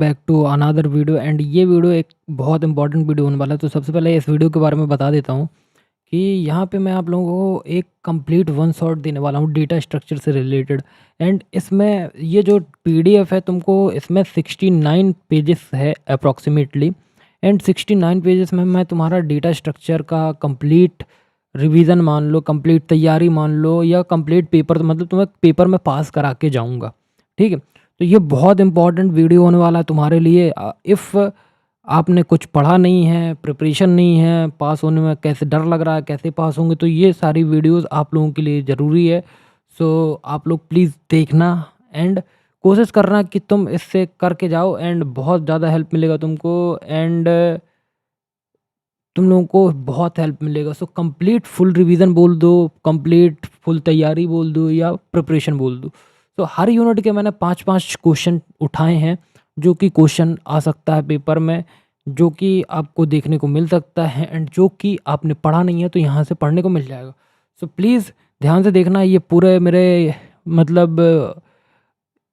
Back to another video and ये video एक बहुत इंपॉर्टेंट वीडियो होने वाला है। तो सबसे पहले इस वीडियो के बारे में बता देता हूँ कि यहाँ पे मैं आप लोगों को एक कंप्लीट वन शॉट देने वाला हूँ डेटा स्ट्रक्चर से रिलेटेड। एंड इसमें ये जो पीडीएफ है तुमको इसमें 69 पेजेस है अप्रॉक्सीमेटली। एंड 69 पेजेस में मैं तुम्हारा डेटा स्ट्रक्चर का कंप्लीट रिवीजन मान लो, कंप्लीट तैयारी मान लो, या कंप्लीट पेपर मतलब तुम्हें पेपर में पास करा के जाऊँगा। ठीक है, तो ये बहुत इंपॉर्टेंट वीडियो होने वाला है तुम्हारे लिए। इफ़ आपने कुछ पढ़ा नहीं है, प्रिपरेशन नहीं है, पास होने में कैसे डर लग रहा है, कैसे पास होंगे, तो ये सारी वीडियोस आप लोगों के लिए ज़रूरी है। सो आप लोग प्लीज़ देखना एंड कोशिश करना कि तुम इससे करके जाओ एंड बहुत ज़्यादा हेल्प मिलेगा तुमको। एंड तुम लोगों को बहुत हेल्प मिलेगा। सो कंप्लीट फुल रिवीजन बोल दो, कंप्लीट फुल तैयारी बोल दो, या प्रिपरेशन बोल दो। तो हर यूनिट के मैंने 5-5 क्वेश्चन उठाए हैं, जो कि क्वेश्चन आ सकता है पेपर में, जो कि आपको देखने को मिल सकता है एंड जो कि आपने पढ़ा नहीं है तो यहाँ से पढ़ने को मिल जाएगा। सो प्लीज़ ध्यान से देखना, ये पूरे मेरे मतलब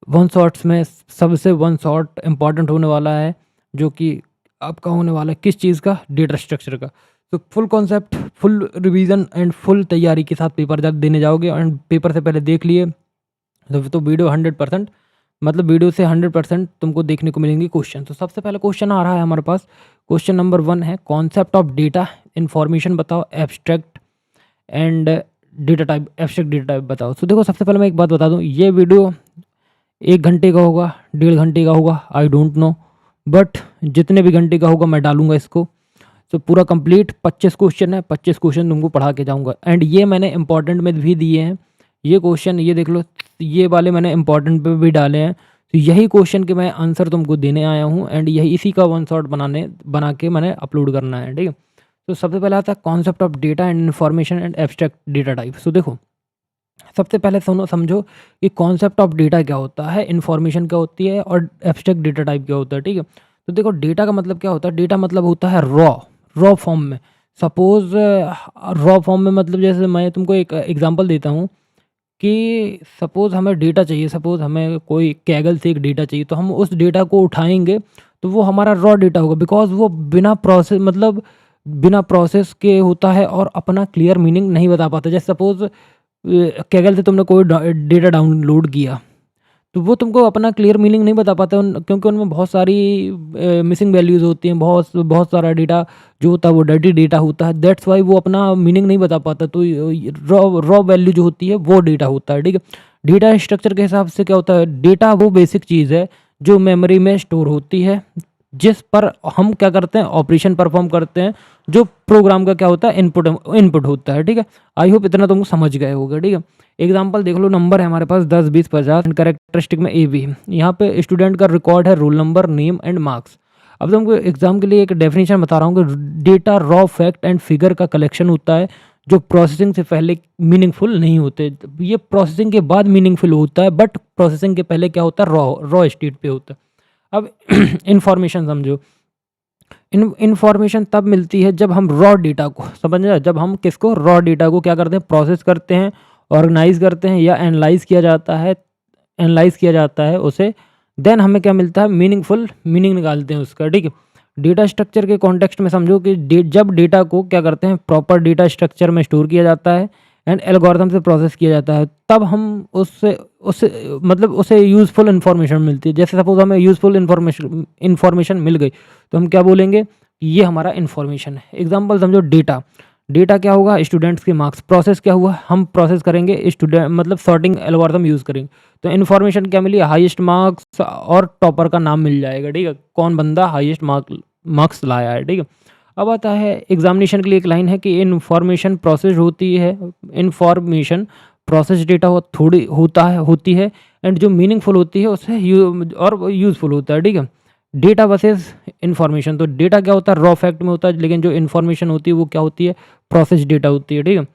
वन शॉट्स में सबसे वन शॉट इम्पॉर्टेंट होने वाला है, जो कि आपका होने वाला है किस चीज़ का, डेटा स्ट्रक्चर का। तो full concept, full revision and full तैयारी के साथ पेपर जब देने जाओगे एंड पेपर से पहले देख लिए तो वीडियो 100% मतलब वीडियो से 100% तुमको देखने को मिलेंगे क्वेश्चन। तो सबसे पहले क्वेश्चन आ रहा है हमारे पास। क्वेश्चन नंबर 1 है, कॉन्सेप्ट ऑफ डेटा इन्फॉर्मेशन बताओ, abstract and data type, abstract data type बताओ। तो देखो, सबसे पहले मैं एक बात बता दूं, ये वीडियो 1 घंटे का होगा, 1.5 घंटे का होगा, आई डोंट नो, बट जितने भी घंटे का होगा मैं डालूंगा इसको। तो पूरा कंप्लीट 25 क्वेश्चन है, 25 क्वेश्चन तुमको पढ़ा के जाऊंगा। एंड ये मैंने इंपॉर्टेंट में भी दिए हैं, ये क्वेश्चन ये देख लो, ये वाले मैंने इंपॉर्टेंट पे भी डाले हैं। तो यही क्वेश्चन के मैं आंसर तुमको देने आया हूँ एंड यही इसी का वन शॉट बना के मैंने अपलोड करना है। ठीक है, तो सबसे पहले आता है concept of data and information and abstract data type. So देखो, सबसे पहले सुनो, समझो कि कॉन्सेप्ट ऑफ डेटा क्या होता है, इन्फॉर्मेशन क्या होती है, और एब्स्ट्रैक्ट डेटा टाइप क्या होता है। ठीक है, तो देखो, डेटा का मतलब क्या होता है, डेटा मतलब होता है रॉ फॉर्म में। सपोज रॉ फॉर्म में मतलब जैसे मैं तुमको एक एग्जांपल देता हूँ कि सपोज़ हमें डेटा चाहिए, सपोज़ हमें कोई कैगल से एक डेटा चाहिए, तो हम उस डेटा को उठाएँगे तो वो हमारा रॉ डेटा होगा, बिकॉज़ वो बिना प्रोसेस मतलब बिना प्रोसेस के होता है और अपना क्लियर मीनिंग नहीं बता पाता। जैसे सपोज़ कैगल से तुमने कोई डेटा डाउनलोड किया, तो वो तुमको अपना क्लियर मीनिंग नहीं बता पाता क्योंकि उनमें बहुत सारी मिसिंग वैल्यूज़ होती हैं, बहुत बहुत सारा डेटा जो होता है वो डर्टी डेटा होता है। दैट्स वाई वो अपना मीनिंग नहीं बता पाता। तो रॉ रॉ वैल्यू जो होती है वो डेटा होता है। ठीक है, डेटा स्ट्रक्चर के हिसाब से क्या होता है, डेटा वो बेसिक चीज़ है जो मेमोरी में स्टोर होती है, जिस पर हम क्या करते हैं, ऑपरेशन परफॉर्म करते हैं, जो प्रोग्राम का क्या होता है, इनपुट होता है। ठीक है, आई होप इतना तुम समझ गए होगे। ठीक है, एग्जाम्पल देख लो, नंबर है हमारे पास 10, 20, 50 एंड कैरेक्टरिस्टिक में ए बी है। यहाँ पे स्टूडेंट का रिकॉर्ड है, roll number, name and marks. अब तुमको एग्जाम के लिए एक डेफिनेशन बता रहा हूँ कि data raw fact and figure का कलेक्शन होता है जो प्रोसेसिंग से पहले मीनिंगफुल नहीं होते। ये प्रोसेसिंग के बाद मीनिंगफुल होता है, बट प्रोसेसिंग के पहले क्या होता है, रॉ स्टेट पे होता है। अब इन्फॉर्मेशन समझो, इन्फॉर्मेशन तब मिलती है जब हम रॉ डेटा को, समझ रहे, जब हम किसको, रॉ डेटा को क्या करते हैं, प्रोसेस करते हैं, ऑर्गेनाइज करते हैं, या एनालाइज किया जाता है उसे, देन हमें क्या मिलता है, मीनिंगफुल मीनिंग निकालते हैं उसका। ठीक है, डेटा स्ट्रक्चर के कॉन्टेक्स्ट में समझो कि जब डेटा को क्या करते हैं, प्रॉपर डेटा स्ट्रक्चर में स्टोर किया जाता है एंड एल्गोरिथम से प्रोसेस किया जाता है, तब हम उससे उससे मतलब उसे यूज़फुल इन्फॉर्मेशन मिलती है। जैसे सपोज हमें यूज़फुल इन्फॉर्मेशन मिल गई तो हम क्या बोलेंगे, ये हमारा इन्फॉर्मेशन है। एग्जांपल समझो, डेटा क्या होगा, स्टूडेंट्स के मार्क्स। प्रोसेस क्या हुआ, हम प्रोसेस करेंगे स्टूडेंट मतलब सॉर्टिंग एल्गोरिथम यूज़ करेंगे, तो इन्फॉर्मेशन क्या मिली, हाईएस्ट मार्क्स और टॉपर का नाम मिल जाएगा। ठीक है, कौन बंदा हाईएस्ट मार्क्स लाया है। ठीक है, अब आता है एग्जामिनेशन के लिए एक लाइन है कि इन्फॉर्मेशन प्रोसेस होती है, इन्फॉर्मेशन प्रोसेस डेटा थोड़ी होती है एंड जो मीनिंगफुल होती है उससे और यूज़फुल होता है। ठीक है, डेटा वर्सेस इन्फॉर्मेशन, तो डेटा क्या होता है, रॉ फैक्ट में होता है, लेकिन जो इन्फॉर्मेशन होती है वो क्या होती है, प्रोसेस डेटा होती है। ठीक है,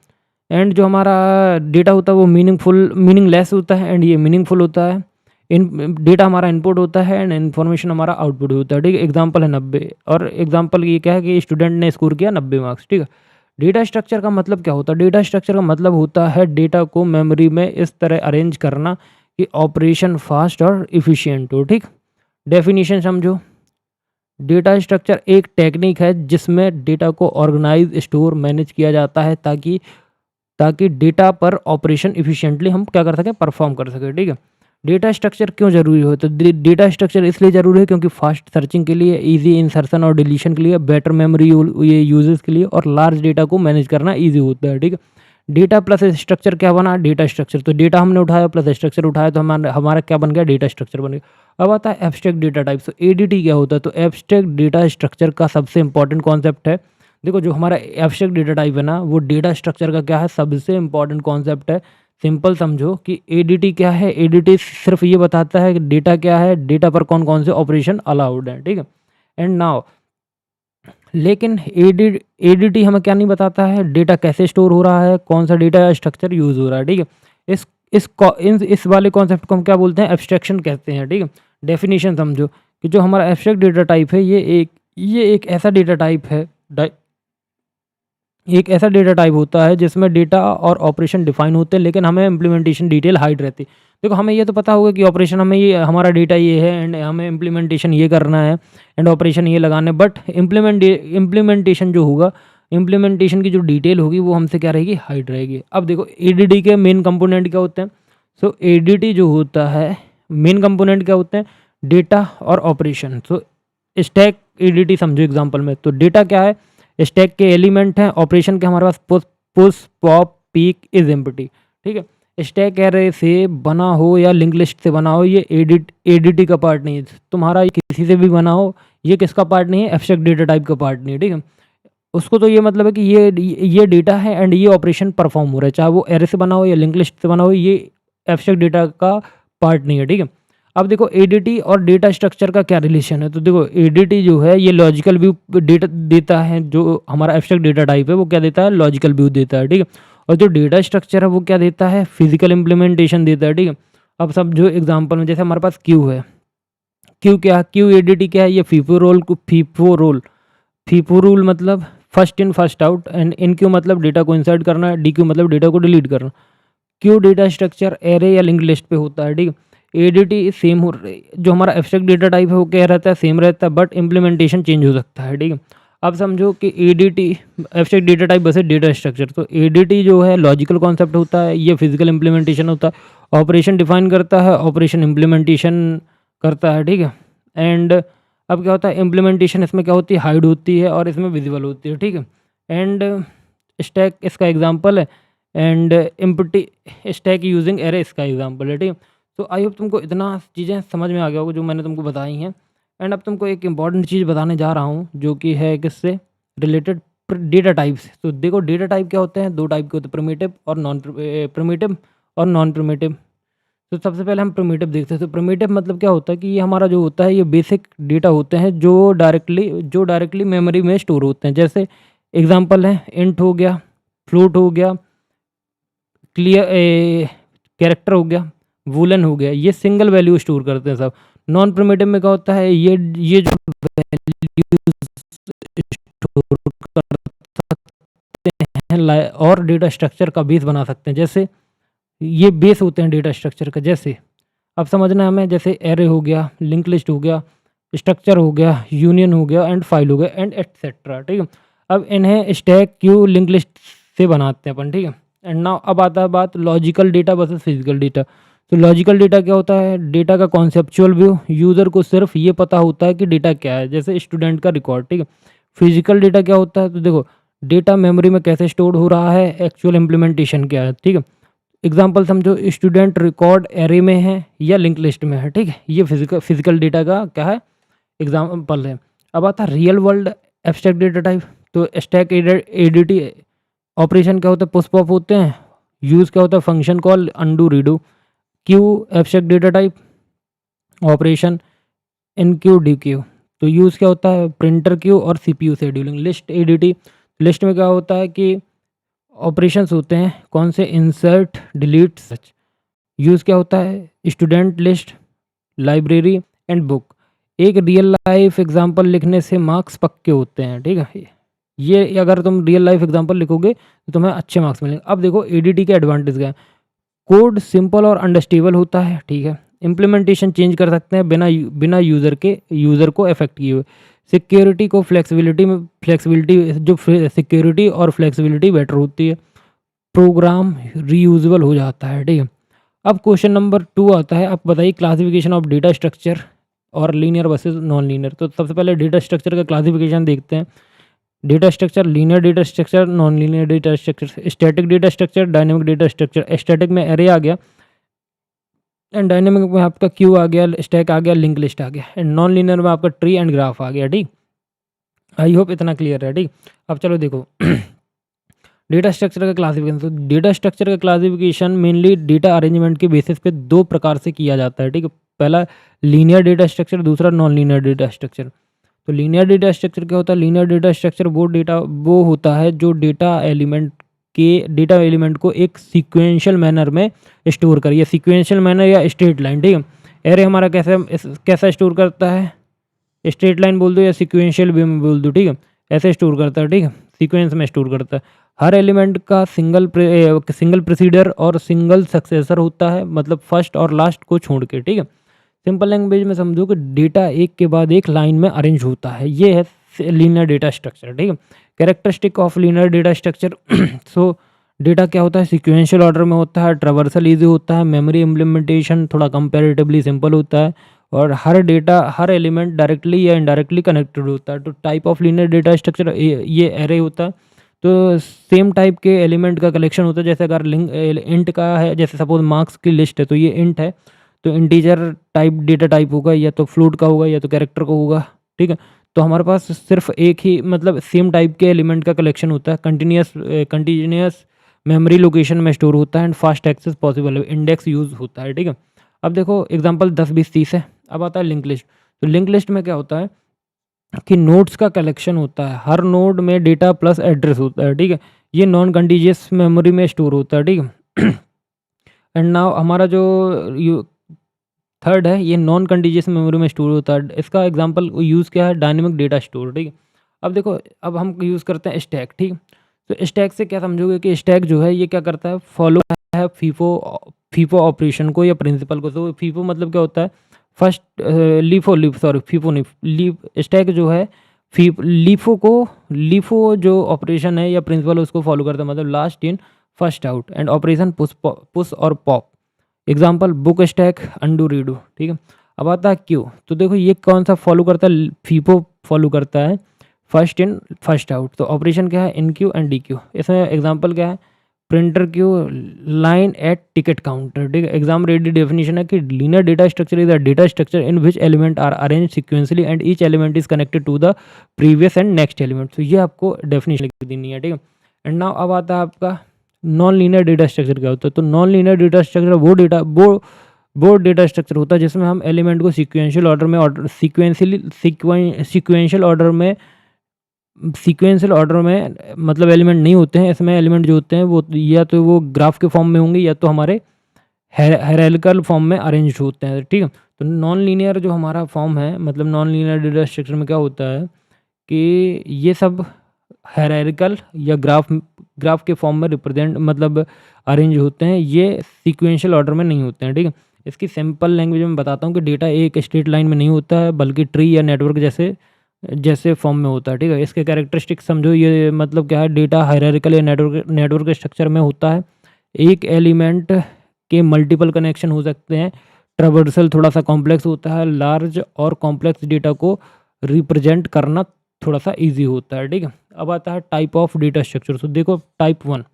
एंड जो हमारा डेटा होता है वो मीनिंगलेस होता है एंड ये मीनिंगफुल होता है। इन डेटा हमारा इनपुट होता है एंड इन्फॉर्मेशन हमारा आउटपुट होता है। ठीक है, एग्जांपल है 90, और एग्जांपल ये क्या है कि स्टूडेंट ने स्कोर किया 90 मार्क्स। ठीक है, डेटा स्ट्रक्चर का मतलब क्या होता है, डेटा स्ट्रक्चर का मतलब होता है डेटा को मेमोरी में इस तरह अरेंज करना कि ऑपरेशन फास्ट और इफ़िशिएंट हो। ठीक, डेफिनेशन समझो। डेटा स्ट्रक्चर एक टेक्निक है जिसमें डेटा को ऑर्गेनाइज, स्टोर, मैनेज किया जाता है ताकि ताकि डेटा पर ऑपरेशन इफिशिएंटली हम क्या कर सकें, परफॉर्म कर सकें। ठीक है। डेटा स्ट्रक्चर क्यों ज़रूरी हो, तो डेटा स्ट्रक्चर इसलिए ज़रूरी है क्योंकि फास्ट सर्चिंग के लिए, इजी इंसर्शन और डिलीशन के लिए, बेटर मेमोरी ये यूजेस के लिए, और लार्ज डेटा को मैनेज करना ईजी होता है। ठीक है। डेटा प्लस स्ट्रक्चर क्या बना, डेटा स्ट्रक्चर। तो डेटा हमने उठाया प्लस स्ट्रक्चर उठाया तो हमारा हमारा क्या बन गया, डेटा स्ट्रक्चर बन गया। अब आता है एब्स्ट्रैक्ट डेटा टाइप। तो एडीटी क्या होता है, तो एब्स्ट्रैक्ट डेटा स्ट्रक्चर का सबसे इंपॉर्टेंट कॉन्सेप्ट है। देखो जो हमारा एब्स्ट्रैक्ट डेटा टाइप है ना, वो डेटा स्ट्रक्चर का क्या है, सबसे इंपॉर्टेंट कॉन्सेप्ट है। सिंपल समझो कि एडीटी क्या है, एडीटी सिर्फ ये बताता है कि डेटा क्या है, डेटा पर कौन कौन से ऑपरेशन अलाउड है। ठीक है। एंड नाउ लेकिन एडीटी हमें क्या नहीं बताता है, डेटा कैसे स्टोर हो रहा है, कौन सा डेटा स्ट्रक्चर यूज हो रहा है। ठीक है। इस वाले कॉन्सेप्ट को हम क्या बोलते हैं, एब्स्ट्रैक्शन कहते हैं। ठीक है। डेफिनेशन समझो कि जो हमारा एब्स्ट्रैक्ट डेटा टाइप है, ये एक ऐसा डेटा टाइप है, एक ऐसा डेटा टाइप होता है जिसमें डेटा और ऑपरेशन डिफाइन होते हैं, लेकिन हमें इम्प्लीमेंटेशन डिटेल हाइड रहती है। देखो हमें ये तो पता होगा कि ऑपरेशन हमें ये, हमारा डेटा ये है एंड हमें इम्प्लीमेंटेशन ये करना है एंड ऑपरेशन ये लगाना है, बट इम्प्लीमेंटेशन जो होगा, इम्प्लीमेंटेशन की जो डिटेल होगी वो हमसे क्या रहेगी, हाइड रहेगी। अब देखो एडीटी के मेन कंपोनेंट क्या होते हैं। सो एडीटी जो होता है, मेन कंपोनेंट क्या होते हैं, डेटा और ऑपरेशन। सो स्टैक एडीटी समझो एग्जांपल में, तो डेटा क्या है, स्टैक के एलिमेंट हैं, ऑपरेशन के हमारे पास push pop peek is empty. ठीक है। स्टैक एरे से बना हो या लिंक लिस्ट से बना हो, ये एडीटी का पार्ट नहीं है। तुम्हारा ये किसी से भी बना हो, ये किसका पार्ट नहीं है, एब्स्ट्रैक्ट डेटा टाइप का पार्ट नहीं है। ठीक है। उसको तो ये मतलब है कि ये डेटा है एंड ये ऑपरेशन परफॉर्म हो रहा है, चाहे वो एरे से बना हो या लिंक लिस्ट से बना हो, ये एब्स्ट्रैक्ट डेटा का पार्ट नहीं है। ठीक है। अब देखो एडीटी और डेटा स्ट्रक्चर का क्या रिलेशन है, तो देखो एडीटी जो है ये लॉजिकल व्यू डेटा देता है, जो हमारा एब्स्ट्रैक्ट डेटा टाइप है वो क्या देता है, लॉजिकल व्यू देता है। ठीक है। और जो डेटा स्ट्रक्चर है वो क्या देता है, फिजिकल इम्प्लीमेंटेशन देता है। ठीक है। अब सब जो एग्जांपल में, जैसे हमारे पास क्यू है, क्यू क्या, क्यू एडीटी क्या है, ये फीफो रूल मतलब first in first out, and in Q मतलब डेटा को इंसर्ट करना, डी क्यू मतलब डेटा को डिलीट करना। क्यू डेटा स्ट्रक्चर एरे या लिंक लिस्ट पे होता है। ठीक है। एडीटी सेम हो, जो हमारा एब्स्ट्रैक्ट डेटा टाइप है वो क्या रहता है, सेम रहता है, बट इम्प्लीमेंटेशन चेंज हो सकता है। ठीक है। अब समझो कि एडीटी एब्स्ट्रैक्ट डेटा टाइप बस डेटा स्ट्रक्चर, तो एडीटी जो है लॉजिकल कॉन्सेप्ट होता है, ये फिजिकल इम्प्लीमेंटेशन होता है, ऑपरेशन डिफाइन करता है, ऑपरेशन इम्प्लीमेंटेशन करता है। ठीक है। एंड अब क्या होता है, इम्प्लीमेंटेशन इसमें क्या होती है, हाइड होती है, और इसमें विजिबल होती है। ठीक है। एंड स्टैक इसका एग्जांपल है, and empty stack using array इसका एग्जांपल है। ठीक है। तो आई होप तुमको इतना चीज़ें समझ में आ गया होगा जो मैंने तुमको बताई हैं। एंड अब तुमको एक इंपॉर्टेंट चीज़ बताने जा रहा हूँ जो कि है किससे रिलेटेड, डेटा टाइप्स। तो देखो डेटा टाइप क्या होते हैं, दो टाइप के होते हैं, प्रिमिटिव और नॉन प्रिमिटिव। तो सबसे पहले हम प्रिमिटिव देखते हैं। तो प्रिमिटिव मतलब क्या होता है कि ये हमारा जो होता है, ये बेसिक डेटा होते हैं जो डायरेक्टली मेमोरी में स्टोर होते हैं। जैसे एग्जांपल है, इंट हो गया, फ्लोट हो गया, क्लियर कैरेक्टर हो गया, वूलन हो गया, ये सिंगल वैल्यू स्टोर करते हैं सब। नॉन प्रिमिटिव में क्या होता है, ये जो वैल्यू स्टोर कर सकते हैं और डेटा स्ट्रक्चर का बेस बना सकते हैं। जैसे ये बेस होते हैं डेटा स्ट्रक्चर का। जैसे अब समझना है हमें, जैसे एरे हो गया, लिंक लिस्ट हो गया, स्ट्रक्चर हो गया, यूनियन हो गया, एंड फाइल हो गया, एंड एटसेट्रा। ठीक है। अब इन्हें स्टैक क्यू लिंक लिस्ट से बनाते हैं अपन। ठीक है। एंड नाउ अब आता है बात logical data versus physical data. तो लॉजिकल डेटा क्या होता है, डेटा का कॉन्सेप्चुअल व्यू, यूज़र को सिर्फ ये पता होता है कि डेटा क्या है, जैसे स्टूडेंट का रिकॉर्ड। ठीक है। फिजिकल डेटा क्या होता है, तो देखो डेटा मेमोरी में कैसे स्टोर हो रहा है, एक्चुअल इम्प्लीमेंटेशन क्या है। ठीक है। एग्जाम्पल समझो, स्टूडेंट रिकॉर्ड एरे में है या लिंक लिस्ट में है। ठीक है। ये फिजिकल डेटा का क्या है, एग्जाम्पल है। अब आता है real world abstract data type. तो स्टैक एडीटी ऑपरेशन क्या होता है, पुश पॉप होते हैं, यूज़ क्या होता है, function call, undo redo. Q abstract data type, operation in Q D Q. तो यूज़ क्या होता है, प्रिंटर क्यू और CPU scheduling. List ADT, list में क्या होता है कि ऑपरेशंस होते हैं, कौन से, इंसर्ट, डिलीट, सच। यूज़ क्या होता है, student list, library, and book. एक रियल लाइफ एग्जांपल लिखने से मार्क्स पक्के होते हैं। ठीक है। ये अगर तुम रियल लाइफ एग्जांपल लिखोगे तो तुम्हें अच्छे मार्क्स मिलेंगे। अब देखो एडीटी के एडवांटेज क्या है, कोड सिंपल और अंडरस्टेबल होता है। ठीक है। इम्प्लीमेंटेशन चेंज कर सकते हैं बिना यूज़र को अफेक्ट किए हुए। सिक्योरिटी को फ्लेक्सिबिलिटी जो सिक्योरिटी और फ्लेक्सिबिलिटी बेटर होती है, प्रोग्राम रीयूजेबल हो जाता है, ठीक है। अब क्वेश्चन नंबर 2 आता है, आप बताइए क्लासिफिकेशन ऑफ डेटा स्ट्रक्चर और लीनियर वर्सेस नॉन लीनियर। तो सबसे पहले डेटा स्ट्रक्चर का क्लासिफिकेशन देखते हैं। Data structure, linear data structure, non linear data structure, static data structure, dynamic data structure. Static में एरे आ गया एंड डायनेमिक में आपका क्यू आ गया, स्टैक आ गया, लिंक लिस्ट आ गया, एंड नॉन लीनियर में आपका ट्री एंड ग्राफ आ गया, ठीक। आई होप इतना क्लियर है, ठीक। अब चलो देखो डेटा स्ट्रक्चर का क्लासिफिकेशन। तो डेटा स्ट्रक्चर का क्लासिफिकेशन मेनली डेटा अरेंजमेंट के बेसिस पे 2 प्रकार से किया जाता है, ठीक है। पहला लीनियर डेटा स्ट्रक्चर, दूसरा नॉन लीनियर डेटा स्ट्रक्चर। तो लीनियर डेटा स्ट्रक्चर क्या होता है? लीनियर डेटा स्ट्रक्चर वो होता है जो डेटा एलिमेंट को एक सीक्वेंशियल मैनर में स्टोर करिए, सीक्वेंशियल मैनर या स्ट्रेट लाइन, ठीक है। एरे हमारा कैसा स्टोर करता है? स्ट्रेट लाइन बोल दो या सीक्वेंशियल भी बोल दो, ठीक है। ऐसे स्टोर करता है, ठीक है, सीक्वेंस में स्टोर करता है। हर एलिमेंट का सिंगल प्रोसीडर और सिंगल सक्सेसर होता है, मतलब फर्स्ट और लास्ट को छोड़ के, ठीक है। सिंपल लैंग्वेज में समझो कि डेटा एक के बाद एक लाइन में अरेंज होता है, ये है लीनियर डेटा स्ट्रक्चर, ठीक है। Characteristic of linear data structure. So data क्या होता है? सीक्वेंशियल ऑर्डर में होता है, ट्रैवर्सल इजी होता है, मेमोरी इम्प्लीमेंटेशन थोड़ा कंपैरेटिवली सिंपल होता है, और हर एलिमेंट डायरेक्टली या इनडायरेक्टली कनेक्टेड होता है। तो type of linear data structure ये एरे होता है। तो सेम टाइप के एलिमेंट का कलेक्शन होता है, जैसे अगर इंट का है, जैसे सपोज मार्क्स की लिस्ट है तो ये इंट है, तो इंटीजर टाइप डेटा टाइप होगा, या तो फ्लोट का होगा या तो कैरेक्टर का होगा, ठीक है। तो हमारे पास सिर्फ एक ही मतलब सेम टाइप के एलिमेंट का कलेक्शन होता है, कंटिन्यूस मेमोरी लोकेशन में स्टोर होता है, एंड फास्ट एक्सेस पॉसिबल है, इंडेक्स यूज होता है, ठीक है। अब देखो एग्जांपल 10 20 30 है। अब आता है लिंक लिस्ट। तो लिंक लिस्ट में क्या होता है कि नोड्स का कलेक्शन होता है, हर नोड में डेटा प्लस एड्रेस होता है, ठीक है। ये नॉन कंटीजियस मेमोरी में स्टोर होता है, ठीक है। एंड नाउ हमारा जो थर्ड है, ये नॉन कंटीजियस मेमोरी में स्टोर होता है। इसका एग्जांपल यूज़ क्या है? डायनेमिक डेटा स्टोर, ठीक है। अब देखो, अब हम यूज़ करते हैं स्टैक, ठीक है। तो स्टैक से क्या समझोगे कि स्टैक जो है ये क्या करता है? फॉलो है फीफो ऑपरेशन को या प्रिंसिपल को। तो फीफो मतलब क्या होता है? फर्स्ट फीफो नहीं, स्टैक जो है लीफो जो ऑपरेशन है या प्रिंसिपल उसको फॉलो करता है, मतलब last in first out, and operation push और pop. Example book stack, undo redo, ठीक है। अब आता है क्यू। तो देखो ये कौन सा फॉलो करता है? फीफो फॉलो करता है, फर्स्ट इन फर्स्ट आउट। तो ऑपरेशन क्या है? Enqueue and dequeue. इसमें एग्जाम्पल क्या है? Printer queue, line at ticket counter, ठीक है। एग्जाम रेडी डेफिनेशन है कि linear data structure is a data structure in which element are arrange sequentially and each element is connected to the previous and next element. तो ये आपको definition लिख देनी है, ठीक है। एंड नाउ अब आता है आपका नॉन लीनियर डेटा स्ट्रक्चर क्या होता है? तो नॉन लीनियर डेटा स्ट्रक्चर वो डेटा स्ट्रक्चर होता है जिसमें हम एलिमेंट को सीक्वेंशियल ऑर्डर में मतलब एलिमेंट नहीं होते हैं। इसमें एलिमेंट जो होते हैं वो या तो वो ग्राफ के फॉर्म में होंगे या तो हमारे हायरार्किकल फॉर्म में अरेंज होते हैं, ठीक है। तो नॉन लीनियर जो हमारा फॉर्म है, मतलब नॉन लीनियर डेटा स्ट्रक्चर में क्या होता है कि ये सब हायरार्किकल या ग्राफ के फॉर्म में रिप्रेजेंट मतलब अरेंज होते हैं, ये सीक्वेंशियल ऑर्डर में नहीं होते हैं, ठीक है। इसकी सिंपल लैंग्वेज में बताता हूँ कि डेटा एक स्ट्रेट लाइन में नहीं होता है, बल्कि ट्री या नेटवर्क जैसे फॉर्म में होता है, ठीक है। इसके कैरेक्टरिस्टिक समझो, ये मतलब क्या है? डेटा हायरार्किकल या नेटवर्क स्ट्रक्चर में होता है। एक एलिमेंट के मल्टीपल कनेक्शन हो सकते हैं। ट्रैवर्सल थोड़ा सा कॉम्प्लेक्स होता है। लार्ज और कॉम्प्लेक्स डेटा को रिप्रेजेंट करना थोड़ा सा इजी होता है, ठीक है। अब आता है टाइप ऑफ डेटा स्ट्रक्चर। सो देखो टाइप 1।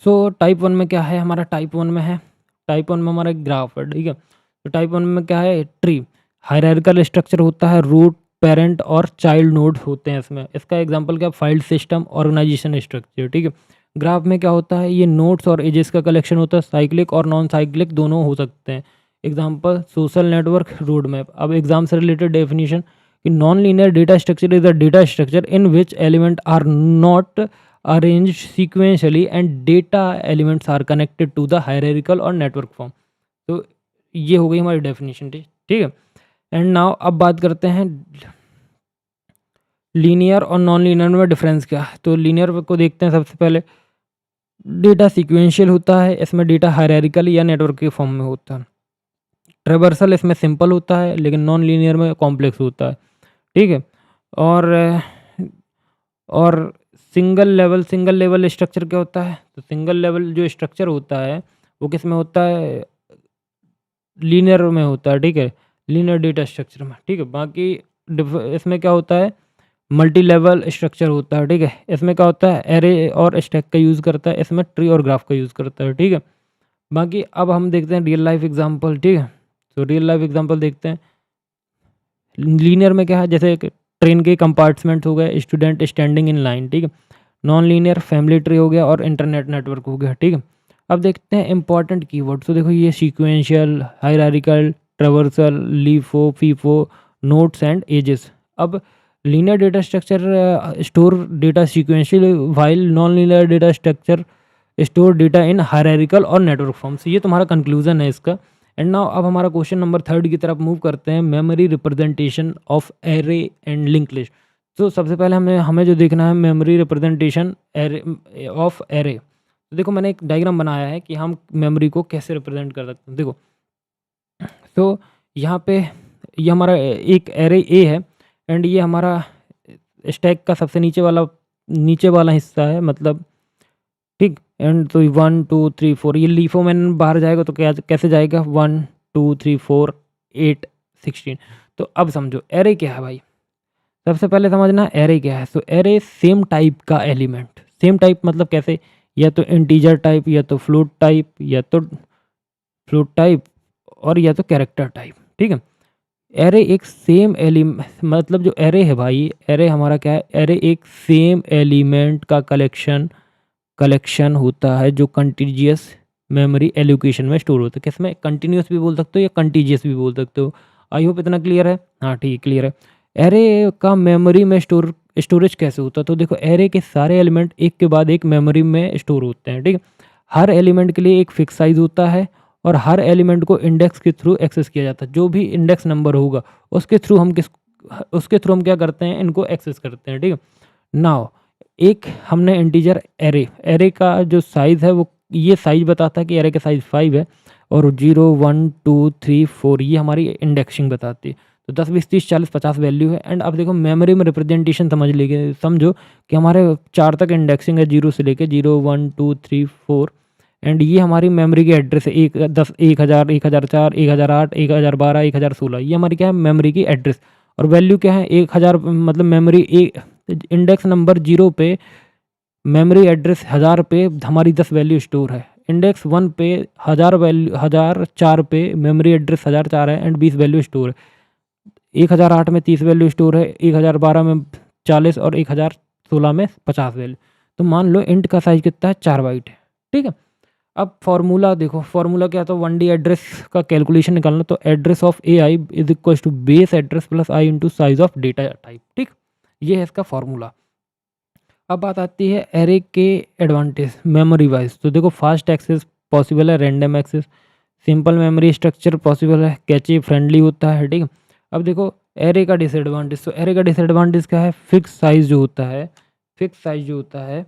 सो टाइप 1 में क्या है? हमारा टाइप 1 में है, टाइप 1 में हमारा ग्राफ है, ठीक है। तो टाइप 1 में क्या है? ट्री, हायरार्किकल स्ट्रक्चर होता है, रूट, पेरेंट और चाइल्ड नोड होते हैं इसमें। इसका एग्जांपल क्या? फाइल सिस्टम, ऑर्गेनाइजेशन स्ट्रक्चर, ठीक है। ग्राफ में क्या होता है? ये नोड्स और एजेस का कलेक्शन होता है, साइक्लिक और नॉन साइक्लिक दोनों हो सकते हैं। Example social network, road map. अब एग्जाम से रिलेटेड डेफिनेशन कि non linear data structure is a data structure in which element are not arrange sequentially and data elements are connected to the hierarchical और network form. तो ये हो गई हमारी definition, ठीक है। एंड नाउ अब बात करते हैं लीनियर और नॉन लीनियर में डिफरेंस क्या है। तो लीनियर को देखते हैं सबसे पहले। डेटा सीक्वेंशियल होता है, इसमें डेटा हायरार्किकल या नेटवर्क के फॉर्म में होता है। ट्रेवर्सल इसमें सिंपल होता है, लेकिन नॉन लीनियर में कॉम्प्लेक्स होता है, ठीक है। और और सिंगल लेवल स्ट्रक्चर क्या होता है? तो सिंगल लेवल जो स्ट्रक्चर होता है वो किस में होता है? लीनियर में होता है, ठीक है, लीनियर डेटा स्ट्रक्चर में, ठीक है। बाकी इसमें क्या होता है? मल्टी लेवल स्ट्रक्चर होता है, ठीक है। इसमें क्या होता है? एरे और स्टैक का यूज़ करता है, इसमें ट्री और ग्राफ का यूज़ करता है, ठीक है। बाकी अब हम देखते हैं रियल लाइफ एग्जांपल, ठीक है। तो रियल लाइफ एग्जांपल देखते हैं। लीनियर में क्या है? जैसे एक ट्रेन के कंपार्टमेंट हो गए, स्टूडेंट स्टैंडिंग इन लाइन, ठीक है। नॉन लीनियर फैमिली ट्री हो गया और इंटरनेट नेटवर्क हो गया, ठीक है। अब देखते हैं इंपॉर्टेंट कीवर्ड। तो देखो ये sequential, hierarchical, traversal, LIFO, FIFO, nodes and edges. अब linear data structure store data sequential, while non linear data structure store data in hierarchical और नेटवर्क फॉर्म्स। ये तुम्हारा कंक्लूजन है इसका। एंड नाउ अब हमारा क्वेश्चन नंबर 3 की तरफ मूव करते हैं, memory representation of array and link list. तो सबसे पहले हमें जो देखना है memory representation array of array. तो देखो मैंने एक डायग्राम बनाया है कि हम मेमोरी को कैसे रिप्रेजेंट कर सकते हैं। देखो तो यहाँ पे ये हमारा एक एरे ए है एंड ये हमारा स्टैक का सबसे नीचे वाला हिस्सा है, मतलब, ठीक। एंड तो 1 2 3 4 ये लीफो मैन बाहर जाएगा तो क्या कैसे जाएगा? 1 2 3 4 8 16। तो अब समझो एरे क्या है भाई। सबसे पहले समझना एरे क्या है। तो एरे सेम टाइप का एलिमेंट, सेम टाइप मतलब कैसे? या तो इंटीजर टाइप, या तो फ्लोट टाइप, और या तो कैरेक्टर टाइप, ठीक है। एरे एक सेम एलिमेंट, मतलब जो एरे है भाई, एरे हमारा क्या है? एरे एक सेम एलिमेंट का कलेक्शन होता है जो कंटीजियस मेमोरी एलोकेशन में स्टोर होता है। किसमें? कंटिन्यूस भी बोल सकते हो या कंटीजियस भी बोल सकते हो। आई होप इतना क्लियर है। हाँ ठीक, क्लियर है। एरे का मेमोरी में स्टोरेज कैसे होता है? तो देखो एरे के सारे एलिमेंट एक के बाद एक मेमोरी में स्टोर होते हैं, ठीक है। हर एलिमेंट के लिए एक फिक्स साइज होता है और हर एलिमेंट को इंडेक्स के थ्रू एक्सेस किया जाता है। जो भी इंडेक्स नंबर होगा उसके थ्रू हम क्या करते हैं? इनको एक्सेस करते हैं, ठीक है। नाउ एक हमने इंटीजर एरे का जो साइज़ है वो ये साइज़ बताता है कि एरे का साइज़ 5 है और 0 1 2 3 4 ये हमारी इंडेक्सिंग बताती है। तो 10 20 30 40 50 वैल्यू है। एंड अब देखो मेमोरी में रिप्रेजेंटेशन समझो कि हमारे 4 तक इंडेक्सिंग है, 0 से लेके 0 1 2 3 4। एंड ये हमारी मेमोरी की एड्रेस है, 10 1000 1004 1008 1012 1016। ये हमारी क्या है? मेमोरी की एड्रेस। और वैल्यू क्या है? 1000, मतलब मेमोरी इंडेक्स नंबर 0 पे मेमोरी एड्रेस 1000 पे हमारी 10 वैल्यू स्टोर है। इंडेक्स 1 पे 1004 पे मेमोरी एड्रेस 1004 है एंड 20 वैल्यू स्टोर है। 1008 में 30 वैल्यू स्टोर है, 1012 में 40 और 1016 में 50 वैल्यू। तो मान लो इंट का साइज कितना है? 4 बाइट है, ठीक है। अब फार्मूला देखो, फार्मूला क्या था? 1D एड्रेस का कैलकुलेशन निकालना। तो address of A I is equal to base address plus I into size of data type, ठीक। ये है इसका फार्मूला। अब बात आती है एरे के एडवांटेज मेमोरी वाइज। तो देखो फास्ट एक्सेस पॉसिबल है, random access, simple memory structure possible है, कैची फ्रेंडली होता है, ठीक है। अब देखो एरे का डिसएडवांटेज। तो एरे का डिसएडवांटेज क्या है? फिक्स साइज जो होता है,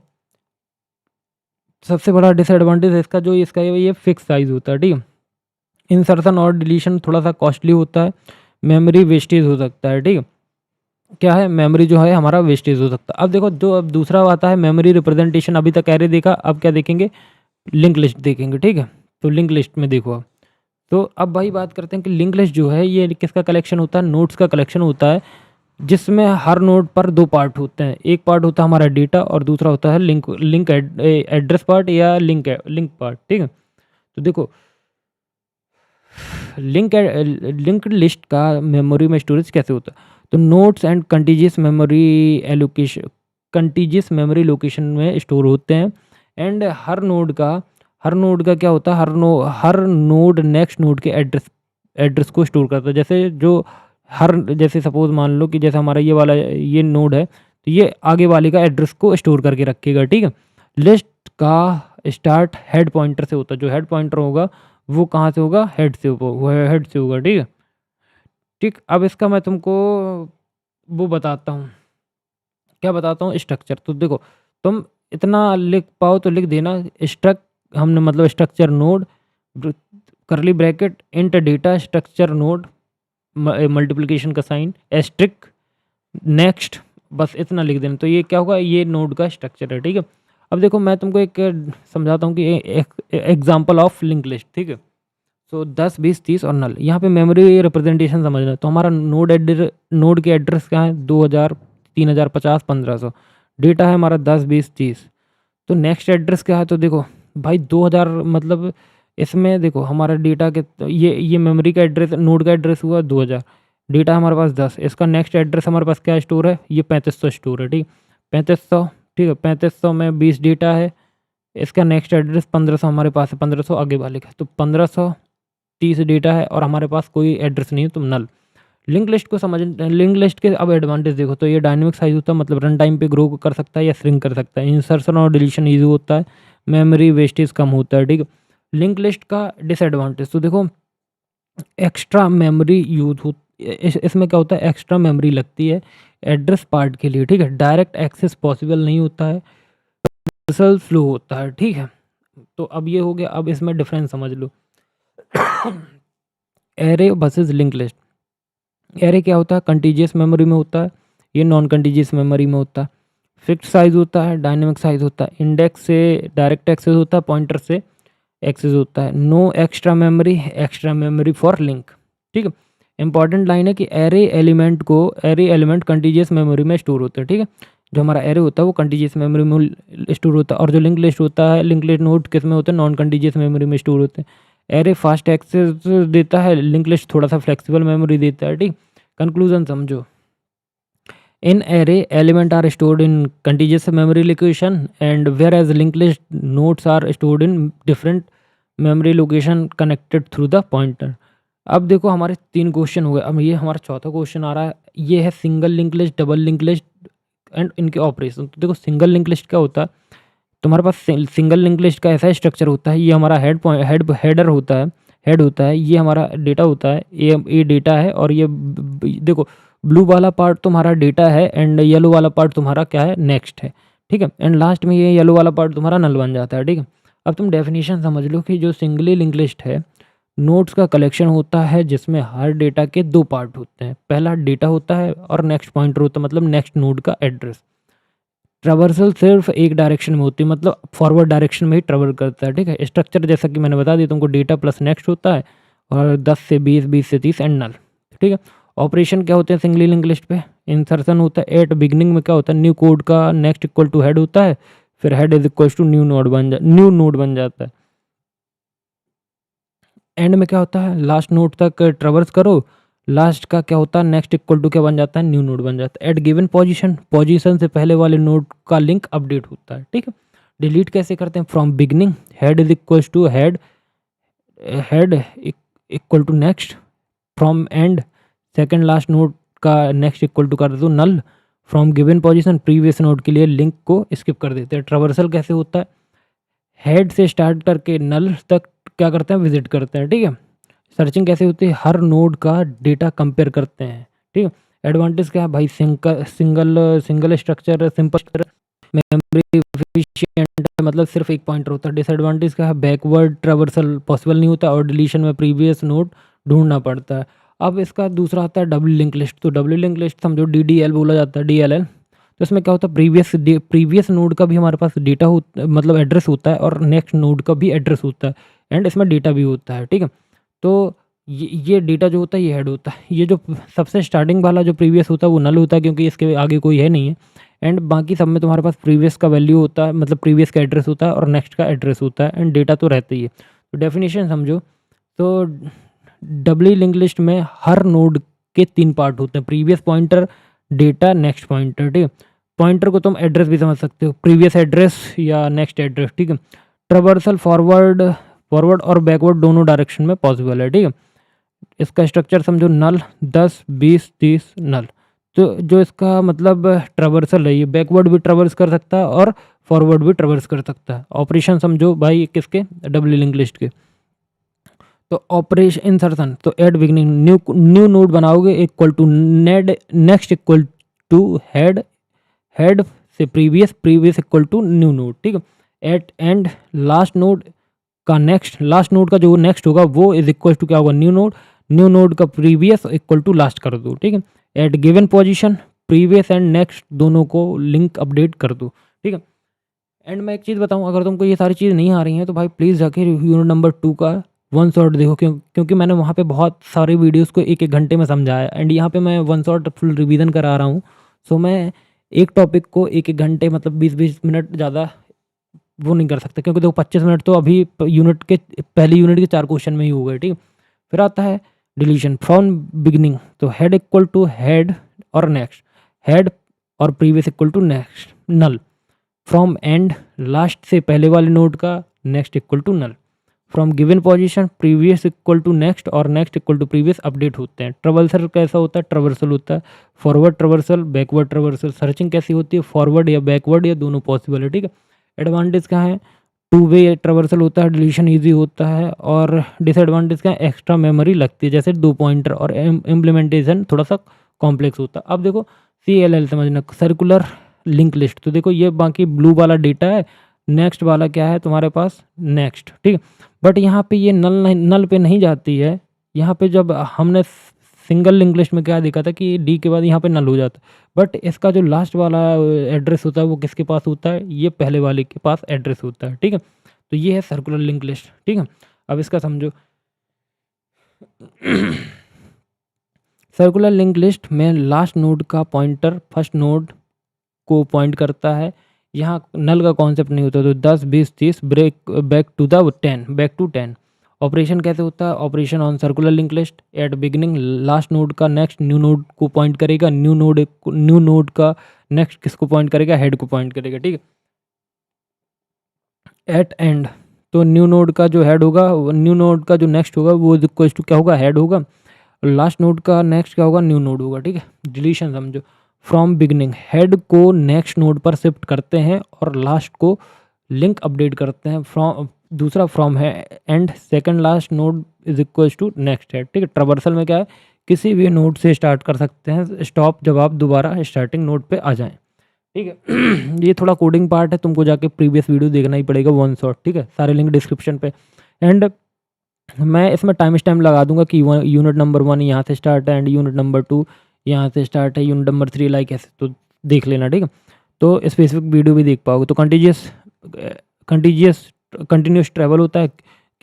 सबसे बड़ा डिसएडवांटेज है इसका, ये फिक्स साइज होता है, ठीक है। इंसर्शन और डिलीशन थोड़ा सा कॉस्टली होता है, मेमोरी वेस्टेज हो सकता है, ठीक है। क्या है? मेमोरी जो है हमारा वेस्टेज हो सकता है। अब देखो जो अब दूसरा आता है मेमोरी रिप्रेजेंटेशन, अभी तक एरे देखा, अब क्या देखेंगे? लिंक लिस्ट देखेंगे, ठीक है। तो लिंक लिस्ट में देखो अब, तो अब भाई बात करते हैं कि लिंक लिस्ट जो है ये किसका कलेक्शन होता है? नोड्स का कलेक्शन होता है, जिसमें हर नोड पर 2 पार्ट होते हैं। एक पार्ट होता है हमारा डेटा और दूसरा होता है लिंक एड्रेस पार्ट या लिंक पार्ट, ठीक है। तो देखो लिंक लिस्ट का मेमोरी में स्टोरेज कैसे होता है? तो nodes and contiguous memory location में स्टोर होते हैं। एंड हर नोड का क्या होता है? हर नोड नेक्स्ट नोड के एड्रेस को स्टोर करता है। जैसे सपोज मान लो कि जैसे हमारा ये नोड है, तो ये आगे वाले का एड्रेस को स्टोर करके रखेगा, ठीक है। लिस्ट का स्टार्ट हेड पॉइंटर से होता है। जो हेड पॉइंटर होगा वो कहाँ से होगा? हेड से होगा, ठीक है। ठीक, अब इसका मैं तुमको वो बताता हूँ, क्या बताता हूँ? स्ट्रक्चर। तो देखो तुम इतना लिख पाओ तो लिख देना। हमने मतलब स्ट्रक्चर नोड करली bracket int data structure node multiplication का साइन एस्ट्रिक नेक्स्ट, बस इतना लिख देना। तो ये क्या होगा, ये नोड का स्ट्रक्चर है, ठीक है। अब देखो मैं तुमको एक समझाता हूँ कि एक एग्जांपल ऑफ लिंक लिस्ट, ठीक है। सो 10 20 30 और नल, यहाँ पे मेमोरी रिप्रेजेंटेशन समझना। तो हमारा नोड के एड्रेस क्या है, 2000 3050 1500, डेटा है हमारा 10 20 30। तो नेक्स्ट एड्रेस क्या है, तो देखो भाई 2000, मतलब इसमें देखो हमारा डेटा के ये मेमोरी का एड्रेस, नोड का एड्रेस हुआ 2000, डेटा हमारे पास 10, इसका नेक्स्ट एड्रेस हमारे पास क्या स्टोर है, ये 3500 स्टोर है, ठीक। 3500, ठीक है। 3500 में 20 डेटा है, इसका नेक्स्ट एड्रेस 1500 हमारे पास है, 1500 आगे वाले का, तो 1530 डेटा है और हमारे पास कोई एड्रेस नहीं है, तो नल। लिंक लिस्ट को समझ, लिंक लिस्ट के अब एडवांटेज देखो, तो ये डायनेमिक साइज होता है, मतलब रन टाइम पे ग्रो कर सकता है या श्रिंक कर सकता है, इंसर्शन और डिलीशन ईजी होता है, मेमोरी वेस्टेज कम होता है, ठीक है। लिंक लिस्ट का डिसएडवांटेज तो देखो, एक्स्ट्रा मेमोरी यूज हो, इसमें क्या होता है, एक्स्ट्रा मेमोरी लगती है एड्रेस पार्ट के लिए, ठीक है। डायरेक्ट एक्सेस पॉसिबल नहीं होता है, रिजल्ट स्लो होता है, ठीक है। तो अब ये हो गया, अब इसमें डिफरेंस समझ लो। Array versus link list. Array क्या होता है, कंटीजियस मेमोरी में होता है, ये नॉन कंटीजियस मेमोरी में होता है। फिक्स्ड साइज होता है, डायनेमिक साइज होता है, इंडेक्स से डायरेक्ट एक्सेस होता है, पॉइंटर से एक्सेस होता है, no extra memory for link, ठीक है। इंपॉर्टेंट लाइन है कि एरे एलिमेंट कंटीजियस मेमोरी में स्टोर होते हैं, ठीक है। जो हमारा एरे होता है वो कंटीजियस मेमोरी में स्टोर होता है, और जो लिंक लिस्ट होता है, लिंक लिस्ट नोड किस में होते हैं, नॉन कंटीजियस मेमोरी में स्टोर होते हैं। एरे फास्ट एक्सेस देता है, लिंक लिस्ट थोड़ा सा फ्लेक्सिबल मेमोरी देता है, ठीक। कंक्लूजन समझो, in array element are stored in contiguous memory location, and whereas linked list nodes are stored in different memory location connected through the pointer। अब देखो हमारे 3 क्वेश्चन हो गए, अब ये हमारा चौथा क्वेश्चन आ रहा है, ये है single link list, double link list and इनके ऑपरेशन। तो देखो सिंगल लिंक लिस्ट क्या होता है, तुम्हारे पास सिंगल लिंक लिस्ट का ऐसा स्ट्रक्चर होता है, ये हमारा हेडर होता है, हेड होता है, ये हमारा डेटा होता है, ये डेटा है, और ये देखो ब्लू वाला पार्ट तुम्हारा डेटा है एंड येलो वाला पार्ट तुम्हारा क्या है, नेक्स्ट है, ठीक है। एंड लास्ट में ये येलो वाला पार्ट तुम्हारा नल बन जाता है, ठीक है। अब तुम डेफिनेशन समझ लो कि जो सिंगली लिंक लिस्ट है, नोड्स का कलेक्शन होता है जिसमें हर डेटा के 2 पार्ट होते हैं, पहला डेटा होता है और नेक्स्ट पॉइंटर होता है, मतलब नेक्स्ट नोड का एड्रेस। ट्रैवर्सल सिर्फ एक डायरेक्शन में होती है, मतलब फॉरवर्ड डायरेक्शन में ही ट्रैवल करता है, ठीक है। स्ट्रक्चर जैसा कि मैंने बता दिया तुमको, डेटा प्लस नेक्स्ट होता है, और 10 से 20 20 से 30 एंड नल, ठीक है। ऑपरेशन क्या होते हैं सिंगली लिंक लिस्ट पे, इंसर्शन होता है, एट बिगनिंग में क्या होता है, न्यू कोड का नेक्स्ट इक्वल टू हेड होता है, फिर head is equal to new node बन जाता है। एंड में क्या होता है, लास्ट नोड तक ट्रैवर्स करो, लास्ट का क्या होता है, नेक्स्ट इक्वल टू क्या बन जाता है, न्यू नोड बन जाता है। एट गिवन पोजीशन से पहले वाले नोड का लिंक अपडेट होता है, ठीक है। डिलीट कैसे करते हैं, from beginning head is equal to head equal to next, from end second last node का नेक्स्ट इक्वल टू कर दो null, from given position previous node के लिए लिंक को स्किप कर देते हैं। ट्रैवर्सल कैसे होता है, हेड से स्टार्ट करके नल तक क्या करते हैं, विजिट करते हैं, ठीक है। सर्चिंग कैसे होती है, हर नोड का डेटा कंपेयर करते हैं, ठीक है। एडवांटेज क्या है भाई, single structure, simple memory efficient, मतलब सिर्फ एक पॉइंटर होता है। डिसएडवांटेज क्या है, बैकवर्ड ट्रैवर्सल पॉसिबल नहीं होता और डिलीशन में प्रीवियस नोड ढूंढना पड़ता है। अब इसका दूसरा आता है डबल लिंक लिस्ट। तो डबल लिंक लिस्ट समझो DDL बोला जाता है, DLL। तो इसमें क्या होता है, प्रीवियस नोड का भी हमारे पास डेटा मतलब एड्रेस होता है, और नेक्स्ट नोड का भी एड्रेस होता है, एंड इसमें डेटा भी होता है, ठीक है। तो ये डेटा जो होता है ये हेड होता है, ये जो सबसे स्टार्टिंग वाला जो प्रीवियस होता है वो नल होता है, क्योंकि इसके आगे कोई है नहीं है। एंड बाकी सब में तुम्हारे पास प्रीवियस का वैल्यू होता है, मतलब प्रीवियस का एड्रेस होता है और नेक्स्ट का एड्रेस होता है, एंड डेटा तो रहता ही है। तो डेफिनेशन समझो, तो डबली लिंक लिस्ट में हर नोड के 3 पार्ट होते हैं, previous pointer, data, next pointer, ठीक है। पॉइंटर को तुम एड्रेस भी समझ सकते हो, प्रीवियस एड्रेस या नेक्स्ट एड्रेस, ठीक है। ट्रैवर्सल फॉरवर्ड और बैकवर्ड दोनों डायरेक्शन में पॉसिबल है, ठीक है। इसका स्ट्रक्चर समझो, नल 10 20 30 नल। तो जो इसका मतलब ट्रैवर्सल है, ये बैकवर्ड भी ट्रैवर्स कर सकता है और फॉरवर्ड भी ट्रैवर्स कर सकता है। ऑपरेशन समझो भाई किसके, डबल लिंक लिस्ट के। तो ऑपरेशन इंसर्शन, तो एट बिगनिंग न्यू नोड बनाओगे, equal to next equal to head से previous equal to new node, ठीक है। एट एंड लास्ट नोड का नेक्स्ट, लास्ट नोड का जो नेक्स्ट होगा वो इज इक्वल टू क्या होगा, न्यू नोड। न्यू नोड का प्रीवियस इक्वल टू लास्ट कर दो, ठीक है। At given position previous and next दोनों को लिंक अपडेट कर दो, ठीक है। एंड मैं एक चीज़ बताऊं, अगर तुमको ये सारी चीज़ नहीं आ रही हैं तो भाई प्लीज़ जाके यूनिट नंबर 2 का वन शॉट देखो, क्योंकि मैंने वहाँ पे बहुत सारे वीडियोस को एक एक घंटे में समझाया, एंड यहाँ पे मैं वन शॉट फुल रिवीजन करा रहा हूँ। सो मैं एक टॉपिक को एक एक घंटे मतलब 20-20 मिनट ज़्यादा वो नहीं कर सकता, क्योंकि देखो 25 मिनट तो अभी यूनिट के पहली यूनिट के 4 क्वेश्चन में ही हो गए, ठीक है। फिर आता है डिलीशन फ्रॉम बिगिनिंग, तो हेड इक्वल टू हेड और नेक्स्ट, हेड और previous equal to next null. From end, last से पहले वाले नोड का next equal to null. From given position previous equal to next और next equal to previous update होते हैं। Traversal कैसा होता है, ट्रवर्सल होता है forward traversal, backward traversal. Searching कैसी होती है, फॉरवर्ड या बैकवर्ड या दोनों पॉसिबल है, ठीक है। एडवांटेज क्या है, टू वे ट्रवर्सल होता है, डिलीशन ईजी होता है। और डिसएडवांटेज क्या है, एक्स्ट्रा मेमोरी लगती है, जैसे 2 पॉइंटर, और इम्प्लीमेंटेशन थोड़ा सा कॉम्प्लेक्स होता है। अब देखो CLL समझना, सर्कुलर लिंक लिस्ट। तो देखो ये बाकी ब्लू वाला डेटा है, नेक्स्ट वाला क्या है तुम्हारे पास, नेक्स्ट, ठीक है। बट यहाँ पे ये नल पे नहीं जाती है। यहाँ पे जब हमने सिंगल लिंक लिस्ट में क्या देखा था कि डी के बाद यहाँ पे नल हो जाता है, बट इसका जो लास्ट वाला एड्रेस होता है वो किसके पास होता है, ये पहले वाले के पास एड्रेस होता है, ठीक है। तो ये है सर्कुलर लिंक लिस्ट, ठीक है। अब इसका समझो सर्कुलर लिंक लिस्ट में लास्ट नोड का पॉइंटर फर्स्ट नोड को पॉइंट करता है। यहाँ नल का कॉन्सेप्ट नहीं होता, तो 10 20 30 break back to the 10, back to 10। Operation कैसे होता है, operation on circular link list at beginning, last node का नेक्स्ट न्यू नोड को पॉइंट करेगा, न्यू नोड का नेक्स्ट किसको पॉइंट करेगा, हेड को पॉइंट करेगा, ठीक है। एट एंड, तो न्यू नोड का जो हेड होगा, न्यू नोड का जो नेक्स्ट होगा वो इक्वल टू क्या होगा, हेड होगा। लास्ट नोड का नेक्स्ट क्या होगा, न्यू नोड होगा, ठीक है। डिलीशन समझो, फ्रॉम बिगनिंग हेड को नेक्स्ट नोड पर शिफ्ट करते हैं और लास्ट को लिंक अपडेट करते हैं। फ्रॉम, दूसरा फ्रॉम है end, second last node is equal to next head, ठीक है। ट्रावर्सल में क्या है, किसी भी नोड से स्टार्ट कर सकते हैं, स्टॉप जब आप दोबारा स्टार्टिंग नोड पे आ जाएं, ठीक है। ये थोड़ा कोडिंग पार्ट है, तुमको जाके प्रीवियस वीडियो देखना ही पड़ेगा वन शॉट, ठीक है। सारे लिंक डिस्क्रिप्शन पे। एंड मैं इसमें टाइम स्टैम्प लगा दूंगा कि यूनिट नंबर 1 यहाँ से स्टार्ट है एंड यूनिट नंबर 2 यहाँ से स्टार्ट है, यूनिट नंबर 3 लाइक ऐसे, तो देख लेना, ठीक है। तो स्पेसिफिक वीडियो भी देख पाओगे। तो कंटीजियस कंटिन्यूस ट्रैवल होता है,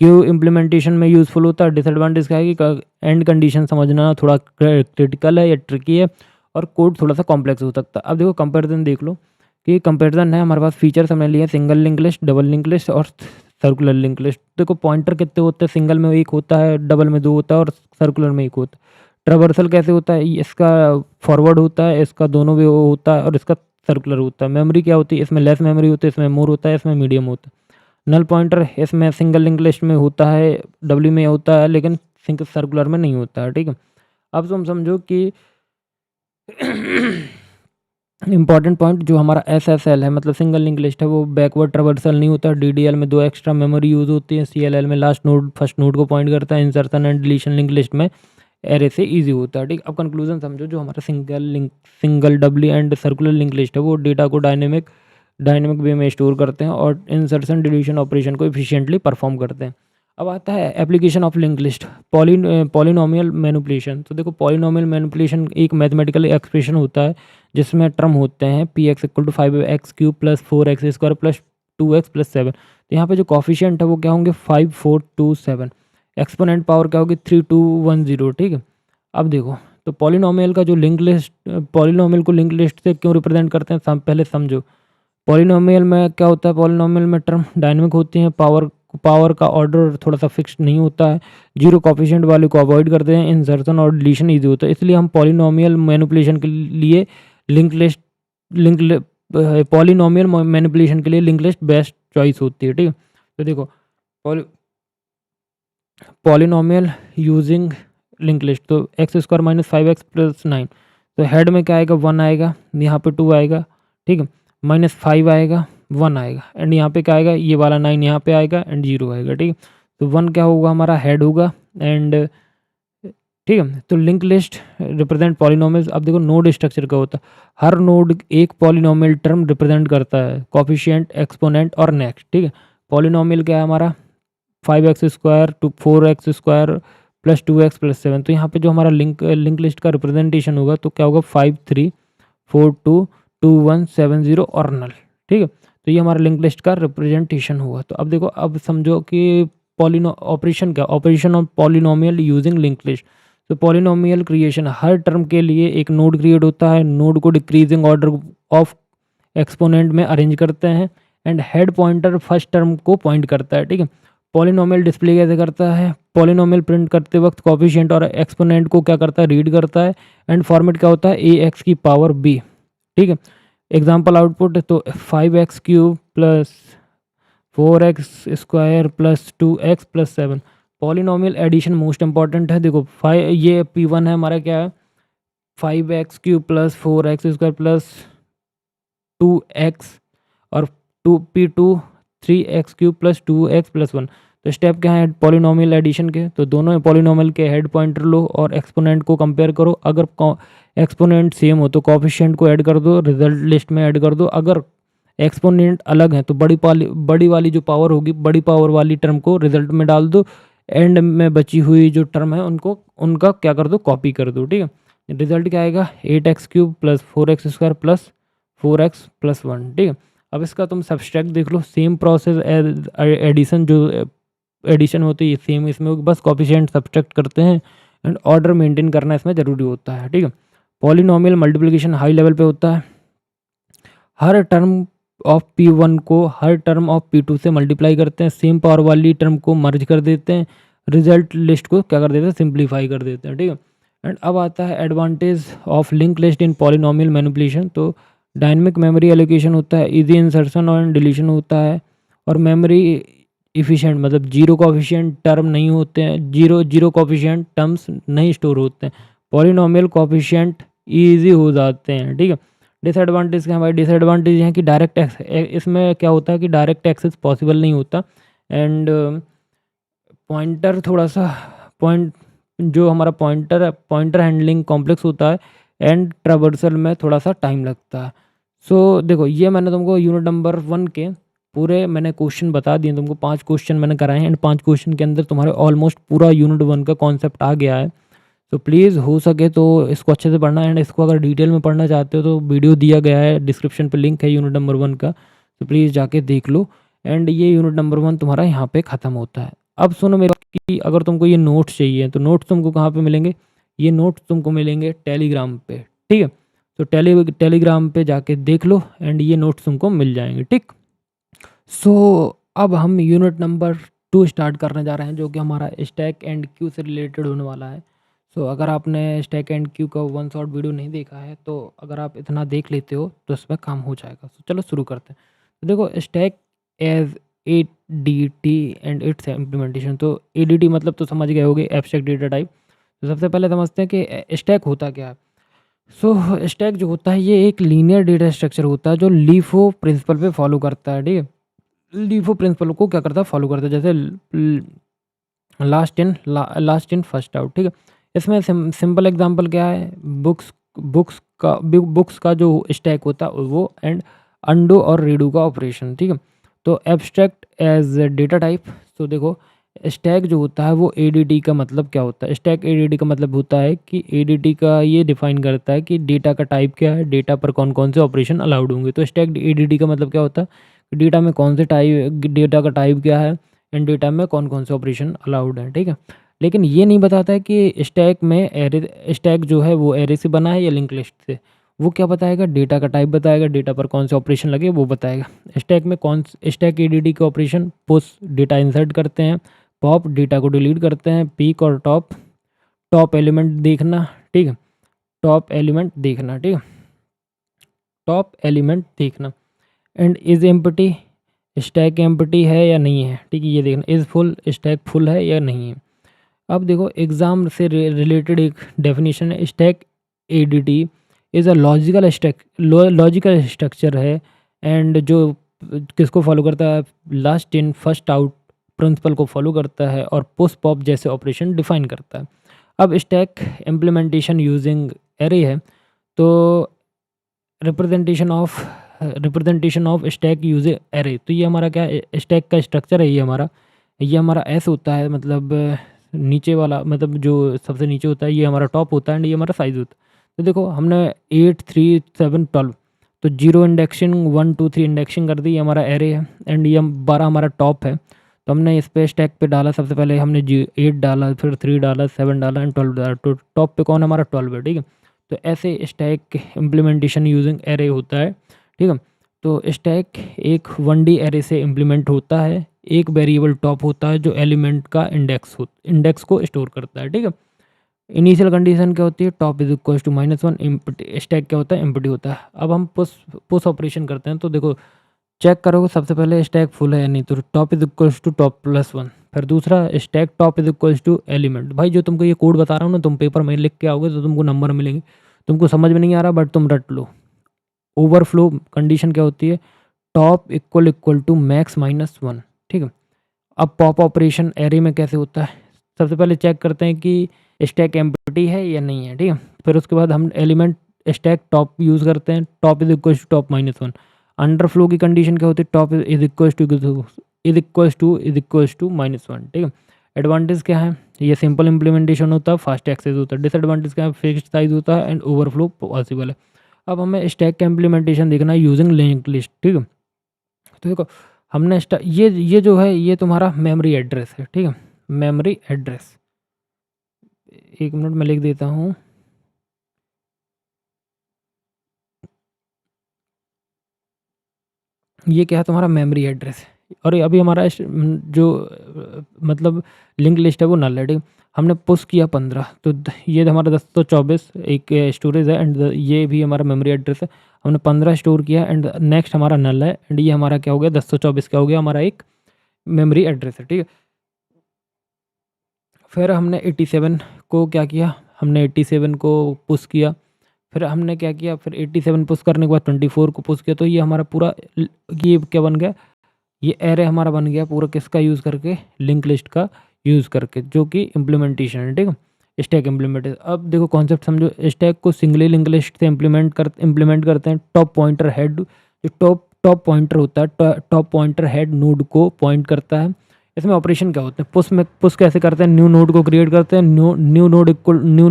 क्यू इम्प्लीमेंटेशन में यूज़फुल होता है। डिसएडवांटेज क्या है कि एंड कंडीशन समझना थोड़ा क्रिटिकल है या ट्रिकी है, और कोड थोड़ा सा कॉम्प्लेक्स हो सकता है। अब देखो कंपैरिजन देख लो कि कंपैरिजन है हमारे पास, फीचर्स हमने लिए single link list, double link list और सर्कुलर लिंक लिस्ट। देखो पॉइंटर कितने होते हैं, सिंगल में 1 होता है, डबल में 2 होता है और सर्कुलर में 1 होता है। ट्रावर्सल कैसे होता है, इसका फॉरवर्ड होता है, इसका दोनों भी होता है और इसका सर्कुलर होता है। मेमोरी क्या होती है, इसमें लेस मेमोरी होती है, इसमें मोर होता है, इसमें मीडियम होता है। नल पॉइंटर इसमें सिंगल लिंक लिस्ट में होता है, डब्ल्यू में होता है, लेकिन सर्कुलर में नहीं होता है, ठीक है। अब तुम समझो कि इंपॉर्टेंट पॉइंट जो हमारा SSL है, मतलब सिंगल लिंक लिस्ट है, वो बैकवर्ड ट्रावर्सल नहीं होता। DDL में 2 एक्स्ट्रा मेमोरी यूज़ होती है। CLL में लास्ट नोड फर्स्ट नोड को पॉइंट करता है। Insertion and deletion link list में एरे से इजी होता है, ठीक। अब कंक्लूजन समझो, जो हमारा single W and circular link list है वो डेटा को डायनेमिक वे में स्टोर करते हैं और इंसर्शन डिलीशन ऑपरेशन को एफिशिएंटली परफॉर्म करते हैं। अब आता है application of link list, polynomial manipulation. तो देखो पॉलिनोमियल मैनिपुलेशन एक मैथमेटिकल एक्सप्रेशन होता है जिसमें टर्म होते हैं px equal to 5x³ plus 4x² plus 2x plus 7। तो यहाँ पे जो कॉफिशिएंट है वो क्या होंगे, 5 4 2 7। एक्सपोनेंट पावर क्या होगी, 3 2 1 0, ठीक है। अब देखो तो पॉलिनोमियल का जो लिंक लिस्ट, पॉलिनोमियल को लिंक लिस्ट से क्यों रिप्रेजेंट करते हैं, पहले समझो। पॉलिनोमियल में क्या होता है, पॉलिनोमियल में टर्म डायनेमिक होती हैं, पावर का ऑर्डर थोड़ा सा फिक्स्ड नहीं होता है, जीरो कॉफिशिएंट वाले को अवॉइड करते हैं, इंसर्शन और डिलीशन ईजी होता है। इसलिए हम पॉलिनोमियल मैनिपुलेशन के लिए लिंक लिस्ट पॉलिनोमियल मैनिपुलेशन के लिए लिंक लिस्ट बेस्ट चॉइस होती है, ठीक है। तो देखो पॉलिनोमियल यूजिंग लिंक लिस्ट, तो x² माइनस 5x प्लस 9, तो हेड में क्या आएगा, 1 आएगा, यहाँ पे 2 आएगा, ठीक है, -5 आएगा, 1 आएगा, एंड यहाँ पे क्या आएगा, ये वाला 9 यहाँ पे आएगा एंड 0 आएगा, ठीक है। तो 1 क्या होगा, हमारा हेड होगा एंड, ठीक है। तो लिंक लिस्ट रिप्रेजेंट पॉलिनोमियल्स। अब देखो नोड स्ट्रक्चर का होता है, हर नोड एक पॉलिनोमियल टर्म रिप्रेजेंट करता है, कॉफिशिएंट, एक्सपोनेंट और नेक्स्ट, ठीक है। पॉलिनोमियल क्या है हमारा, 5x² to 4x² plus 2x+7। तो यहाँ पे जो हमारा लिंक लिस्ट का रिप्रेजेंटेशन होगा तो क्या होगा 53422170 और नल। ठीक है, तो ये हमारा लिंक लिस्ट का रिप्रेजेंटेशन हुआ। तो अब देखो, अब समझो कि ऑपरेशन क्या, operation of polynomial using link list. तो पॉलिनोमियल क्रिएशन, हर टर्म के लिए एक नोड क्रिएट होता है, नोड को डिक्रीजिंग ऑर्डर ऑफ एक्सपोनेंट में अरेंज करते हैं and head pointer first term को पॉइंट करता है। ठीक है, पॉलिनोमियल डिस्प्ले कैसे करता है, पॉलिनोमियल प्रिंट करते वक्त कोफिशिएंट और एक्सपोनेंट को क्या करता है, रीड करता है एंड फॉर्मेट क्या होता है ax⁻b। ठीक है, एग्जाम्पल आउटपुट तो 5x³ plus 4x² plus 2x+7। Polynomial addition most important है। देखो ये P1 है हमारा, क्या है 5x³ plus 4x² plus 2x और P2 3x³ प्लस 2x+1। तो स्टेप क्या है पॉलिनोमियल एडिशन के, तो दोनों पॉलिनोमियल के हेड पॉइंटर लो और एक्सपोनेंट को कंपेयर करो। अगर एक्सपोनेंट सेम हो तो कोफिशिएंट को ऐड कर दो, रिजल्ट लिस्ट में ऐड कर दो। अगर एक्सपोनेंट अलग है तो बड़ी वाली जो पावर होगी, बड़ी पावर वाली टर्म को रिजल्ट में डाल दो। एंड में बची हुई जो टर्म है उनका क्या कर दो, कॉपी कर दो। ठीक है, रिजल्ट क्या आएगा 8x³ plus 4x² plus 4x+1। ठीक है, अब इसका तुम सब्सट्रैक्ट देख लो, सेम प्रोसेस एडिशन, जो एडिशन होती है सेम इसमें होगी, बस कोफिशिएंट सब्सट्रैक्ट करते हैं एंड ऑर्डर मेंटेन करना इसमें ज़रूरी होता है। ठीक है, पॉलिनोमियल मल्टीप्लिकेशन हाई लेवल पे होता है, हर टर्म ऑफ P1 को हर टर्म ऑफ P2 से मल्टीप्लाई करते हैं, सेम पावर वाली टर्म को मर्ज कर देते हैं, रिजल्ट लिस्ट को क्या कर देते हैं, सिंप्लीफाई कर देते हैं। ठीक है, एंड अब आता है advantage of link list in polynomial manipulation. तो डायनेमिक मेमोरी एलोकेशन होता है, इजी इंसर्शन और डिलीशन होता है, और मेमोरी इफ़िशिएंट, मतलब जीरो कोफिशिएंट टर्म नहीं होते हैं, जीरो कोफिशिएंट टर्म्स नहीं स्टोर होते हैं, पॉलिनोमियल कोफिशिएंट ईजी हो जाते हैं। ठीक है, डिसएडवांटेज क्या है भाई, डिसएडवांटेज हैं कि डायरेक्ट इसमें क्या होता है कि डायरेक्ट एक्सेस पॉसिबल नहीं होता एंड पॉइंटर थोड़ा सा जो हमारा पॉइंटर है, पॉइंटर हैंडलिंग कॉम्प्लेक्स होता है एंड ट्रावर्सल में थोड़ा सा टाइम लगता है। सो देखो, ये मैंने तुमको यूनिट नंबर 1 के पूरे मैंने क्वेश्चन बता दिए, तुमको 5 क्वेश्चन मैंने कराए हैं एंड 5 क्वेश्चन के अंदर तुम्हारे ऑलमोस्ट पूरा यूनिट 1 का कॉन्सेप्ट आ गया है। तो प्लीज़ हो सके तो इसको अच्छे से पढ़ना, एंड इसको अगर डिटेल में पढ़ना चाहते हो तो वीडियो दिया गया है डिस्क्रिप्शन पे, लिंक है यूनिट नंबर 1 का, तो प्लीज़ जाके देख लो। एंड ये यूनिट नंबर 1 तुम्हारा यहाँ पे ख़त्म होता है। अब सुनो मेरी बात कि अगर तुमको ये नोट्स चाहिए तो नोट्स तुमको कहाँ पे मिलेंगे, ये नोट्स तुमको मिलेंगे टेलीग्राम पे। ठीक है, तो टेलीग्राम पे जाके देख लो एंड ये नोट्स तुमको मिल जाएंगे। ठीक, सो अब हम यूनिट नंबर 2 स्टार्ट करने जा रहे हैं, जो कि हमारा स्टैक एंड क्यू से रिलेटेड होने वाला है। सो अगर आपने स्टैक एंड क्यू का 1 शॉट वीडियो नहीं देखा है तो अगर आप इतना देख लेते हो तो इसमें काम हो जाएगा। सो चलो शुरू करते हैं। तो देखो, stack as ADT and its implementation. तो ADT मतलब तो समझ गए होगे, एब्स्ट्रैक्ट डेटा टाइप। तो सबसे पहले समझते हैं कि स्टैक होता क्या है। सो स्टैक जो होता है ये एक लीनियर डेटा स्ट्रक्चर होता है जो लीफो प्रिंसिपल पे फॉलो करता है। ठीक है, लीफो प्रिंसिपल को क्या करता है, फॉलो करता है, जैसे लास्ट इन फर्स्ट आउट। ठीक है, इसमें सिंपल एग्जांपल क्या है, बुक्स का जो स्टैक होता है वो एंड अंडू और रीडू का ऑपरेशन। ठीक है, तो एब्स्ट्रैक्ट एज डेटा टाइप। तो देखो, स्टैक जो होता है वो ADT का मतलब क्या होता है, स्टैक ADT का मतलब होता है कि ADT का ये डिफाइन करता है कि डेटा का टाइप क्या है, डेटा पर कौन कौन से ऑपरेशन अलाउड होंगे। तो स्टैक ADT का मतलब क्या होता है, डेटा में कौन से टाइप, डेटा का टाइप क्या है एंड डेटा में कौन कौन से ऑपरेशन अलाउड है। ठीक है, लेकिन ये नहीं बताता है कि स्टैक में स्टैक जो है वो एरे से बना है या लिंक लिस्ट से। वो क्या बताएगा, डेटा का टाइप बताएगा, डेटा पर कौन से ऑपरेशन लगे वो बताएगा। स्टैक में स्टैक ADT के ऑपरेशन पुश डेटा इंसर्ट करते हैं, पॉप डेटा को डिलीट करते हैं, पीक और टॉप एलिमेंट देखना। ठीक है, टॉप एलिमेंट देखना। ठीक है, टॉप एलिमेंट देखना and is empty, stack empty है या नहीं है। ठीक है, ये देखना, इज़ फुल, स्टैक फुल है या नहीं है। अब देखो, एग्ज़ाम से रिलेटेड एक डेफिनेशन है, stack ADT is a logical structure है एंड जो किसको फॉलो करता है, last in first out principle को फॉलो करता है और पुश पॉप जैसे ऑपरेशन डिफाइन करता है। अब स्टैक इम्प्लीमेंटेशन यूजिंग एरे है, तो representation of stack use array. तो ये हमारा क्या है, स्टैक का स्ट्रक्चर है ये हमारा, ये हमारा एस होता है, मतलब नीचे वाला, मतलब जो सबसे नीचे होता है ये हमारा टॉप होता है एंड ये हमारा साइज़ होता है। तो देखो हमने 8 3 7 12, तो 0 इंडेक्सिंग 1 2 3 इंडेक्सिंग कर दी, ये हमारा एरे है एंड ये 12 हमारा टॉप है। तो हमने इस पे स्टैक पे डाला, सबसे पहले हमने 8 डाला, फिर 3 डाला, 7 डाला एंड 12 डाला। तो टॉप पे कौन है? हमारा 12 है, ठीक है। तो ऐसे स्टैक इम्प्लीमेंटेशन यूजिंग एरे होता है, ठीक है। तो स्टैक एक 1D एरे से इम्प्लीमेंट होता है। एक वेरिएबल टॉप होता है जो एलिमेंट का इंडेक्स को स्टोर करता है, ठीक है। इनिशियल कंडीशन क्या होती है? Top is equal to -1, empty. Stack क्या होता है? एम्प्टी होता है। अब हम पुश पुश ऑपरेशन करते हैं, तो देखो चेक करोगे सबसे पहले स्टैक फुल है या नहीं, तो top is equal to top +1। फिर दूसरा stack top is equal to element. भाई जो तुमको ये कोड बता रहा हूँ ना, तुम पेपर में लिख के आओगे तो तुमको नंबर मिलेंगे। तुमको समझ में नहीं आ रहा बट तुम रट लो। ओवरफ्लो कंडीशन क्या होती है? टॉप इक्वल टू मैक्स -1, ठीक है। अब पॉप ऑपरेशन एरे में कैसे होता है? सबसे पहले चेक करते हैं कि स्टैक एम्प्टी है या नहीं है, ठीक है। फिर उसके बाद हम एलिमेंट स्टैक टॉप यूज़ करते हैं, top is equal to top -1। Underflow की कंडीशन क्या होती है? टॉप इज इक्वल टू -1, ठीक है। एडवांटेज क्या है? ये सिंपल इम्प्लीमेंटेशन होता है, फास्ट एक्सेस होता है। डिसएडवांटेज क्या है? फिक्स्ड साइज होता है एंड ओवरफ्लो पॉसिबल है। अब हमें स्टैक का इम्प्लीमेंटेशन देखना है यूजिंग लिंक लिस्ट, ठीक है। तो देखो हमने ये जो है ये तुम्हारा मेमोरी एड्रेस है, ठीक है। मेमोरी एड्रेस, एक मिनट में लिख देता हूँ। ये क्या है? तुम्हारा मेमोरी एड्रेस है। और ये अभी हमारा जो मतलब लिंक लिस्ट है वो नल है, ठीक है। हमने पुश किया 15, तो ये हमारा 1024 एक स्टोरेज है एंड ये भी हमारा मेमोरी एड्रेस है। हमने 15 स्टोर किया एंड नेक्स्ट हमारा नल है एंड ये हमारा क्या हो गया? 1024 क्या हो गया? हमारा एक मेमोरी एड्रेस है, ठीक है। फिर हमने 87 को क्या किया? हमने 87 को पुश किया। फिर हमने क्या किया? फिर 87 पुश करने के बाद 24 को पुश किया। तो ये हमारा पूरा ये क्या बन गया? ये एरे हमारा बन गया पूरा, किसका यूज़ करके? लिंक लिस्ट का यूज़ करके, जो कि इम्प्लीमेंटेशन है, ठीक है। Stack implementation. अब देखो कॉन्सेप्ट समझो। स्टैक को सिंगली लिंक लिस्ट से इम्प्लीमेंट करते हैं। टॉप पॉइंटर हेड, जो टॉप टॉप पॉइंटर होता है, टॉप पॉइंटर हेड नोड को पॉइंट करता है। इसमें ऑपरेशन क्या होते हैं? पुश कैसे करते हैं? न्यू नोड को क्रिएट करते हैं। न्यू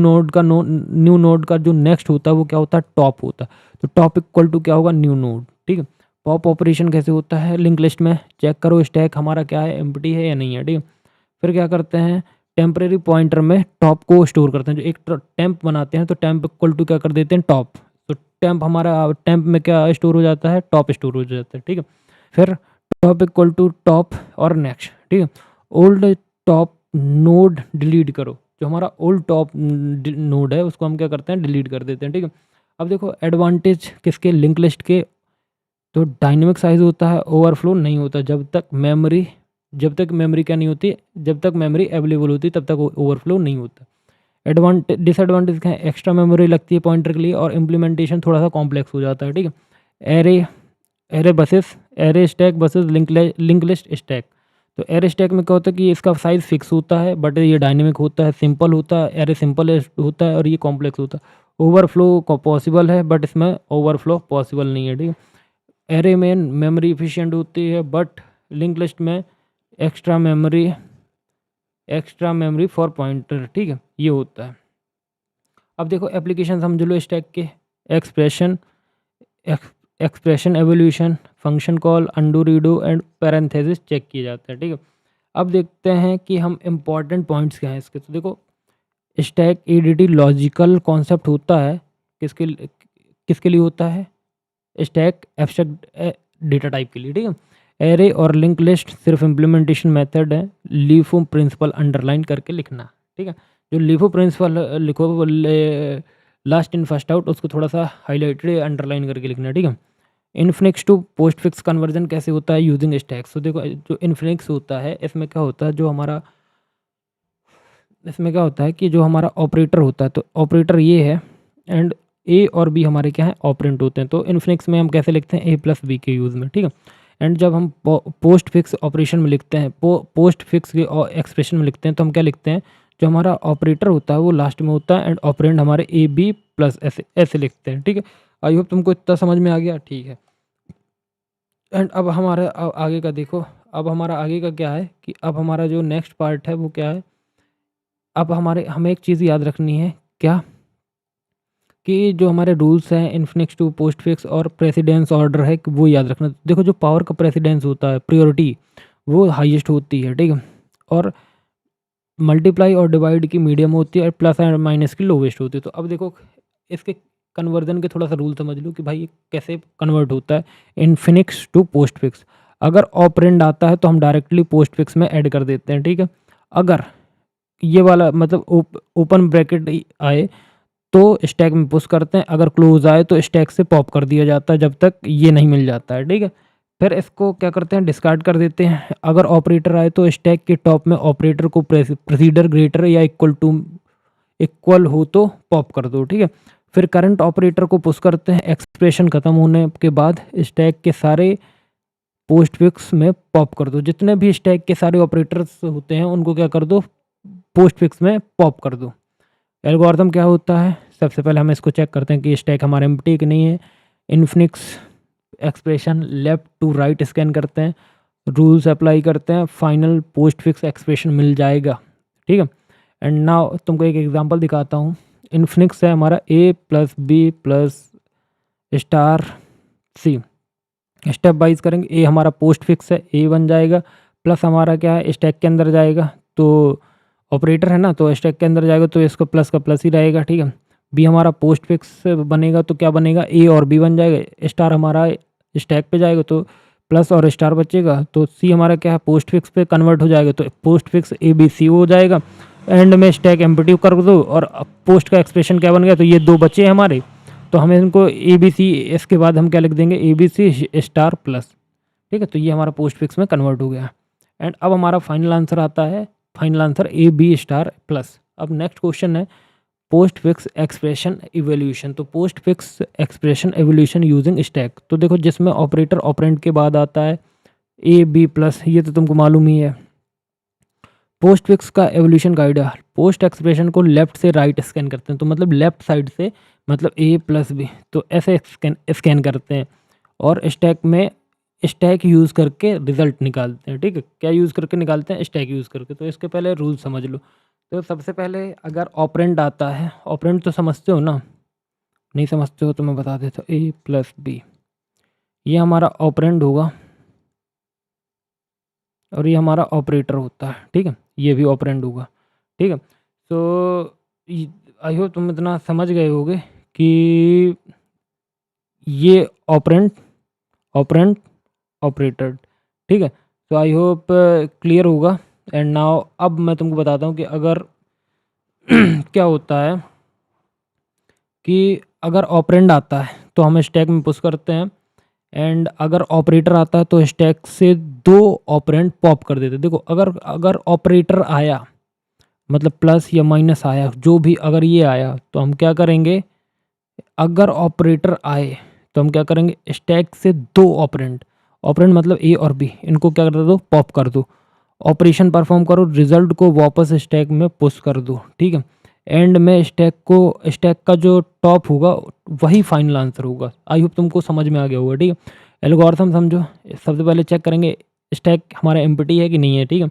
नोड का जो नेक्स्ट होता है वो क्या होता है? टॉप होता है। तो टॉप इक्वल टू क्या होगा? न्यू नोड, ठीक है। पॉप ऑपरेशन कैसे होता है? लिंक लिस्ट में चेक करो स्टैक हमारा क्या है? एम्प्टी है या नहीं है, ठीक है। फिर क्या करते हैं? टेम्परेरी पॉइंटर में टॉप को स्टोर करते हैं। जो एक टेम्प बनाते हैं तो टेम्प इक्वल टू क्या कर देते हैं? टॉप। तो टेम्प हमारा, टेम्प में क्या स्टोर हो जाता है? टॉप स्टोर हो जाता है, ठीक है। फिर टॉप इक्वल टू टॉप और नेक्स्ट, ठीक है। ओल्ड टॉप नोड डिलीट करो। जो हमारा ओल्ड टॉप नोड है उसको हम क्या करते हैं? डिलीट कर देते हैं, ठीक है। अब देखो एडवांटेज किसके? लिंक लिस्ट के। तो डायनेमिक साइज होता है, ओवरफ्लो नहीं होता जब तक मेमोरी क्या नहीं होती? जब तक मेमोरी अवेलेबल होती तब तक ओवरफ्लो नहीं होता। डिसएडवांटेज क्या है? एक्स्ट्रा मेमोरी लगती है पॉइंटर के लिए और इम्प्लीमेंटेशन थोड़ा सा कॉम्प्लेक्स हो जाता है, ठीक है। Array array stack versus link list stack. तो एरे स्टैक में क्या होता है कि इसका साइज फिक्स होता है बट ये डायनेमिक होता है, सिंपल होता है। एरे सिंपल होता है और ये कॉम्प्लेक्स होता है। ओवरफ्लो पॉसिबल है बट इसमें ओवरफ्लो पॉसिबल नहीं है, ठीक है। एरे में मेमोरी एफिशिएंट होती है बट लिंक लिस्ट में एक्स्ट्रा मेमोरी फॉर पॉइंटर, ठीक है, ये होता है। अब देखो एप्लीकेशन समझ लो स्टैक के। Expression expression evolution, function call, undo redo and parenthesis check किए जाते हैं, ठीक है। अब देखते हैं कि हम इम्पॉर्टेंट पॉइंट्स क्या हैं इसके। तो देखो स्टैक ईडीटी लॉजिकल कॉन्सेप्ट होता है, किसके किसके लिए होता है? स्टैक एब्स्ट्रैक्ट डेटा टाइप के लिए, ठीक है। एरे और लिंक लिस्ट सिर्फ इम्प्लीमेंटेशन मेथड है। लीफो प्रिंसिपल अंडरलाइन करके लिखना, ठीक है। जो लीफो प्रिंसिपल लिखो लास्ट इन फर्स्ट आउट, उसको थोड़ा सा हाईलाइटेड अंडरलाइन करके लिखना, ठीक है। Infix to postfix conversion कैसे होता है? Using stacks. तो देखो जो इनफिनिक्स होता है इसमें क्या होता है? इसमें क्या होता है कि जो हमारा ऑपरेटर होता है, तो ऑपरेटर ये है एंड ए और बी हमारे क्या हैं? ऑपरेंट होते हैं। तो इनफिनिक्स में हम कैसे लिखते हैं? ए प्लस बी के यूज़ में, ठीक है। एंड जब हम पोस्ट फिक्स ऑपरेशन में लिखते हैं, पोस्ट फिक्स के एक्सप्रेशन में लिखते हैं, तो हम क्या लिखते हैं? जो हमारा ऑपरेटर होता है वो लास्ट में होता है एंड ऑपरेंड हमारे ए बी प्लस ऐसे ऐसे लिखते हैं, ठीक है। आई होप तुमको इतना समझ में आ गया, ठीक है। एंड अब हमारे आगे का देखो। अब हमारा आगे का क्या है कि अब हमारा जो नेक्स्ट पार्ट है वो क्या है, अब हमें एक चीज़ याद रखनी है, क्या कि जो हमारे रूल्स हैं इन्फिनिक्स टू पोस्टफिक्स और प्रेसिडेंस ऑर्डर है कि वो याद रखना। देखो जो पावर का प्रेसिडेंस होता है, प्रायोरिटी वो हाईएस्ट होती है, ठीक है, और मल्टीप्लाई और डिवाइड की मीडियम होती है और प्लस एंड माइनस की लोवेस्ट होती है। तो अब देखो इसके कन्वर्जन के थोड़ा सा रूल समझ लो कि भाई ये कैसे कन्वर्ट होता है इन्फिनिक्स टू पोस्टफिक्स। अगर ऑपरेंड आता है तो हम डायरेक्टली पोस्टफिक्स में ऐड कर देते हैं, ठीक है। अगर ये वाला मतलब ओपन ब्रैकेट आए तो स्टैक में पुश करते हैं, अगर क्लोज आए तो स्टैक से पॉप कर दिया जाता है जब तक ये नहीं मिल जाता है, ठीक है। फिर इसको क्या करते हैं, डिस्कार्ड कर देते हैं। अगर ऑपरेटर आए तो स्टैक के टॉप में ऑपरेटर को प्रेसिडर ग्रेटर या इक्वल हो तो पॉप कर दो, ठीक है। फिर करंट ऑपरेटर को पुश करते हैं, एक्सप्रेशन खत्म होने के बाद स्टैक के सारे पोस्टफिक्स में पॉप कर दो। जितने भी स्टैक के सारे ऑपरेटर्स होते हैं उनको क्या कर दो, पोस्टफिक्स में पॉप कर दो। एल्गोरिथम क्या होता है, सबसे पहले हम इसको चेक करते हैं कि स्टैक हमारा एम्प्टी कि नहीं है। Infix expression left to right scan करते हैं, रूल्स अप्लाई करते हैं, फाइनल पोस्टफिक्स एक्सप्रेशन मिल जाएगा, ठीक है। एंड नाउ तुमको एक एग्जांपल दिखाता हूँ। इन्फिनिक्स है हमारा ए plus B plus star c, step wise करेंगे। ए हमारा पोस्ट फिक्स है, ए बन जाएगा, प्लस हमारा क्या है स्टैक के अंदर जाएगा, तो ऑपरेटर है ना, तो स्टैक के अंदर जाएगा तो इसको प्लस का प्लस ही रहेगा, ठीक है। बी हमारा पोस्ट फिक्स बनेगा तो क्या बनेगा, ए और बी बन जाएगा। स्टार हमारा स्टैक पे जाएगा तो प्लस और स्टार बचेगा, तो सी हमारा क्या है पोस्ट फिक्स पे कन्वर्ट हो जाएगा, तो postfix A B C हो जाएगा। एंड में स्टैक एम्प्टी कर दो और पोस्ट का एक्सप्रेशन क्या बन गया, तो ये दो बचे हैं हमारे, तो हमें इनको ए बी सी, इसके बाद हम क्या लिख देंगे A B C star plus, ठीक है। तो ये हमारा पोस्ट फिक्स में कन्वर्ट हो गया। एंड अब हमारा फाइनल आंसर आता है, final answer A B star plus. अब नेक्स्ट क्वेश्चन है पोस्ट फिक्स एक्सप्रेशन इवोल्यूशन। तो postfix expression evolution using stack, तो देखो जिसमें ऑपरेटर ऑपरेंड के बाद आता है ए बी प्लस, ये तो तुमको मालूम ही है। पोस्ट फिक्स का एवोल्यूशन गाइड है, पोस्ट एक्सप्रेशन को लेफ्ट से राइट स्कैन करते हैं, तो मतलब लेफ्ट साइड से, मतलब ए प्लस बी, तो ऐसे स्कैन करते हैं और स्टैक में स्टैक यूज़ करके रिजल्ट निकालते हैं, ठीक है। क्या यूज़ करके निकालते हैं, स्टैक यूज़ करके। तो इसके पहले रूल समझ लो। तो सबसे पहले अगर ऑपरेंड आता है, ऑपरेंड तो समझते हो ना, नहीं समझते हो तो मैं बता देता हूँ, ए प्लस बी ये हमारा ऑपरेंड होगा और ये हमारा ऑपरेटर होता है, ठीक है, ये भी ऑपरेंड होगा, ठीक है। तो आई होप तुम इतना समझ गए होगे कि ये ऑपरेंड ऑपरेंड ऑपरेटर, ठीक है। तो आई होप क्लियर होगा। एंड नाउ अब मैं तुमको बताता हूँ कि अगर क्या होता है कि अगर ऑपरेंड आता है तो हम स्टैक में पुश करते हैं, एंड अगर ऑपरेटर आता है तो स्टैक से दो ऑपरेंड पॉप कर देते हैं। देखो अगर अगर ऑपरेटर आया मतलब प्लस या माइनस आया, जो भी अगर ये आया तो हम क्या करेंगे, अगर ऑपरेटर आए तो हम क्या करेंगे, स्टैक से दो ऑपरेंड, ऑपरेंड मतलब ए और बी, इनको क्या कर दो, पॉप कर दो, ऑपरेशन परफॉर्म करो, रिजल्ट को वापस स्टैक में पुश कर दो, ठीक है। एंड में स्टैक का जो टॉप होगा वही फाइनल आंसर होगा। आई होप तुमको समझ में आ गया होगा, ठीक है। एल्गोरिथम समझो, सबसे पहले चेक करेंगे स्टैक हमारा एम्प्टी है कि नहीं है, ठीक है।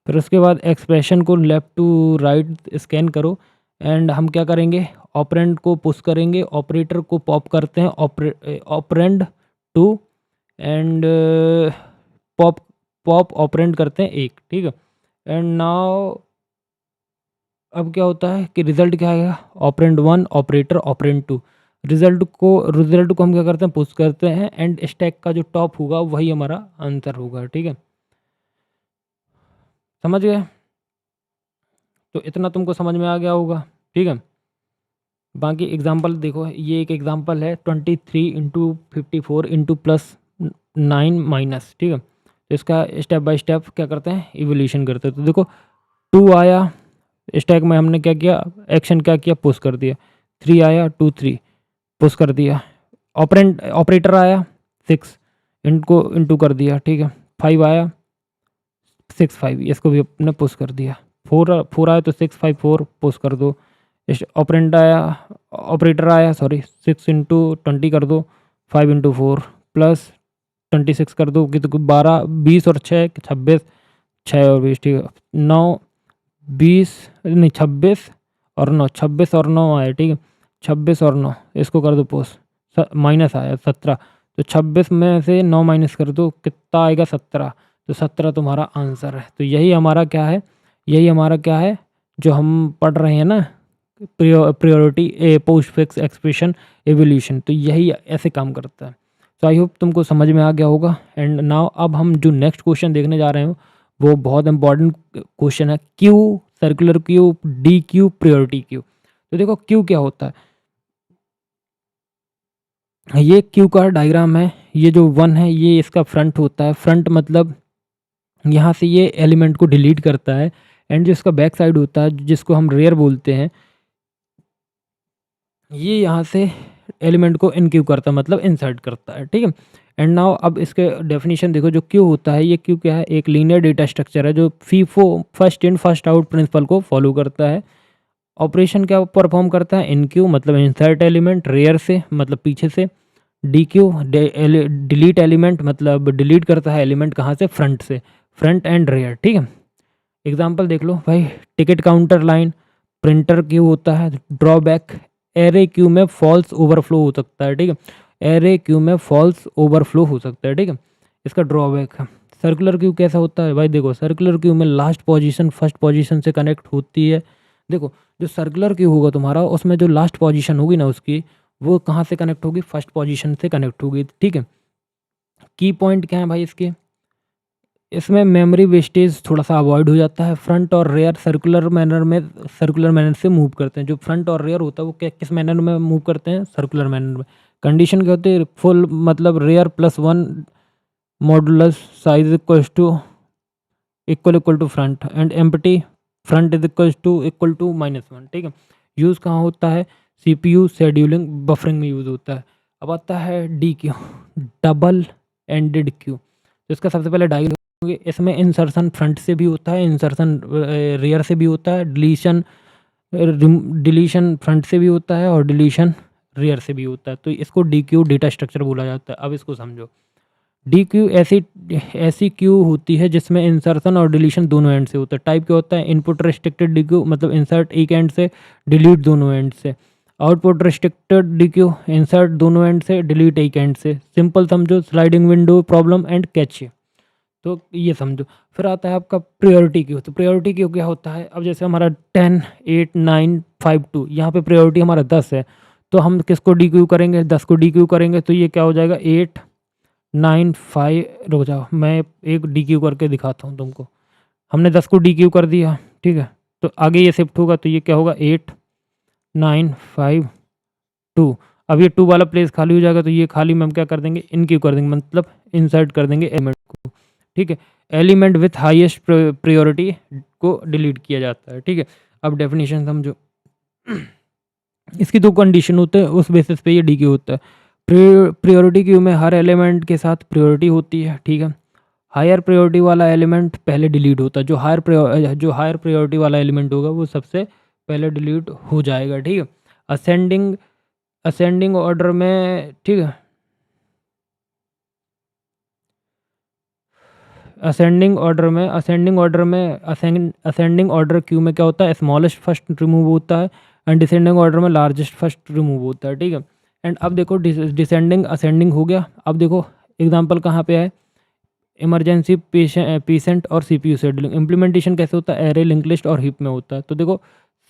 फिर उसके बाद एक्सप्रेशन को लेफ़्ट टू राइट स्कैन करो, एंड हम क्या करेंगे, ऑपरेंड को पुश करेंगे, ऑपरेटर को पॉप करते हैं, operand two, and pop pop operand करते हैं एक, ठीक है। एंड नाउ अब क्या होता है कि रिजल्ट क्या आएगा, operand one operator operand two, result को हम क्या करते हैं, पुश करते हैं, एंड स्टैक का जो टॉप होगा वही हमारा आंसर होगा, ठीक है। समझ गए, तो इतना तुमको समझ में आ गया होगा, ठीक है। बाकी एग्जांपल देखो, ये एक एग्जांपल है 23×54 + 9 -, ठीक है। तो इसका स्टेप बाय स्टेप क्या करते हैं, इवोल्यूशन करते हैं। तो देखो 2 आया, स्टैक में हमने क्या किया, एक्शन क्या किया, पुश कर दिया। 3 आया, 2 3 पुश कर दिया। ऑपरेटर आया 6, इनको इंटू कर दिया, ठीक है। 5 आया, 6 5 इसको भी अपने पुश कर दिया। 4 आया तो 6 5 4 पुश कर दो। ऑपरेटर आया सॉरी 6 × 20 कर दो, 5 × 4 प्लस 26 कर दो कि तो 12 20 और 6 26, 6 और 20, ठीक है 9 20 नहीं 26 और 9, 26 और 9 आए, ठीक है 26 और 9 इसको कर दो पोस, माइनस आया 17, तो 26 में से 9 माइनस कर दो कितना आएगा 17, तो 17 तुम्हारा आंसर है। तो यही हमारा क्या है, यही हमारा क्या है जो हम पढ़ रहे हैं ना, priority post fix expression evolution, तो यही ऐसे काम करता है। तो आई होप तुमको समझ में आ गया होगा। एंड नाउ अब हम जो नेक्स्ट क्वेश्चन देखने जा रहे हैं वो बहुत इंपॉर्टेंट क्वेश्चन है, Q, circular queue, D Q, priority Q. तो देखो क्यू क्या होता है, ये क्यू का डायग्राम है, ये जो 1 है ये इसका फ्रंट होता है, फ्रंट मतलब यहाँ से ये एलिमेंट को डिलीट करता है, एंड जो इसका बैक साइड होता है जिसको हम रेयर बोलते हैं, ये यहाँ से एलिमेंट को इनक्यू करता है मतलब इंसर्ट करता है, ठीक है। एंड नाउ अब इसके डेफिनेशन देखो, जो क्यू होता है, ये क्यू क्या है, एक लीनियर डेटा स्ट्रक्चर है जो FIFO first in first out principle को फॉलो करता है। ऑपरेशन क्या परफॉर्म करता है, इनक्यू मतलब इंसर्ट एलिमेंट, रेयर से मतलब पीछे से, डी क्यू डिलीट एलिमेंट मतलब डिलीट करता है एलिमेंट कहाँ से, फ्रंट से, फ्रंट एंड रेयर, ठीक है। एग्जाम्पल देख लो भाई, ticket counter line, printer Q होता है, ड्रॉबैक एरे क्यू में फॉल्स ओवरफ्लो हो सकता है, ठीक है, एरे क्यू में फॉल्स ओवरफ्लो हो सकता है, ठीक है, इसका ड्रॉबैक है। सर्कुलर क्यू कैसा होता है भाई, देखो सर्कुलर क्यू में लास्ट पोजीशन फर्स्ट पोजीशन से कनेक्ट होती है। देखो जो सर्कुलर क्यू होगा तुम्हारा, उसमें जो लास्ट पोजीशन होगी ना उसकी, वो कहाँ से कनेक्ट होगी, फर्स्ट पोजीशन से कनेक्ट होगी, ठीक है। की पॉइंट क्या है भाई इसके, इसमें मेमोरी वेस्टेज थोड़ा सा अवॉइड हो जाता है, फ्रंट और रेयर सर्कुलर मैनर से मूव करते हैं। जो फ्रंट और रेयर होता है वो किस मैनर में मूव करते हैं, सर्कुलर मैनर में। कंडीशन क्या होती है, फुल मतलब rear plus 1 modulus size equal to front, and empty front is equal to -1, ठीक है। यूज़ कहाँ होता है, CPU शेड्यूलिंग बफरिंग में यूज़ होता है। अब आता है dequeue, double ended queue. तो इसका सबसे पहले डायग्राम, इसमें इंसर्शन फ्रंट से भी होता है, इंसर्शन रेयर से भी होता है, डिलीशन फ्रंट से भी होता है और डिलीशन रेयर से भी होता है। तो इसको डी क्यू डेटा स्ट्रक्चर बोला जाता है। अब इसको समझो, डी क्यू ऐसी क्यू होती है जिसमें इंसर्शन और डिलीशन दोनों एंड से होता है। टाइप क्या होता है, इनपुट रेस्ट्रिक्टेड डी क्यू मतलब इंसर्ट एक एंड से, डिलीट दोनों एंड से। Output restricted D Q, insert दोनों एंड से, डिलीट एक एंड से। सिंपल समझो, sliding window problem and catch. तो ये समझो। फिर आता है आपका प्रायोरिटी क्यू। तो प्रायोरिटी क्यू क्या होता है, अब जैसे हमारा 10 8 9 5 2, यहाँ पे प्रायोरिटी हमारा 10 है, तो हम किसको डी क्यू करेंगे, 10 को डी क्यू करेंगे। तो ये क्या हो जाएगा, 8 9 5, रुक जाओ मैं एक डी क्यू करके दिखाता हूँ तुमको। हमने 10 को डी क्यू कर दिया, ठीक है, तो आगे ये शिफ्ट होगा, तो ये क्या होगा 8 9 5 2। अब ये 2 वाला प्लेस खाली हो जाएगा, तो ये खाली में हम क्या कर देंगे, इन क्यू कर देंगे, मतलब इंसर्ट कर देंगे एलिमेंट को, ठीक है। एलिमेंट विथ हाईएस्ट प्रायोरिटी को डिलीट किया जाता है, ठीक है। अब डेफिनेशन समझो, इसकी दो कंडीशन होते हैं, उस बेसिस पे ये डी क्यू होता है। प्रायोरिटी क्यू में हर एलिमेंट के साथ प्रायोरिटी होती है, ठीक है। हायर प्रायोरिटी वाला एलिमेंट पहले डिलीट होता है, जो हायर प्रायोरिटी वाला एलिमेंट होगा वो सबसे पहले डिलीट हो जाएगा, ठीक है। असेंडिंग ऑर्डर में, ठीक है, असेंडिंग ऑर्डर क्यू में क्या होता है, स्मॉलेस्ट फर्स्ट रिमूव होता है, एंड डिसेंडिंग ऑर्डर में लार्जेस्ट फर्स्ट रिमूव होता है, ठीक है। एंड अब देखो डिसेंडिंग असेंडिंग हो गया। अब देखो एग्जांपल कहाँ पे है, इमरजेंसी पेशेंट और CPU शेड्यूलिंग। इम्प्लीमेंटेशन कैसे होता है, एरे लिंक लिस्ट और हीप में होता है। तो देखो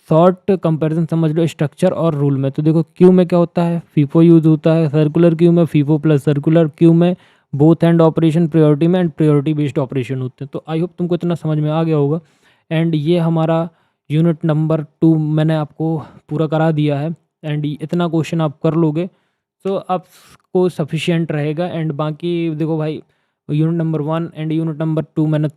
शॉर्ट कंपैरिजन समझ लो स्ट्रक्चर और रूल में। तो देखो क्यू में क्या होता है, फीफो यूज होता है, सर्कुलर क्यू में फीफो प्लस सर्कुलर क्यू में बोथ एंड ऑपरेशन प्रायोरिटी में, एंड प्रायोरिटी बेस्ड ऑपरेशन होते हैं। तो आई होप तुमको इतना समझ में आ गया होगा। एंड ये हमारा यूनिट नंबर 2 मैंने आपको पूरा करा दिया है, एंड इतना क्वेश्चन आप कर लोगे तो आपको सफिशिएंट रहेगा। एंड बाकी देखो भाई, unit number 1 and unit number 2 मैंने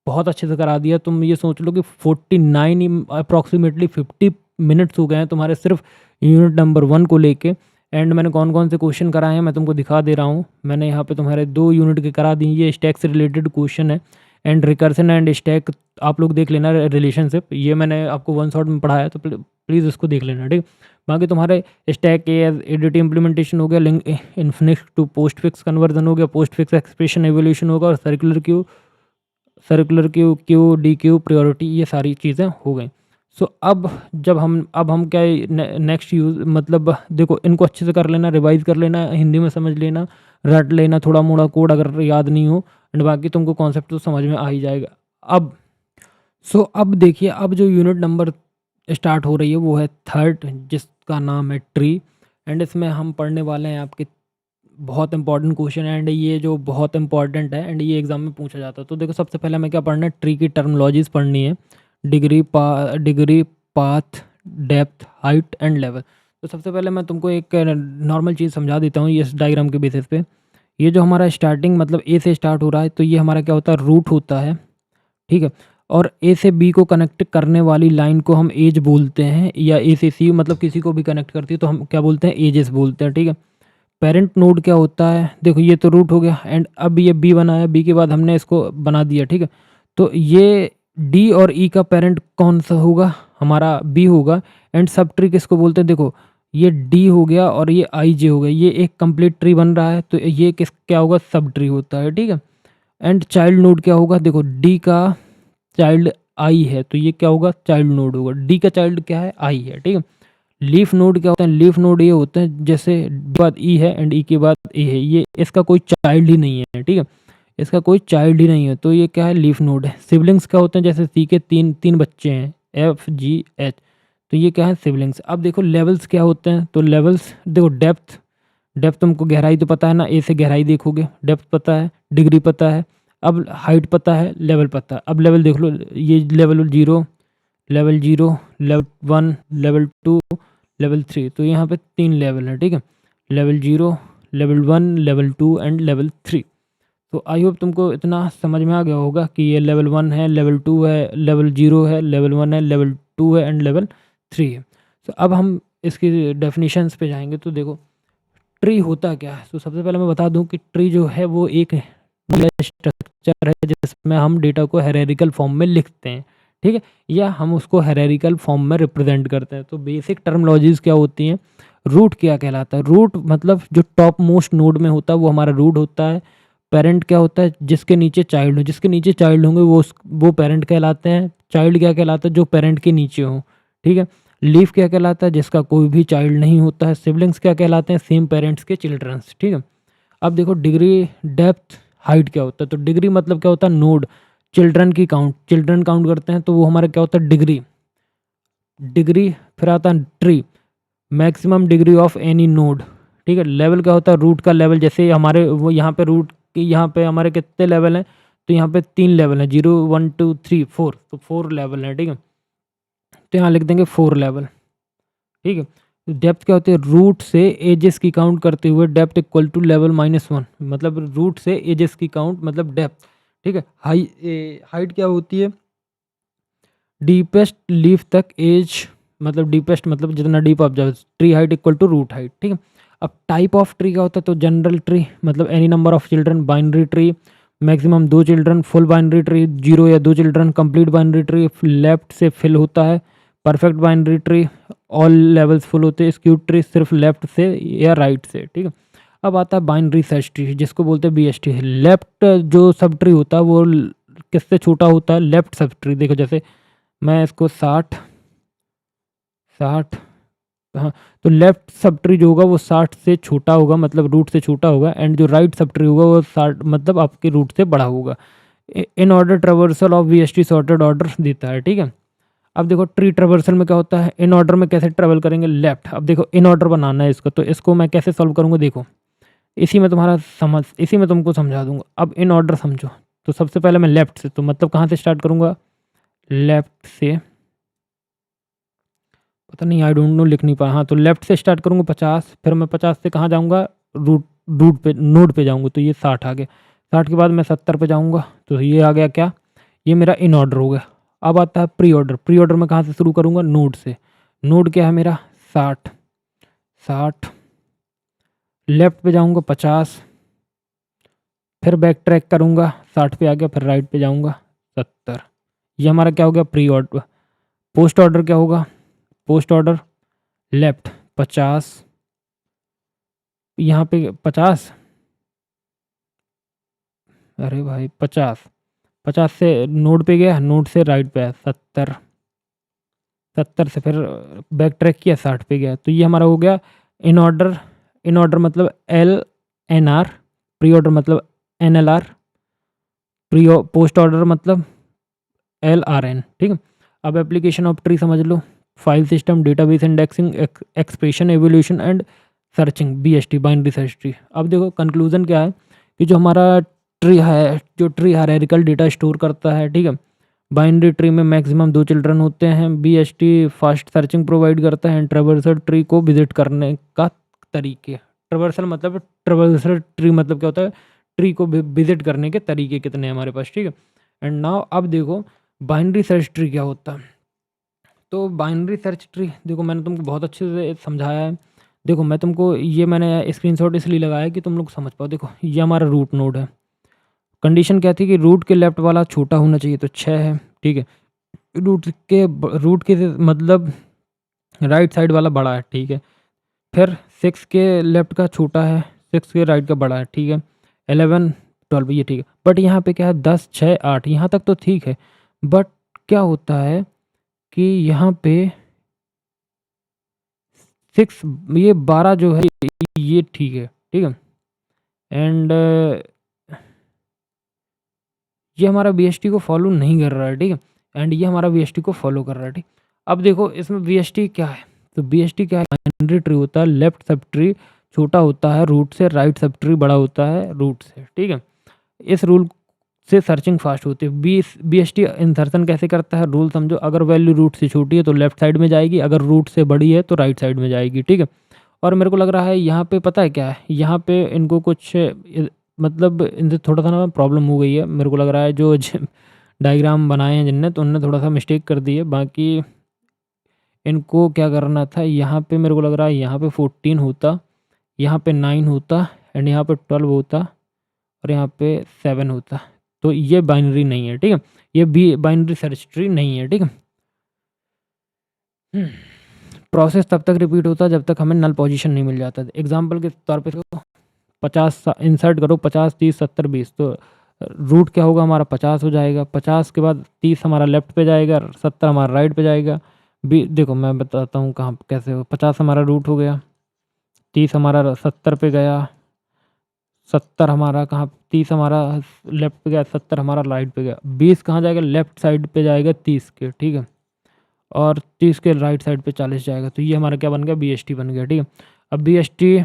बहुत अच्छे से करा दिया। तुम ये सोच लो कि 49 अप्रॉक्सीमेटली 50 मिनट्स हो गए हैं तुम्हारे सिर्फ यूनिट नंबर 1 को लेके। एंड मैंने कौन कौन से क्वेश्चन कराए हैं मैं तुमको दिखा दे रहा हूँ। मैंने यहाँ पे तुम्हारे 2 यूनिट के करा दी, ये स्टैक से रिलेटेड क्वेश्चन है, एंड रिकर्सन एंड स्टैक आप लोग देख लेना, रिलेशनशिप ये मैंने आपको 1 शॉट में पढ़ाया, तो प्लीज़ उसको देख लेना, ठीक। बाकी तुम्हारे स्टैक एज एडीटी इम्प्लीमेंटेशन हो गया, link infix to postfix conversion हो गया, पोस्ट फिक्स एक्सप्रेशन एवोल्यूशन होगा, और circular queue dequeue priority, ये सारी चीज़ें हो गई। सो अब हम क्या नेक्स्ट यूज़, मतलब देखो इनको अच्छे से कर लेना, रिवाइज कर लेना, हिंदी में समझ लेना, रट लेना थोड़ा मोड़ा कोड अगर याद नहीं हो, एंड बाकी तुमको कॉन्सेप्ट तो समझ में आ ही जाएगा। अब देखिए, अब जो यूनिट नंबर स्टार्ट हो रही है वो है थर्ड, जिसका नाम है ट्री, एंड इसमें हम पढ़ने वाले हैं आपके बहुत इंपॉर्टेंट क्वेश्चन, एंड ये जो बहुत इंपॉर्टेंट है एंड ये एग्जाम में पूछा जाता है। तो देखो सबसे पहले हमें क्या पढ़ना है, ट्री की टर्मोलॉजीज पढ़नी है, degree, path, depth, height and level. तो सबसे पहले मैं तुमको एक नॉर्मल चीज़ समझा देता हूँ इस डायग्राम के बेसिस पे। ये जो हमारा स्टार्टिंग मतलब ए से स्टार्ट हो रहा है, तो ये हमारा क्या होता है, रूट होता है, ठीक है। और ए से बी को कनेक्ट करने वाली लाइन को हम एज बोलते हैं, या ए से सी मतलब किसी को भी कनेक्ट करती है तो हम क्या बोलते हैं, एजेस बोलते हैं, ठीक है। पेरेंट नोड क्या होता है, देखो ये तो रूट हो गया, एंड अब ये बी बना है, बी के बाद हमने इसको बना दिया, ठीक है। तो ये डी और ई का पेरेंट कौन सा होगा, हमारा बी होगा। एंड सब ट्री किसको बोलते हैं, देखो ये डी हो गया और ये आई जे हो गया, ये एक कंप्लीट ट्री बन रहा है, तो ये क्या होगा, सब ट्री होता है, ठीक है। एंड चाइल्ड नोड क्या होगा, देखो डी का चाइल्ड आई है, तो ये क्या होगा, चाइल्ड नोड होगा, डी का चाइल्ड क्या है, आई है, ठीक है। लीफ नोड क्या होता है, लीफ नोड ये होते हैं जैसे बाद ई है एंड ई के बाद ए है, ये इसका कोई चाइल्ड ही नहीं है, ठीक है, इसका कोई चाइल्ड ही नहीं है, तो ये क्या है, लीफ नोड है। सिबलिंग्स क्या होते हैं, जैसे सी के तीन तीन बच्चे हैं, एफ जी एच, तो ये क्या है, सिबलिंग्स। अब देखो लेवल्स क्या होते हैं, तो लेवल्स देखो डेप्थ तुमको गहराई तो पता है ना, ए से गहराई देखोगे, डेप्थ पता है, डिग्री पता है, अब हाइट पता है, लेवल पता है। अब लेवल देख लो, ये level zero, level 1, level 2, level 3, तो यहाँ पे 3 लेवल है, ठीक है, level 0, level 1, level 2 and level 3। तो आई होप तुमको इतना समझ में आ गया होगा कि ये लेवल 1 है, लेवल 2 है, लेवल 0 है, लेवल 1 है, लेवल 2 है एंड लेवल 3 है। तो अब हम इसकी डेफिनेशंस पे जाएंगे। तो देखो ट्री होता क्या है, तो सबसे पहले मैं बता दूं कि ट्री जो है वो एक स्ट्रक्चर है जिसमें हम डेटा को हायरार्किकल फॉर्म में लिखते हैं, ठीक है, या हम उसको हायरार्किकल फॉर्म में रिप्रेजेंट करते हैं। तो बेसिक टर्मोलॉजीज क्या होती हैं, रूट क्या कहलाता है, रूट मतलब जो टॉप मोस्ट नोड में होता है वो हमारा रूट होता है। पेरेंट क्या होता है, जिसके नीचे चाइल्ड हो, जिसके नीचे चाइल्ड होंगे वो पेरेंट कहलाते हैं। चाइल्ड क्या कहलाता है, जो पेरेंट के नीचे हो, ठीक है। लीफ क्या कहलाता है, जिसका कोई भी चाइल्ड नहीं होता है। सिबलिंग्स क्या कहलाते हैं, सेम पेरेंट्स के चिल्ड्रंस, ठीक है। अब देखो डिग्री, डेप्थ, हाइट क्या होता है, तो डिग्री मतलब क्या होता है, नोड, चिल्ड्रन की काउंट, चिल्ड्रन काउंट करते हैं तो वो हमारा क्या होता है, डिग्री। फिर आता है tree, maximum degree of any node, ठीक है। लेवल क्या होता है, रूट का लेवल, जैसे हमारे वो यहाँ पे रूट की, यहाँ पे हमारे कितने लेवल हैं, तो यहाँ पे 3 लेवल हैं, 0 1 2 3 4, तो 4 लेवल हैं, ठीक है। तो यहाँ लिख देंगे 4 लेवल, ठीक है। डेप्थ क्या होती है, रूट से एजेस की काउंट करते हुए डेप्थ इक्वल टू लेवल -1, मतलब रूट से एजेस की काउंट मतलब डेप्थ, ठीक है। हाइट क्या होती है, डीपेस्ट लीफ तक एज, मतलब डीपेस्ट मतलब जितना डीप आप जाओ, tree height equal to root height, ठीक है। अब टाइप ऑफ ट्री क्या होता है, तो जनरल ट्री मतलब any number of children, binary tree maximum 2 children, full binary tree 0 या 2 children, complete binary tree left से फिल होता है, perfect binary tree all levels full होते हैं, स्क्यूड ट्री सिर्फ लेफ्ट से या राइट से, ठीक है। अब आता है बाइनरी सर्च ट्री, जिसको बोलते हैं BST। लेफ्ट जो सब ट्री होता है वो किससे छोटा होता है, लेफ्ट सब ट्री। देखो जैसे मैं इसको 60 हाँ, तो लेफ्ट सब ट्री जो होगा वो 60 से छोटा होगा, मतलब रूट से छोटा होगा, एंड जो राइट सब ट्री होगा वो 60 मतलब आपके रूट से बड़ा होगा। In order traversal of BST sorted order देता है, ठीक है। अब देखो ट्री ट्रेवर्सल में क्या होता है, इन ऑर्डर में कैसे ट्रेवल करेंगे, लेफ्ट। अब देखो इन ऑर्डर बनाना है इसको, तो इसको मैं कैसे सॉल्व करूँगा, देखो इसी में तुमको समझा दूंगा। अब इन ऑर्डर समझो, तो सबसे पहले मैं लेफ्ट से, तो मतलब कहाँ से स्टार्ट करूँगा, लेफ्ट से, पता नहीं आई डोंट नो लिख नहीं पाया, हाँ, तो लेफ्ट से स्टार्ट करूँगा 50, फिर मैं 50 से कहाँ जाऊँगा, रूट पे नोड पे जाऊँगा, तो ये 60 आ गया। 60 के बाद मैं 70 पे जाऊँगा, तो ये आ गया क्या, ये मेरा इन ऑर्डर हो गया। अब आता है प्री ऑर्डर। प्री ऑर्डर में कहाँ से शुरू करूँगा, नोड से। नोड क्या है मेरा 60, लेफ्ट पे जाऊँगा 50, फिर बैक ट्रैक करूँगा 60 पे आ गया, फिर राइट पे जाऊँगा 70। ये हमारा क्या हो गया, प्री ऑर्डर। पोस्ट ऑर्डर क्या होगा, पोस्ट ऑर्डर लेफ्ट, 50, यहाँ पे 50, अरे भाई 50, 50 से नोड पे गया, नोड से राइट पे है 70, 70 से फिर बैक ट्रैक किया 60 पे गया। तो ये हमारा हो गया इन ऑर्डर। इन ऑर्डर मतलब LNR, प्री ऑर्डर मतलब NLR, प्री पोस्ट ऑर्डर मतलब LRN। ठीक है। अब एप्लीकेशन ऑफ ट्री समझ लो, file system, database indexing, expression evolution and searching, BST, binary search tree. अब देखो कंक्लूजन क्या है कि जो हमारा ट्री है, जो ट्री हायरार्किकल डेटा स्टोर करता है, ठीक है, बाइनरी ट्री में मैक्सिमम 2 चिल्ड्रन होते हैं, BST फास्ट सर्चिंग प्रोवाइड करता है, ट्रेवर्सल ट्री को विजिट करने का तरीके। ट्रेवर्सल मतलब, ट्रेवर्सल ट्री मतलब क्या होता है, ट्री को विजिट करने के तरीके कितने हैं हमारे पास। ठीक है। एंड नाउ अब देखो बाइनरी सर्च ट्री क्या होता है। तो बाइनरी सर्च ट्री देखो मैंने तुमको बहुत अच्छे से समझाया है। देखो मैं तुमको ये मैंने स्क्रीनशॉट इसलिए लगाया कि तुम लोग समझ पाओ। देखो ये हमारा रूट नोड है, कंडीशन क्या थी कि रूट के लेफ्ट वाला छोटा होना चाहिए, तो 6 है। ठीक है। रूट के मतलब राइट साइड वाला बड़ा है। ठीक है। फिर 6 के लेफ्ट का छोटा है, 6 के राइट का बड़ा है। ठीक है। 11, 12 ये ठीक है। बट यहाँ पे क्या है, 10, 6, 8 यहाँ तक तो ठीक है। बट क्या होता है कि यहाँ पे 6, ये 12 जो है ये ठीक है। ठीक है। एंड ये हमारा BST को फॉलो नहीं कर रहा है। ठीक है। एंड ये हमारा BST को फॉलो कर रहा है। ठीक। अब देखो इसमें BST क्या है, तो BST क्या है, बाइनरी ट्री होता है, लेफ्ट सब ट्री छोटा होता है रूट से, राइट सब ट्री बड़ा होता है रूट से। ठीक है। इस रूल से सर्चिंग फास्ट होती है। BST इंसर्शन कैसे करता है, रूल समझो, अगर वैल्यू रूट से छोटी है तो लेफ्ट साइड में जाएगी, अगर रूट से बड़ी है तो राइट साइड में जाएगी। ठीक है। और मेरे को लग रहा है यहाँ पे पता है क्या है, यहाँ पे इनको कुछ मतलब इनसे थोड़ा सा ना प्रॉब्लम हो गई है। मेरे को लग रहा है जो डायग्राम बनाए हैं जिनने, तो उनने थोड़ा सा मिस्टेक कर दी है। बाकी इनको क्या करना था, यहाँ पे मेरे को लग रहा है यहाँ पे 14 होता, यहाँ पे 9 होता, एंड यहाँ पे 12 होता, और यहाँ पे 7 होता। तो ये बाइनरी नहीं है। ठीक है। ये भी बाइनरी सर्च ट्री नहीं है। ठीक है। प्रोसेस तब तक रिपीट होता जब तक हमें नल पोजीशन नहीं मिल जाता। एग्जांपल के तौर पे 50 इंसर्ट करो, 50, 30, 70, 20, तो रूट क्या होगा हमारा 50 हो जाएगा। 50 के बाद 30 हमारा लेफ्ट पे जाएगा, 70 हमारा राइट पे जाएगा। देखो मैं बताता हूँ कहाँ कैसे हो। 50 हमारा रूट हो गया, 30 हमारा 70 पे गया, 70 हमारा कहाँ, 30 हमारा लेफ्ट पे गया, 70 हमारा राइट पे गया, 20 कहाँ जाएगा, लेफ्ट साइड पे जाएगा 30 के। ठीक है। और 30 के राइट साइड पे 40 जाएगा। तो ये हमारा क्या बन गया, BST बन गया। ठीक है। अब BST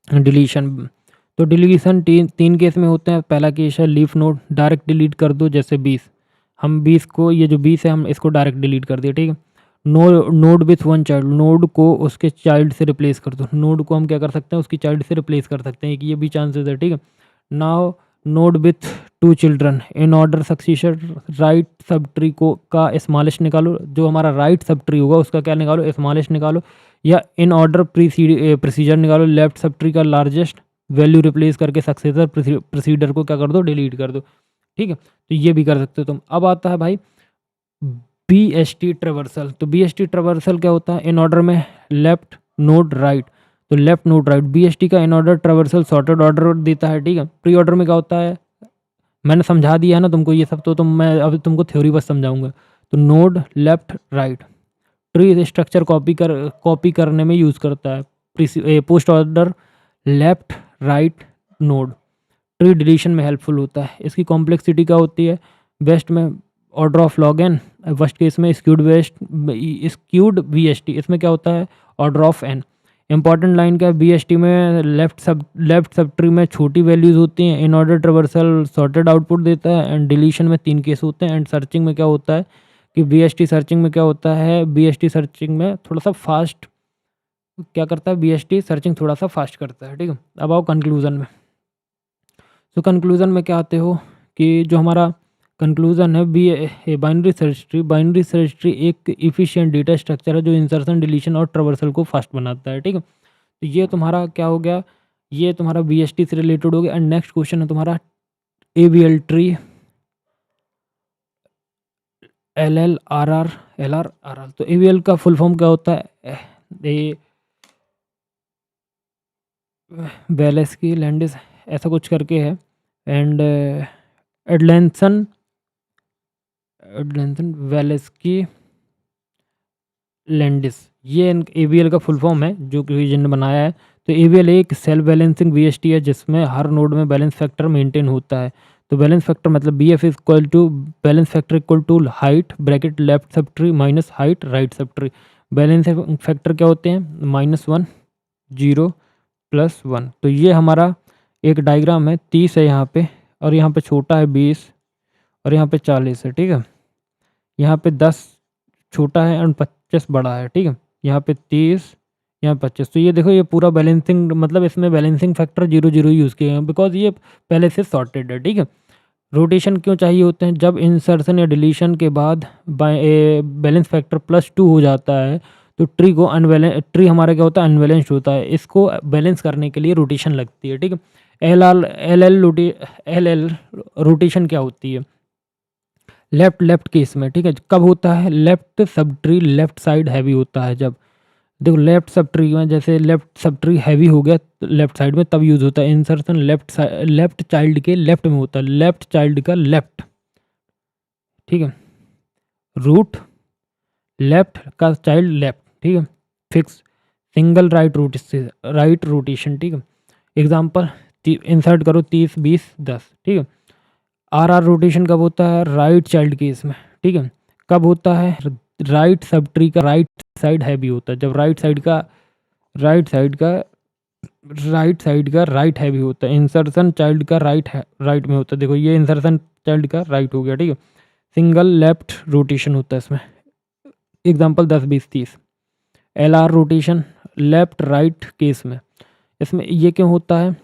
डिलीशन, तो डिलीशन तीन केस में होते हैं। पहला केस है लीफ नोड, डायरेक्ट डिलीट कर दो, जैसे 20, हम 20 को, ये जो 20 है हम इसको डायरेक्ट डिलीट कर दिया। ठीक है। Node with one child, node को उसके चाइल्ड से रिप्लेस कर दो। नोड को हम क्या कर सकते हैं, उसकी चाइल्ड से रिप्लेस कर सकते हैं, कि ये भी चांसेस है। ठीक है। Now node with 2 children, in order succession, right sub tree को का स्मॉलेस्ट निकालो, जो हमारा राइट सब ट्री होगा उसका क्या निकालो, स्मॉलेस्ट निकालो, या इन ऑर्डर प्रोसीजर निकालो, लेफ्ट सब ट्री का लार्जेस्ट वैल्यू रिप्लेस करके सक्सेसर प्रोसीडर को क्या कर दो, डिलीट कर दो। ठीक है। तो ये भी कर सकते हो तुम। अब आता है भाई BST ट्रेवर्सल। तो BST ट्रेवर्सल क्या होता है, इन ऑर्डर में लेफ्ट नोड राइट, तो लेफ्ट नोड राइट। BST का in order traversal sorted order देता है। ठीक है। प्री ऑर्डर में क्या होता है, मैंने समझा दिया है ना तुमको ये सब, तो मैं अब तुमको थ्योरी बस समझाऊंगा। तो node left right, tree structure copy करने में यूज़ करता है। Post order left right node, tree deletion में हेल्पफुल होता है। इसकी कॉम्प्लेक्सिटी क्या होती है, वेस्ट में order of log n, worst case में स्क्यूड BST, इसमें क्या होता है, order of n. Important line क्या है, BST में लेफ्ट सब ट्री में छोटी वैल्यूज होती हैं, in order traversal sorted output देता है, एंड डिलीशन में 3 केस होते हैं। एंड सर्चिंग में क्या होता है कि BST सर्चिंग में क्या होता है, BST सर्चिंग में थोड़ा सा फास्ट क्या करता है, BST सर्चिंग थोड़ा सा फास्ट करता है। ठीक है। अब आओ कंक्लूजन में। तो कंक्लूजन में क्या आते हो कि जो हमारा कंक्लूजन है, बाइनरी सर्च ट्री एक इफिशिएंट डेटा स्ट्रक्चर है जो इंसर्शन, डिलीशन और ट्रेवर्सल को फास्ट बनाता है। ठीक है। तो ये तुम्हारा क्या हो गया, ये तुम्हारा BST से रिलेटेड हो गया। एंड नेक्स्ट क्वेश्चन है तुम्हारा AVL ट्री, LLRR, LRRR। तो AVL का फुल फॉर्म क्या होता है, वेलेस्की लैंडिस ऐसा कुछ करके है, एंड एडलेंसन एडलेंसन वेलेस्की लैंडिस, ये एवीएल का फुल फॉर्म है जो कि जिन ने बनाया है। तो एवीएल एक सेल्फ बैलेंसिंग वीएसटी है जिसमें हर नोड में बैलेंस फैक्टर मेंटेन होता है। तो बैलेंस फैक्टर मतलब B F equal to balance factor equal to height bracket left sub tree minus height right sub tree. Balance factor क्या होते हैं? -1 0 +1। तो ये हमारा एक डायग्राम है, 30 है यहाँ पे, और यहाँ पे छोटा है 20, और यहाँ पे 40 है। ठीक है, यहाँ पे 10 छोटा है और 25 बड़ा है। ठीक है, यहाँ पे 30, यहाँ 25। तो ये देखो, ये पूरा बैलेंसिंग, मतलब इसमें बैलेंसिंग फैक्टर 0 0 यूज़ किए हैं बिकॉज ये पहले से सॉर्टेड है। ठीक है, रोटेशन क्यों चाहिए होते हैं? जब इंसर्शन या डिलीशन के बाद बैलेंस फैक्टर +2 हो जाता है तो ट्री हमारा क्या होता है? अनबैलेंस्ड होता है। इसको बैलेंस करने के लिए रोटेशन लगती है। ठीक है, एल एल रोटेशन क्या होती है? लेफ्ट केस में। ठीक है, कब होता है? Left sub tree left side heavy होता है। जब देखो लेफ्ट सब ट्री में, जैसे लेफ्ट सब ट्री हैवी हो गया लेफ्ट साइड में, तब यूज़ होता है। इंसर्शन लेफ्ट चाइल्ड के लेफ्ट में होता है, लेफ्ट चाइल्ड का लेफ्ट। ठीक है, रूट लेफ्ट का चाइल्ड लेफ्ट। ठीक है, फिक्स सिंगल राइट रोटेशन। ठीक है, एग्जांपल इंसर्ट करो 30 20 10। ठीक है, आर रोटेशन कब होता है? राइट चाइल्ड केस में। ठीक है, कब होता है? राइट सब ट्री का राइट साइड हैवी होता है। जब राइट साइड का राइट हैवी होता है। इंसर्शन चाइल्ड का राइट में होता है। देखो ये इंसर्शन चाइल्ड का राइट हो गया। ठीक है, सिंगल लेफ्ट रोटेशन होता है इसमें। Example 10 20 30। L R rotation left right case में। इसमें ये क्यों होता है?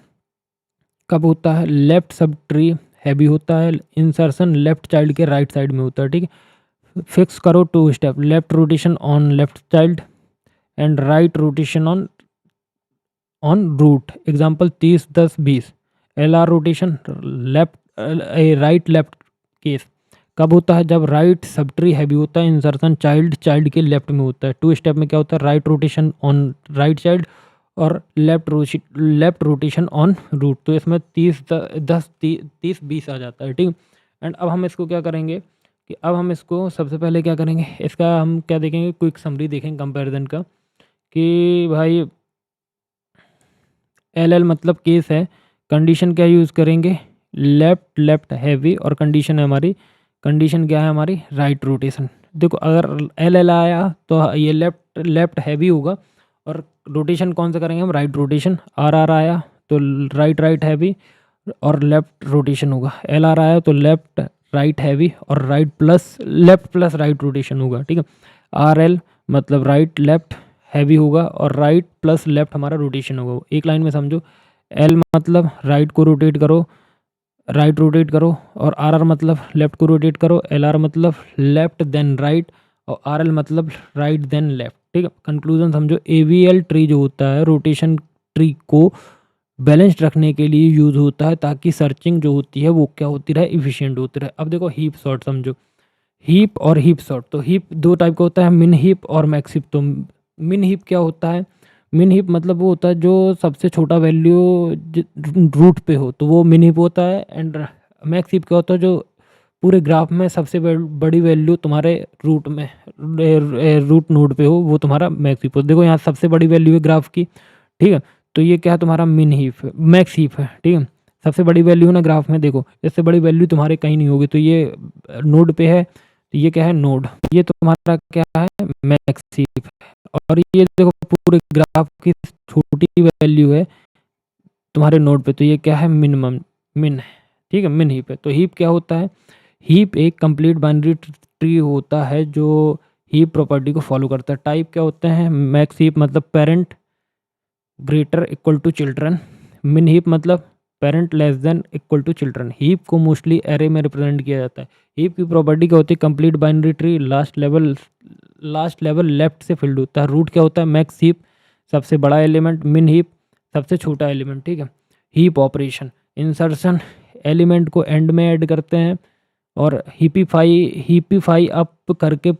कब होता है? लेफ्ट सब ट्री हैवी होता है, इंसर्शन लेफ्ट चाइल्ड के राइट साइड में होता है। ठीक है, फिक्स करो 2 step, left rotation on left child and right rotation on root. Example 30 10 20। L R rotation right left case कब होता है? जब राइट सब ट्री हैवी होता है, इंसर्शन चाइल्ड के लेफ्ट में होता है। 2 स्टेप में क्या होता है? Right rotation on right child और लेफ्ट रोटेशन ऑन रूट। तो इसमें 30 20 आ जाता है। ठीक, एंड अब हम इसको क्या करेंगे कि अब हम इसको सबसे पहले क्या करेंगे, इसका हम क्या देखेंगे, क्विक समरी देखेंगे कंपैरिजन का, कि भाई एल मतलब केस है, कंडीशन क्या यूज़ करेंगे? लेफ्ट हैवी, और कंडीशन क्या है हमारी? Right rotation. देखो अगर एल आया तो ये लेफ्ट हैवी होगा, और रोटेशन कौन सा करेंगे हम? Right rotation. आर आया तो राइट हैवी और लेफ्ट रोटेशन होगा। एल आर आया तो लेफ्ट राइट हैवी और लेफ्ट प्लस राइट रोटेशन होगा। ठीक है, आर एल मतलब राइट लेफ्ट हैवी होगा और राइट प्लस लेफ्ट हमारा रोटेशन होगा। एक लाइन में समझो, एल मतलब राइट को रोटेट करो, राइट रोटेट करो, और आर मतलब लेफ्ट को रोटेट करो। एल आर मतलब लेफ्ट देन राइट, और आर एल मतलब राइट देन लेफ्ट। ठीक है, कंक्लूजन समझो, एवीएल ट्री जो होता है रोटेशन ट्री को बैलेंस्ड रखने के लिए यूज़ होता है, ताकि सर्चिंग जो होती है वो क्या होती रहे? इफिशिएंट होती रहे। अब देखो हीप सॉर्ट समझो, हीप और हीप सॉर्ट। तो हीप 2 टाइप का होता है, मिन हीप और मैक्स हीप। तो मिन हीप क्या होता है? मिन हीप मतलब वो होता है जो सबसे छोटा वैल्यू रूट पे हो, तो वो मिन हीप होता है। एंड मैक्स हीप क्या होता है? जो पूरे ग्राफ में सबसे बड़ी वैल्यू तुम्हारे रूट नोड पे हो, वो तुम्हारा मैक्स हीप हो। देखो यहाँ सबसे बड़ी वैल्यू है ग्राफ की। ठीक है, तो ये क्या है? तुम्हारा मैक्स हीप है। ठीक है, सबसे बड़ी वैल्यू ना ग्राफ में, देखो इससे बड़ी वैल्यू तुम्हारे कहीं नहीं होगी। तो ये नोड पे है, तो ये क्या है? नोड। ये तुम्हारा क्या है? मैक्स हीप है। और ये देखो पूरे ग्राफ की छोटी वैल्यू है तुम्हारे नोड पे, तो ये क्या है? मिन है। ठीक है, मिन हीप है। तो हीप क्या होता है? हीप एक कंप्लीट बाइनरी ट्री होता है जो हीप प्रॉपर्टी को फॉलो करता है। टाइप क्या होते हैं? मैक्स हीप मतलब parent greater equal to children, min heap मतलब parent less than equal to children. Heap को मोस्टली एरे में रिप्रेजेंट किया जाता है। हीप की प्रॉपर्टी क्या होती है? Complete binary tree last level left से फिल्ड होता है। रूट क्या होता है? मैक्स हीप सबसे बड़ा एलिमेंट, मिन हीप सबसे छोटा एलिमेंट। ठीक है, हीप ऑपरेशन, इंसर्शन एलिमेंट को एंड में ऐड करते हैं और हीपीफाई अप करके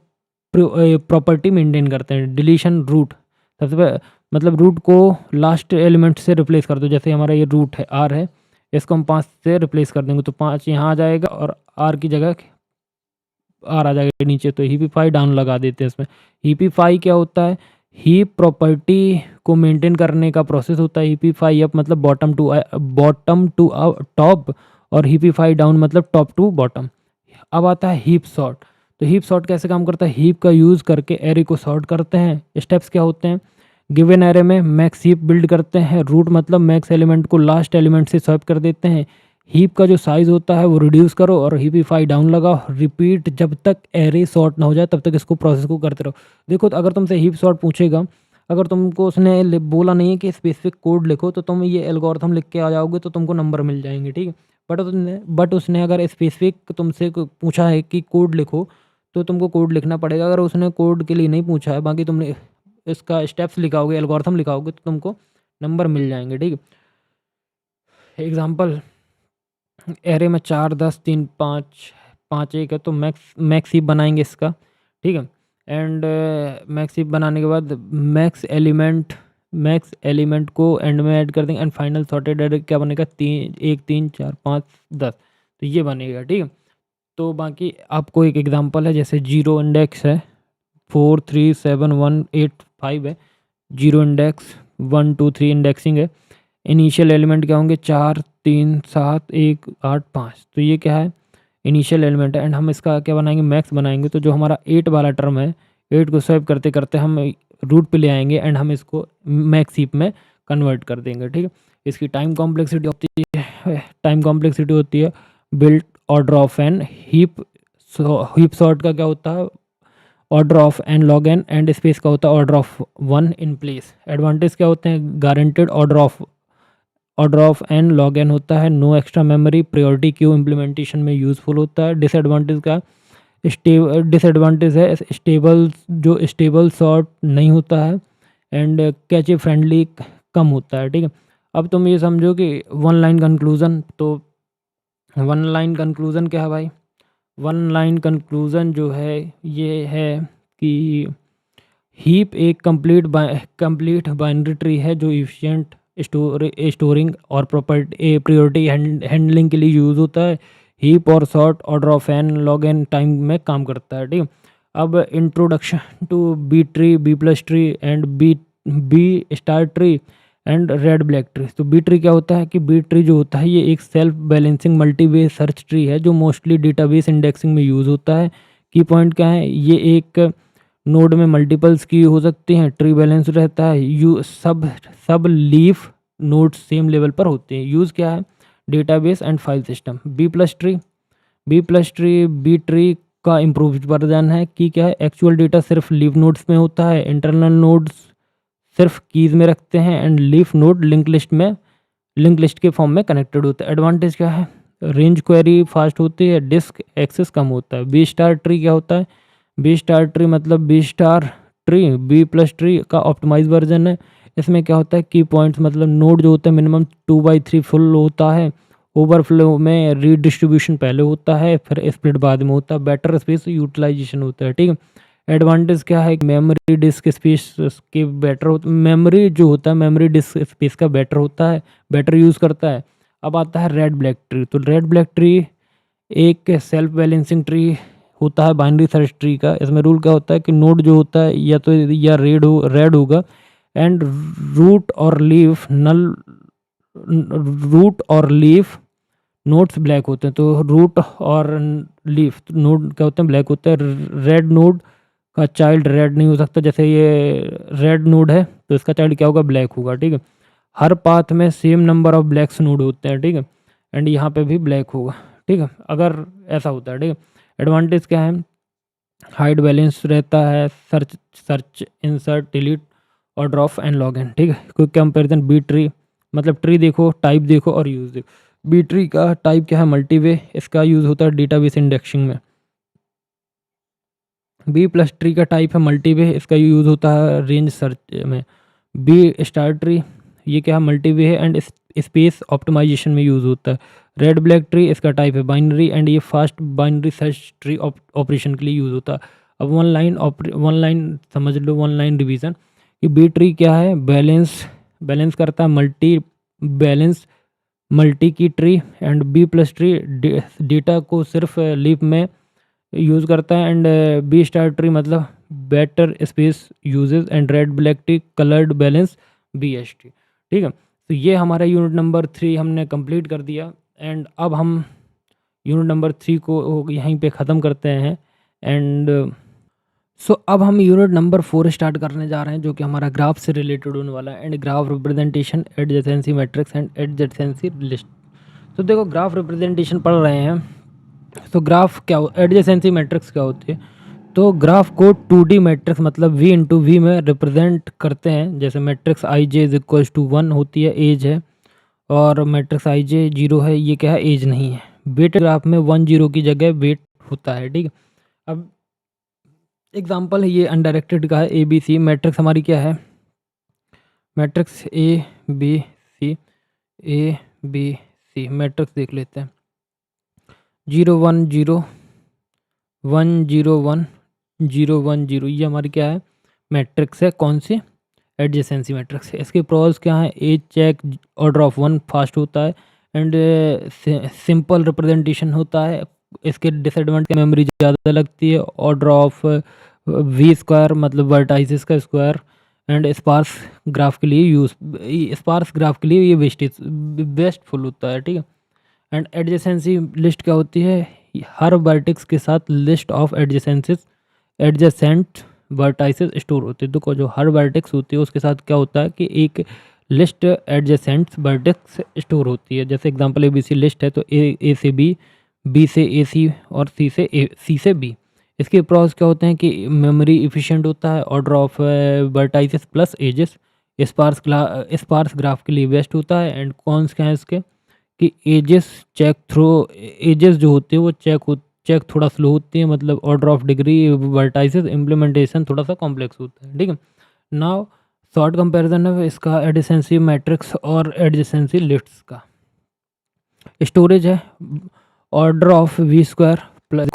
प्रॉपर्टी मेंटेन करते हैं। डिलीशन रूट सबसे मतलब रूट को लास्ट एलिमेंट से रिप्लेस कर दो। जैसे हमारा ये रूट है आर है, इसको हम 5 से रिप्लेस कर देंगे तो 5 यहाँ आ जाएगा और आर की जगह आर आ जाएगा नीचे। तो हीपिफाई डाउन लगा देते हैं इसमें। हीपिफाई क्या होता है? हीप प्रॉपर्टी को मेंटेन करने का प्रोसेस होता है। हीपिफाई अप मतलब बॉटम टू टॉप, और हीपिफाई डाउन मतलब टॉप टू बॉटम। अब आता है हीप सॉर्ट। तो हीप सॉर्ट कैसे काम करता है? हीप का यूज़ करके एरे को सॉर्ट करते हैं। स्टेप्स क्या होते हैं? गिवन एरे में मैक्स हीप बिल्ड करते हैं। रूट मतलब मैक्स एलिमेंट को लास्ट एलिमेंट से स्वैप कर देते हैं। हीप का जो साइज़ होता है वो रिड्यूस करो और हीपिफाई डाउन लगाओ। रिपीट जब तक एरे सॉर्ट ना हो जाए तब तक इसको प्रोसेस को करते रहो। देखो तो अगर तुमसे हीप सॉर्ट पूछेगा, अगर तुमको उसने बोला नहीं है कि स्पेसिफिक कोड लिखो, तो तुम ये एल्गोरिथम लिख के आ जाओगे तो तुमको नंबर मिल जाएंगे, ठीक है। बट उसने अगर स्पेसिफिक तुमसे पूछा है कि कोड लिखो, तो तुमको कोड लिखना पड़ेगा। अगर उसने कोड के लिए नहीं पूछा है, बाकी तुमने इसका स्टेप्स लिखाओगे, एल्गोरिथम लिखाओगे, तो तुमको नंबर मिल जाएंगे, ठीक है। एग्जांपल, एरे में 4 10 3 5 5 1 है, तो मैक्स हीप बनाएंगे इसका, ठीक है। एंड मैक्स हीप बनाने के बाद मैक्स एलिमेंट को एंड में ऐड कर देंगे एंड फाइनल सॉर्टेड एरे क्या बनेगा? 1 3 4 5 10, तो ये बनेगा, ठीक है। तो बाकी आपको एक एग्जांपल है, जैसे 0 इंडेक्स है, 4 3 7 1 8 5 है। 0 इंडेक्स, 1 2 3 इंडेक्सिंग है। इनिशियल एलिमेंट क्या होंगे? 4 3 7 1 8 5, तो ये क्या है? इनिशियल एलिमेंट है। एंड हम इसका क्या बनाएंगे? मैक्स बनाएंगे। तो जो हमारा 8 वाला टर्म है, 8 को स्वैप करते करते हम रूट पे ले आएंगे एंड हम इसको मैक्स हीप में कन्वर्ट कर देंगे, ठीक है। इसकी टाइम कॉम्प्लेक्सिटी होती है built order of n heap. Heap sort का क्या होता है? Order of N log n, and space का होता है order of 1 in place. Advantage क्या होते हैं? Guaranteed order of N log n होता है। No extra memory, priority queue implementation में यूज़फुल होता है। डिसएडवांटेज का डिसएडवांटेज है स्टेबल सॉर्ट नहीं होता है एंड कैचे फ्रेंडली कम होता है, ठीक है। अब तुम ये समझो कि वन लाइन कंक्लूजन। तो वन लाइन कंक्लूजन क्या है भाई? वन लाइन कंक्लूजन जो है ये है कि हीप एक कंप्लीट बाइनरी ट्री है जो इफिशिएंट स्टोरिंग और प्रॉपर्टी प्रायोरिटी हैंडलिंग के लिए यूज़ होता है। हीप और sort order of N log n time में काम करता है, ठीक है। अब introduction to B tree, B plus tree and B star tree and red black tree. तो बी ट्री क्या होता है कि बी ट्री जो होता है ये एक सेल्फ बैलेंसिंग मल्टी वे सर्च ट्री है जो मोस्टली डेटाबेस इंडेक्सिंग में यूज़ होता है। की पॉइंट क्या है? ये एक नोड में मल्टीपल्स की हो सकती हैं, ट्री बैलेंस रहता है, सब लीफ नोड्स सेम लेवल पर होते हैं। यूज़ क्या है? Database and file system. B tree का इम्प्रूव्ड वर्जन है कि क्या है? एक्चुअल डेटा सिर्फ लीफ नोड्स में होता है, इंटरनल नोड्स सिर्फ कीज़ में रखते हैं and leaf node link list के फॉर्म में कनेक्टेड होता है। एडवांटेज क्या है? रेंज क्वेरी फास्ट होती है, डिस्क एक्सेस कम होता है। बी स्टार ट्री क्या होता है? बी स्टार ट्री मतलब B star tree B plus tree का ऑप्टिमाइज वर्जन है। इसमें क्या होता है? की पॉइंट्स मतलब नोड जो होता है मिनिमम 2/3 फुल होता है। ओवरफ्लो में रीडिस्ट्रीब्यूशन पहले होता है, फिर स्प्लिट बाद में होता है। बेटर स्पेस यूटिलाइजेशन होता है, ठीक है। एडवांटेज क्या है? मेमोरी डिस्क स्पेस के बेटर होता, मेमोरी जो होता है मेमोरी डिस्क स्पेस का बेटर होता है, बेटर यूज़ करता है। अब आता है रेड ब्लैक ट्री। तो रेड ब्लैक ट्री एक सेल्फ बैलेंसिंग ट्री होता है बाइनरी सर्च ट्री का। इसमें रूल क्या होता है कि नोड जो होता है या रेड होगा एंड रूट और लीफ नोड्स ब्लैक होते हैं। तो रूट और लीफ नोड क्या होते हैं? ब्लैक होते हैं। रेड नोड का चाइल्ड रेड नहीं हो सकता। जैसे ये रेड नोड है तो इसका चाइल्ड क्या होगा? ब्लैक होगा, ठीक है। हर पाथ में same number of blacks node होते हैं, ठीक है। एंड यहाँ पे भी ब्लैक होगा, ठीक है, अगर ऐसा होता है, ठीक है। एडवांटेज क्या है? हाइड बैलेंस रहता है, search insert delete order of and log in, ठीक है। क्विक कंपेरिजन बी ट्री मतलब ट्री देखो, टाइप देखो और यूज़ देखो। बी ट्री का टाइप क्या है? मल्टीवे। इसका यूज़ होता है डेटाबेस इंडेक्सिंग में। बी प्लस ट्री का टाइप है मल्टीवे। इसका यूज़ होता है रेंज सर्च में। बी स्टार ट्री ये क्या है? मल्टीवे है एंड स्पेस ऑप्टिमाइजेशन में यूज़ होता है। रेड ब्लैक ट्री इसका टाइप है बाइनरी एंड ये fast binary search tree operation के लिए यूज़ होता है। अब वन लाइन समझ लो, वन लाइन रिवीजन कि बी ट्री क्या है, बैलेंस करता है multi key tree, and B plus tree data को सिर्फ लीफ में यूज़ करता है, एंड बी स्टार ट्री मतलब better space uses, and red black tree coloured balance B S tree. ठीक है, तो ये हमारा यूनिट नंबर 3 हमने कंप्लीट कर दिया, एंड अब हम यूनिट नंबर 3 को यहीं पे ख़त्म करते हैं। एंड सो अब हम यूनिट नंबर 4 स्टार्ट करने जा रहे हैं, जो कि हमारा ग्राफ से रिलेटेड होने वाला है, and graph representation, adjacency matrix and adjacency list. तो देखो, ग्राफ रिप्रेजेंटेशन पढ़ रहे हैं, तो ग्राफ क्या हो, एडजेसेंसी मैट्रिक्स क्या होती है। तो ग्राफ को 2D मैट्रिक्स मतलब V इंटू वी में रिप्रेजेंट करते हैं। जैसे matrix I J is equal to 1 होती है, एज है, और मैट्रिक्स आई जे 0 है, ये क्या है, एज नहीं है। वेट ग्राफ में 1 0 की जगह वेट होता है। ठीक है, अब एग्जांपल है ये अनडायरेक्टेड का है, ए बी सी मैट्रिक्स हमारी क्या है, matrix A B C matrix देख लेते हैं। 0 1 0 1 0 1 0 1 0, ये हमारी क्या है, मैट्रिक्स है। कौन सी, एडजेसेंसी मैट्रिक्स है। इसके प्रोज क्या है, edge check order of 1 fast होता है, एंड सिंपल रिप्रेजेंटेशन होता है। इसके डिसएडवांटेज, मेमोरी ज़्यादा लगती है, ऑर्डर ऑफ वी स्क्वायर मतलब वर्टाइसिस का स्क्वायर, एंड स्पार्स ग्राफ के लिए ये बेस्टफुल होता है। ठीक है, एंड एडजेसेंसी लिस्ट क्या होती है, हर वर्टेक्स के साथ list of adjacent vertices store होते हैं। तो जो हर वर्टेक्स होती है उसके साथ क्या होता है कि एक लिस्ट एडजेसेंट वर्टेक्स स्टोर होती है। जैसे example A B C list है, तो ए से बी से ए सी, और सी से बी। इसके प्रॉस क्या होते हैं कि मेमोरी इफिशिएंट होता है, order of vertices plus edges, sparse graph के लिए बेस्ट होता है। एंड कौन क्या है इसके कि एजेस जो होते हैं वो चेक थोड़ा स्लो होती है, मतलब order of degree vertices implementation थोड़ा सा कॉम्प्लेक्स होता है। ठीक है, नाउ शॉर्ट कंपैरिजन है इसका एडजेसेंसी मैट्रिक्स और एडजेसेंसी लिस्ट्स का। स्टोरेज है, order of V square plus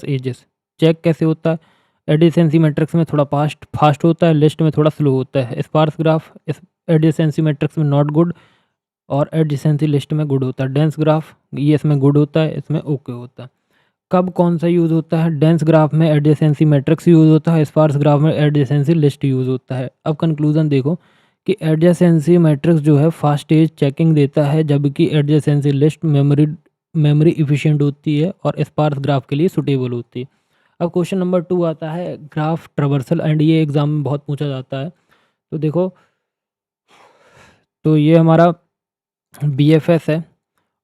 edges. Check कैसे होता है, एडजेसेंसी मैट्रिक्स में थोड़ा फास्ट होता है, लिस्ट में थोड़ा स्लो होता है। स्पार्स ग्राफ एडजेसेंसी मैट्रिक्स में नॉट गुड, और एडजेसेंसी लिस्ट में गुड होता है। डेंस ग्राफ ये इसमें गुड होता है, इसमें ओके होता है। कब कौन सा यूज़ होता है, डेंस ग्राफ में एडजेसेंसी मैट्रिक्स यूज़ होता है, स्पार्स ग्राफ में एडजेसेंसी लिस्ट यूज़ होता है। अब कंक्लूजन देखो कि एडजेसेंसी मैट्रिक्स जो है फास्ट एज चेकिंग देता है, जबकि एडजेसेंसी लिस्ट मेमोरी इफिशिएंट होती है और स्पार्स ग्राफ के लिए सुटेबल होती है। अब क्वेश्चन नंबर 2 आता है ग्राफ ट्रवर्सल, एंड ये एग्जाम में बहुत पूछा जाता है। तो देखो, तो ये हमारा BFS है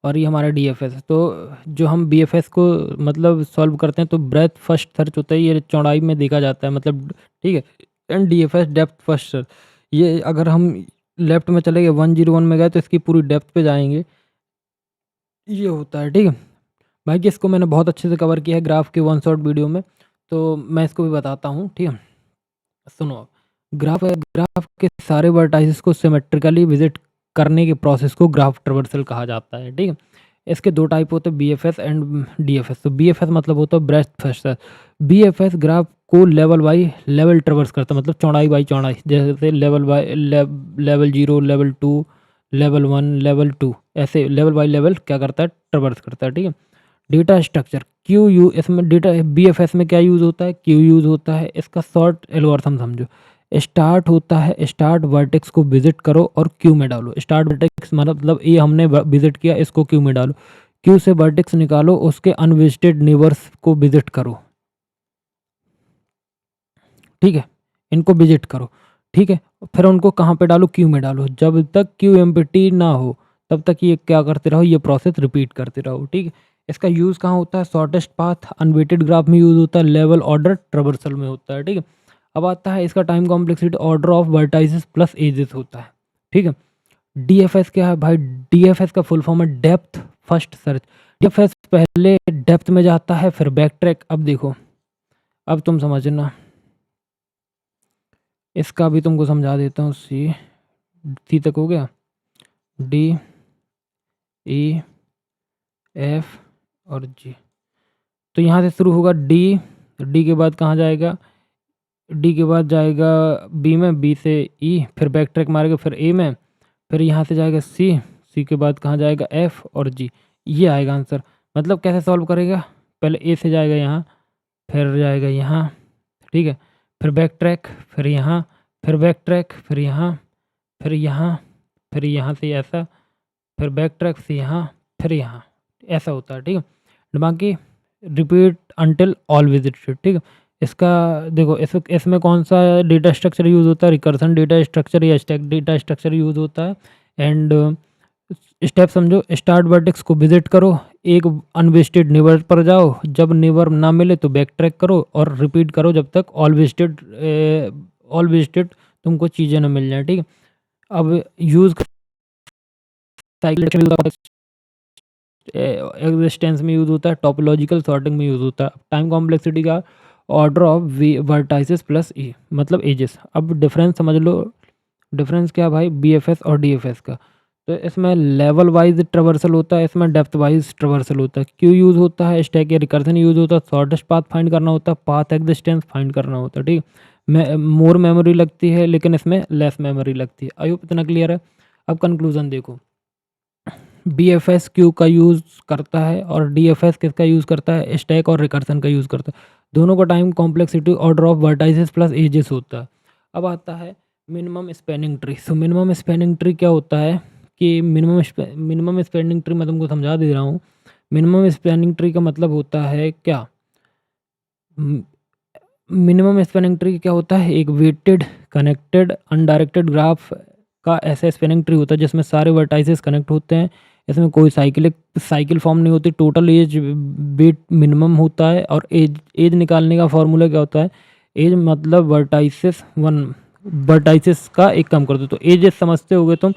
और ये हमारा DFS है। तो जो हम BFS को मतलब सॉल्व करते हैं, तो ब्रेथ फर्स्ट सर्च होता है, ये चौड़ाई में देखा जाता है, मतलब ठीक है। And DFS depth first search, ये अगर हम लेफ्ट में चले गए 101 में गए तो इसकी पूरी डेप्थ पे जाएंगे, ये होता है। ठीक है भाई, कि इसको मैंने बहुत अच्छे से कवर किया है ग्राफ के वन शॉट वीडियो में, तो मैं इसको भी बताता हूँ। ठीक है, सुनो आप, ग्राफ के सारे वर्टाइसेस को सिमेट्रिकली विजिट करने के प्रोसेस को ग्राफ ट्रवर्सल कहा जाता है। ठीक है, इसके दो टाइप होते हैं, BFS एंड DFS। तो BFS मतलब होता है ब्रेथ फर्स्ट। BFS ग्राफ को लेवल बाई लेवल ट्रवर्स करता है, मतलब चौड़ाई बाई चौड़ाई, जैसे लेवल 0, लेवल 2, लेवल 1, लेवल 2, ऐसे लेवल बाई लेवल क्या करता है, ट्रवर्स करता है। ठीक है, डेटा स्ट्रक्चर क्यू यू, इसमें डेटा BFS में क्या यूज़ होता है, क्यू यूज़ होता है। इसका शॉर्ट एल्गोरिथम समझो, स्टार्ट होता है, स्टार्ट वर्टेक्स को विजिट करो और क्यू में डालो। स्टार्ट वर्टेक्स मतलब ये हमने विजिट किया, इसको क्यू में डालो। क्यू से वर्टेक्स निकालो, उसके अनविजिटेड नेबर्स को विजिट करो। ठीक है, इनको विजिट करो। ठीक है, फिर उनको कहाँ पे डालो, क्यू में डालो। जब तक क्यू एम्प्टी ना हो तब तक ये क्या करते रहो, ये प्रोसेस रिपीट करते रहो। ठीक है, इसका यूज़ कहाँ होता है, शॉर्टेस्ट पाथ अनवेटेड ग्राफ में यूज़ होता है, लेवल ऑर्डर ट्रवर्सल में होता है। ठीक है, अब आता है इसका time complexity, order of vertices plus edges होता है। ठीक है, DFS क्या है भाई, DFS का फुल फॉर्म है डेप्थ फर्स्ट सर्च। DFS पहले डेप्थ में जाता है, फिर बैक ट्रैक। अब देखो, अब तुम समझना, इसका भी तुमको समझा देता हूँ। सी तक हो गया, D E F और G। तो यहाँ से शुरू होगा D, D के बाद कहाँ जाएगा, डी के बाद जाएगा बी में, बी से ई, फिर बैक ट्रैक मारेगा फिर ए में, फिर यहाँ से जाएगा सी, सी के बाद कहाँ जाएगा एफ और जी। ये आएगा आंसर। मतलब कैसे सॉल्व करेगा, पहले ए से जाएगा यहाँ, फिर जाएगा यहाँ, ठीक है, फिर बैक ट्रैक, फिर यहाँ, फिर बैक ट्रैक, फिर यहाँ, फिर यहाँ, फिर यहाँ से ऐसा, फिर बैक ट्रैक से यहाँ, फिर यहाँ, ऐसा होता है, ठीक है। बाकी रिपीट अंटिल ऑल विजिटेड, ठीक है। इसका देखो इसमें कौन सा डेटा स्ट्रक्चर यूज़ होता है, रिकर्सन डेटा स्ट्रक्चर या स्टैक डेटा स्ट्रक्चर यूज़ होता है। एंड स्टेप समझो, स्टार्ट वर्टेक्स को विजिट करो, एक अनविजिटेड नेबर पर जाओ, जब नेबर ना मिले तो बैक ट्रैक करो और रिपीट करो जब तक ऑल विजिटेड तुमको चीज़ें ना मिल जाए, ठीक है। अब यूज़ साइकिल एग्जिस्टेंस में यूज़ होता है, टोपोलॉजिकल सॉर्टिंग में यूज़ होता है। टाइम कॉम्प्लेक्सिटी का ऑर्डर ऑफ वर्टाइसेस प्लस ई मतलब एजेस। अब डिफरेंस समझ लो, डिफरेंस क्या भाई, बीएफएस और डीएफएस का। तो इसमें लेवल वाइज ट्रेवर्सल होता है, इसमें डेप्थ वाइज ट्रेवर्सल होता है। क्यों यूज़ होता है, स्टैक या रिकर्सन यूज़ होता है, शॉर्टेस्ट पाथ फाइंड करना होता है, पाथ एग्जिस्टेंस फाइंड करना होता है, ठीक है। मोर मेमोरी लगती है लेकिन इसमें लेस मेमोरी लगती है। आई होप इतना क्लियर है। अब कंक्लूजन देखो, बीएफएस क्यू का यूज़ करता है और डीएफएस किसका यूज़ करता है, स्टैक और रिकर्सन का यूज़ करता है। दोनों का time complexity order of vertices plus edges होता है। अब आता है minimum spanning tree. So minimum spanning tree क्या होता है कि मिनिमम स्पैनिंग ट्री मैं तुमको समझा दे रहा हूँ। मिनिमम स्पैनिंग ट्री का मतलब होता है क्या, मिनिमम स्पैनिंग ट्री क्या होता है, एक वेटेड कनेक्टेड अनडायरेक्टेड ग्राफ का ऐसा स्पैनिंग ट्री होता है जिसमें सारे वर्टाइसेस कनेक्ट होते हैं। इसमें कोई साइकिल फॉर्म नहीं होती, टोटल एज वेट मिनिमम होता है। और एज निकालने का फॉर्मूला क्या होता है, एज मतलब वर्टाइसेस का एक कम कर दो। तो एज समझते होगे तुम,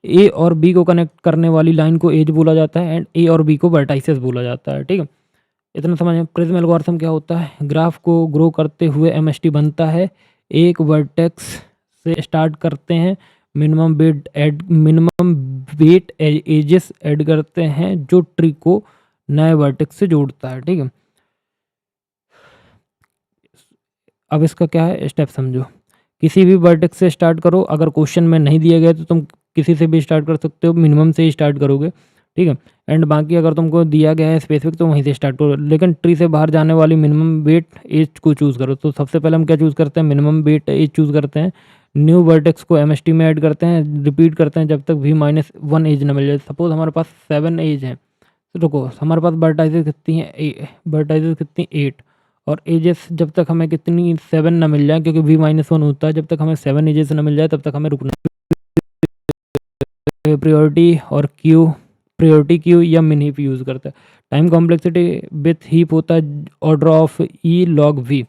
ए और बी को कनेक्ट करने वाली लाइन को एज बोला जाता है एंड ए और बी को वर्टाइसेस बोला जाता है, ठीक है। इतना समझ में। प्रिज्म एल्गोरिथम क्या होता है, ग्राफ को ग्रो करते हुए एमएसटी बनता है। एक वर्टेक्स से स्टार्ट करते हैं, मिनिमम वेट एजेस ऐड करते हैं जो ट्री को नए वर्टेक्स से जोड़ता है, ठीक है। अब इसका क्या है, स्टेप समझो। किसी भी वर्टेक्स से स्टार्ट करो, अगर क्वेश्चन में नहीं दिया गया तो तुम किसी से भी स्टार्ट कर सकते हो, मिनिमम से ही स्टार्ट करोगे, ठीक है। एंड बाकी अगर तुमको दिया गया है स्पेसिफिक तो वहीं से स्टार्ट करो, लेकिन ट्री से बाहर जाने वाली मिनिमम वेट एज को चूज़ करो। तो सबसे पहले हम क्या चूज़ करते हैं, मिनिमम वेट एज चूज़ करते हैं। न्यू वर्टेक्स को एमएसटी में ऐड करते हैं, रिपीट करते हैं जब तक v-1 एज ना मिल जाए। सपोज हमारे पास 7 एज है, तो रुको, हमारे पास वर्टाइसेस कितनी है, वर्टाइसेस कितनी 8, और एजेस जब तक हमें कितनी 7 ना मिल जाए, क्योंकि v-1 होता है, जब तक हमें 7 एजेस ना मिल जाए तब तक हमें रुकना। प्रायोरिटी क्यू या मिन हीप यूज़ करता है। टाइम कॉम्प्लेक्सिटी विथ हीप होता है order of E log V.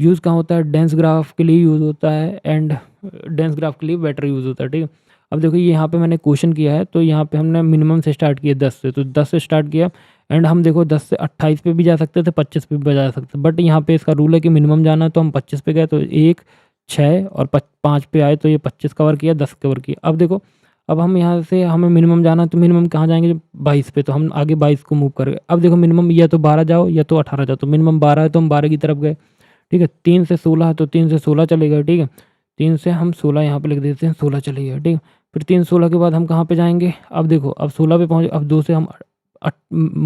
Use कहाँ होता है, डेंस ग्राफ के लिए यूज़ होता है एंड डेंस ग्राफ के लिए बेटर यूज़ होता है, ठीक है। अब देखो ये यहाँ पे मैंने क्वेश्चन किया है, तो यहाँ पे हमने मिनिमम से स्टार्ट किया 10 से, तो 10 से स्टार्ट किया एंड हम देखो 10 से 28 पे भी जा सकते थे, 25 पे भी जा सकते थे, बट यहाँ पे इसका रूल है कि मिनिमम जाना है, तो हम 25 पे गए, तो 1 6 और 5 पे आए, तो ये 25 कवर किया, 10 कवर किया। अब देखो, अब हम यहाँ से हमें मिनिमम जाना है, तो मिनिमम कहाँ जाएंगे, 22 पे, तो हम आगे 22 को मूव कर गए। अब देखो मिनिमम या तो 12 जाओ या तो 18 जाओ, तो मिनिमम 12 है तो हम 12 की तरफ गए, ठीक है। 3 से 16 है तो 3 से 16 चले गए, ठीक है। 3 से हम 16 यहाँ पे लिख देते हैं, 16 चले गए, ठीक है। फिर 3-16 के बाद हम कहाँ पे जाएंगे, अब देखो अब 16 पे पहुँचे, अब 2 से हम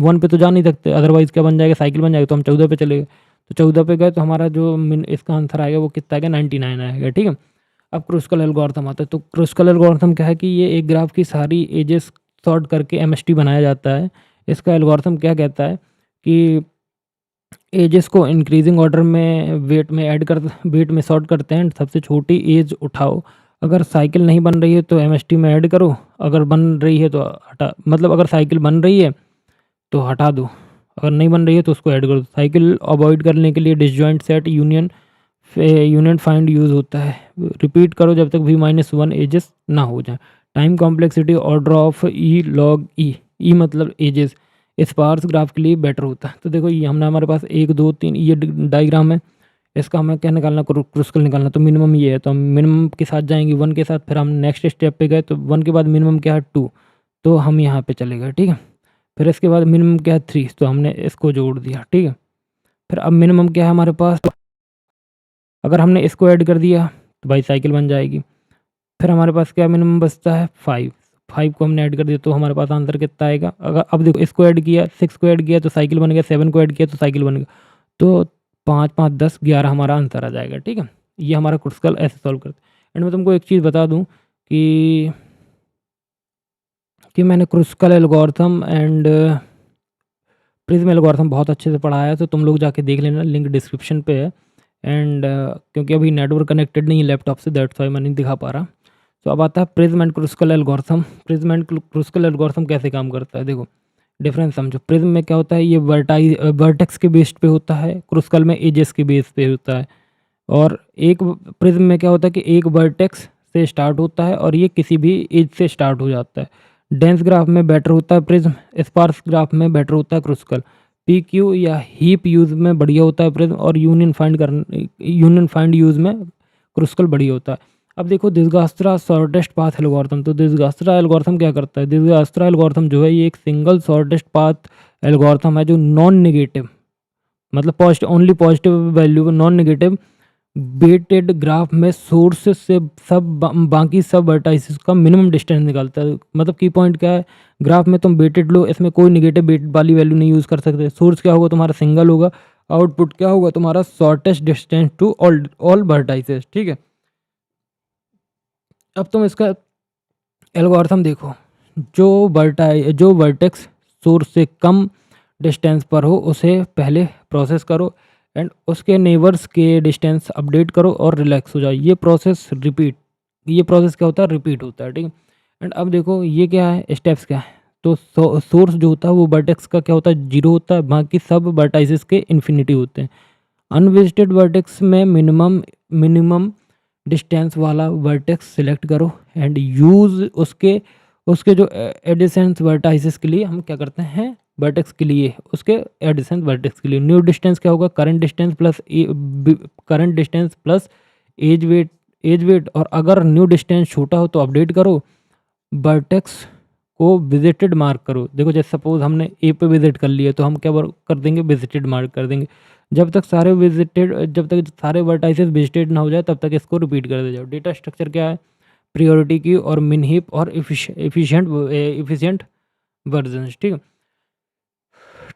1 पे तो जा नहीं सकते, अदरवाइज़ क्या बन जाएगा, साइकिल बन जाएगा, तो हम 14 पे चले गए। तो 14 पे गए तो हमारा जो इसका आंसर आएगा वो कितना आएगा, 99 आएगा, ठीक है। अब क्रुस्कल एल्गोरिथम आता है। तो क्रुस्कल एल्गोरिथम क्या है कि ये एक ग्राफ की सारी एजेस सॉर्ट करके एमएसटी बनाया जाता है। इसका एल्गोरिथम क्या कहता है कि एजेस को इंक्रीजिंग ऑर्डर में वेट में सॉर्ट करते हैं, सबसे छोटी एज उठाओ। अगर साइकिल नहीं बन रही है तो एमएसटी में ऐड करो, अगर बन रही है तो अगर साइकिल बन रही है तो हटा दो, अगर नहीं बन रही है तो उसको ऐड कर दो। साइकिल अवॉइड करने के लिए disjoint set union find use होता है। रिपीट करो जब तक v-1 एजेस ना हो जाए। Time complexity order of E log E मतलब एजेस स्पार्स ग्राफ के लिए बेटर होता है। तो देखो ये हमने हमारे पास 1 2 3 ये डायग्राम है, इसका हमें क्या निकालना, क्रुस्कल निकालना। तो मिनिमम ये है, तो हम मिनिमम के साथ जाएंगे 1 के साथ, फिर हम नेक्स्ट स्टेप पे गए तो 1 के बाद मिनिमम क्या है 2, तो हम यहाँ पे चले गए, ठीक है। फिर इसके बाद मिनिमम क्या है 3, तो हमने इसको जोड़ दिया, ठीक है। फिर अब मिनिमम क्या है हमारे पास अगर हमने इसको ऐड कर दिया तो भाई साइकिल बन जाएगी। फिर हमारे पास क्या मिनिमम बचता है 5, 5 को हमने ऐड कर दिया तो हमारे पास आंसर कितना आएगा। अगर अब देखो इसको ऐड किया, 6 को ऐड किया तो साइकिल बन गया, 7 को ऐड किया तो साइकिल बन गया। तो 5, 5, 10, 11 हमारा आंसर आ जाएगा, ठीक है। ये हमारा क्रुस्कल ऐसे सॉल्व करते हैं। एंड मैं तुमको एक चीज़ बता दूँ कि मैंने Kruskal algorithm and prism algorithm बहुत अच्छे से पढ़ाया है, तो तुम लोग जाके देख लेना, लिंक डिस्क्रिप्शन पे है। एंड क्योंकि अभी नेटवर्क कनेक्टेड नहीं है लैपटॉप से, दैट्स वाई मैं नहीं दिखा पा रहा। तो अब आता है prism and Kruskal algorithm. Prism and Kruskal algorithm कैसे काम करता है, देखो डिफरेंस समझो। प्रिज्म में क्या होता है, ये वर्टेक्स के बेस पे होता है, क्रुस्कल में एजेस के बेस पे होता है। और एक प्रिज्म में क्या होता है कि एक वर्टेक्स से स्टार्ट होता है और ये किसी भी एज से स्टार्ट हो जाता है। डेंस ग्राफ में बेटर होता है प्रिज्म, स्पार्स ग्राफ में बेटर होता है क्रुस्कल। पी क्यू या हीप यूज में बढ़िया होता है प्रिज्म, और यूनियन फाइंड यूज में क्रुस्कल बढ़िया होता है। अब देखो दिसगास्त्रा शॉर्टेस्ट पाथ एल्गोरिथम, तो दिसगास्त्रा एल्गोरिथम क्या करता है, दिसगास्त्रा एल्गोरिथम जो है ये एक सिंगल शॉर्टेस्ट पाथ एल्गोरिथम है जो नॉन नेगेटिव, मतलब positive, only positive value, non negative weighted graph में सोर्स से बाकी सब वर्टाइसिस का मिनिमम डिस्टेंस निकालता है। मतलब की पॉइंट क्या है, ग्राफ में तुम वेटेड लो, इसमें कोई नेगेटिव वेट वाली वैल्यू नहीं यूज़ कर सकते। सोर्स क्या होगा तुम्हारा, सिंगल होगा। आउटपुट क्या होगा तुम्हारा, shortest distance to all vertices, ठीक है। अब तुम इसका एल्गोरिथम देखो, जो वर्टेक्स सोर्स से कम डिस्टेंस पर हो उसे पहले प्रोसेस करो, एंड उसके नेबर्स के डिस्टेंस अपडेट करो और रिलैक्स हो जाओ। ये प्रोसेस क्या होता है, रिपीट होता है, ठीक है। एंड अब देखो ये क्या है, स्टेप्स क्या है। तो सोर्स जो होता है वो वर्टेक्स का क्या होता है, 0 होता है, बाकी सब वर्टाइसिस के इन्फिनिटी होते हैं। अनविजिटेड वर्टेक्स में मिनिमम डिस्टेंस वाला वर्टेक्स सिलेक्ट करो एंड यूज़ उसके उसके जो एडिसेंस वर्टाइसिस के लिए हम क्या करते हैं, वर्टेक्स के लिए उसके एडिसेंस वर्टेक्स के लिए न्यू डिस्टेंस क्या होगा, current distance plus edge weight. और अगर न्यू डिस्टेंस छोटा हो तो अपडेट करो, वर्टेक्स को विजिटेड मार्क करो। देखो जैसे सपोज हमने ए पे विजिट कर लिया तो हम क्या कर देंगे, विजिटेड मार्क कर देंगे। जब तक सारे वर्टाइसेस विजिटेड ना हो जाए तब तक इसको रिपीट कर दे जाओ। डेटा स्ट्रक्चर क्या है, प्रायोरिटी की और मिन हीप और एफिशिएंट वर्जन, ठीक है।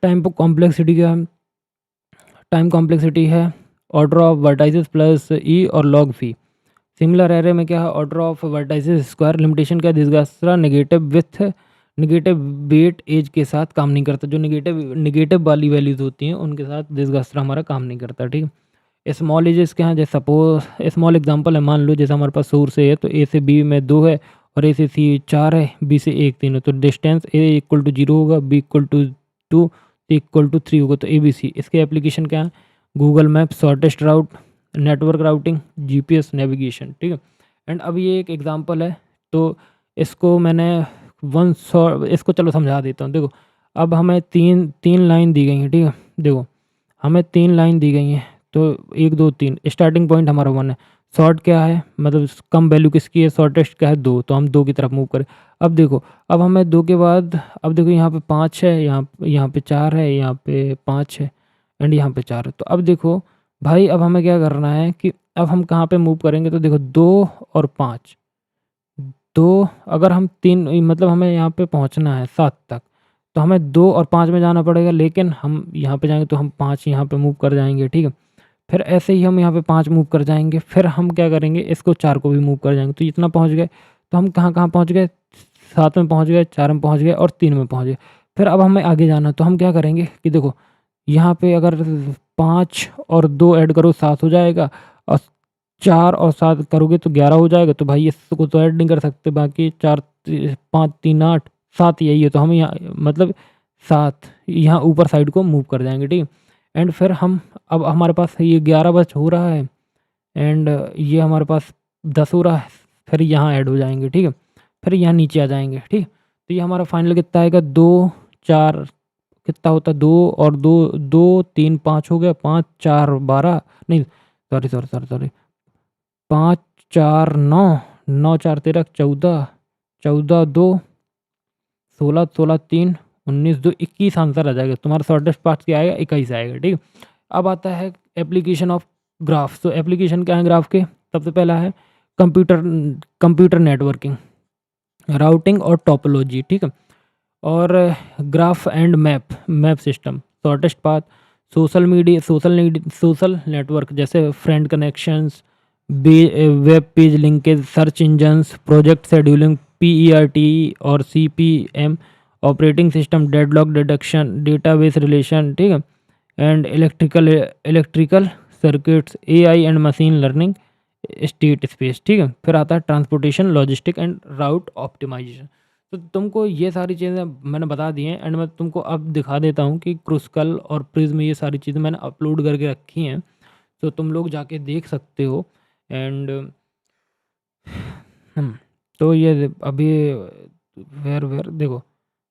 टाइम कॉम्प्लेक्सिटी क्या है, टाइम कॉम्प्लेक्सिटी है ऑर्डर ऑफ वर्टाइसेस प्लस ई और लॉग फी। सिमिलर एरे में क्या है, order of vertices square. Limitation क्या, दिसगास्त्रा नेगेटिव वेट एज के साथ काम नहीं करता। जो नेगेटिव वाली वैल्यूज होती हैं उनके साथ दिसगास्त्रा हमारा काम नहीं करता, ठीक है। स्मॉल एजेस क्या है, जैसे सपोज स्मॉल एग्जांपल है, मान लो जैसे हमारे पास सोर्स है तो ए से बी में 2 है और ए से सी 4 है, बी से 1 3 है, तो डिस्टेंस ए इक्वल टू 0 होगा, B equal to 2, C equal to 3 होगा। तो ए बी सी, इसके एप्लीकेशन क्या है, गूगल मैप, शॉर्टेस्ट राउट, नेटवर्क राउटिंग, जीपीएस नेविगेशन, ठीक है। एंड अब ये एक एग्जांपल है तो इसको मैंने इसको चलो समझा देता हूँ। देखो अब हमें तीन लाइन दी गई हैं, ठीक है। देखो हमें 3 लाइन दी गई हैं, तो 1 2 3, स्टार्टिंग पॉइंट हमारा 1 है। शॉर्ट क्या है, मतलब कम वैल्यू किसकी है, शॉर्टेस्ट क्या है 2, तो हम 2 की तरफ मूव करें। अब देखो अब हमें 2 के बाद, अब देखो यहाँ पे 5 है, यहाँ पे 4 है, यहाँ पे 5 है एंड यहाँ पे 4 है। तो अब देखो भाई अब हमें क्या करना है कि अब हम कहाँ पे मूव करेंगे, तो देखो 2 और 5, 2 अगर हम 3, मतलब हमें यहाँ पे पहुँचना है 7 तक, तो हमें 2 और 5 में जाना पड़ेगा, लेकिन हम यहाँ पे जाएंगे तो हम 5 यहाँ पे मूव कर जाएंगे, ठीक है। फिर ऐसे ही हम यहाँ पे 5 मूव कर जाएंगे, फिर हम क्या करेंगे, इसको 4 को भी मूव कर जाएंगे, तो इतना पहुँच गए। तो हम कहाँ कहाँ पहुँच गए, 7 में पहुँच गए, 4 में पहुँच गए और 3 में पहुँच गए। फिर अब हमें आगे जाना, तो हम क्या करेंगे कि देखो यहाँ पे अगर 5 और 2 ऐड करो 7 हो जाएगा, और 4 और 7 करोगे तो 11 हो जाएगा। तो भाई इसको तो ऐड नहीं कर सकते, बाकी 4 5 3 8 7 यही है, तो हम यहाँ मतलब 7 यहाँ ऊपर साइड को मूव कर जाएंगे, ठीक है। एंड फिर हम, अब हमारे पास ये 11 बच हो रहा है एंड ये हमारे पास 10 हो रहा है, फिर यहाँ ऐड हो जाएंगे, ठीक है। फिर यहाँ नीचे आ जाएंगे, ठीक। तो ये हमारा फाइनल कितना आएगा, 2 4 कितना होता है, 2 और 2 2 3 5 हो गया, 5 4 12, नहीं सॉरी 5 4 9, 9 4 13 14, 14 2 16, 16 3 19 2 21 आंसर आ जाएगा तुम्हारा। शॉर्टेस्ट पाथ क्या आएगा, 21 आएगा, ठीक है। अब आता है एप्लीकेशन ऑफ ग्राफ। तो एप्लीकेशन क्या है ग्राफ के? सबसे पहला है कंप्यूटर कंप्यूटर नेटवर्किंग, राउटिंग और टोपोलॉजी, ठीक है। और graph and map system, shortest path, social media, social network जैसे friend connections, web page linkage, search engines, project scheduling, PERT और CPM, operating system, deadlock detection, database relation, ठीक है। And electrical circuits, AI and machine learning, state space, ठीक है। फिर आता है transportation, logistic and route optimization. तो तुमको ये सारी चीज़ें मैंने बता दी हैं, एंड मैं तुमको अब दिखा देता हूँ कि क्रूस्कल और प्रिज्म ये सारी चीज़ें मैंने अपलोड करके रखी हैं, तो तुम लोग जाके देख सकते हो। एंड तो ये अभी वेर वेर देखो,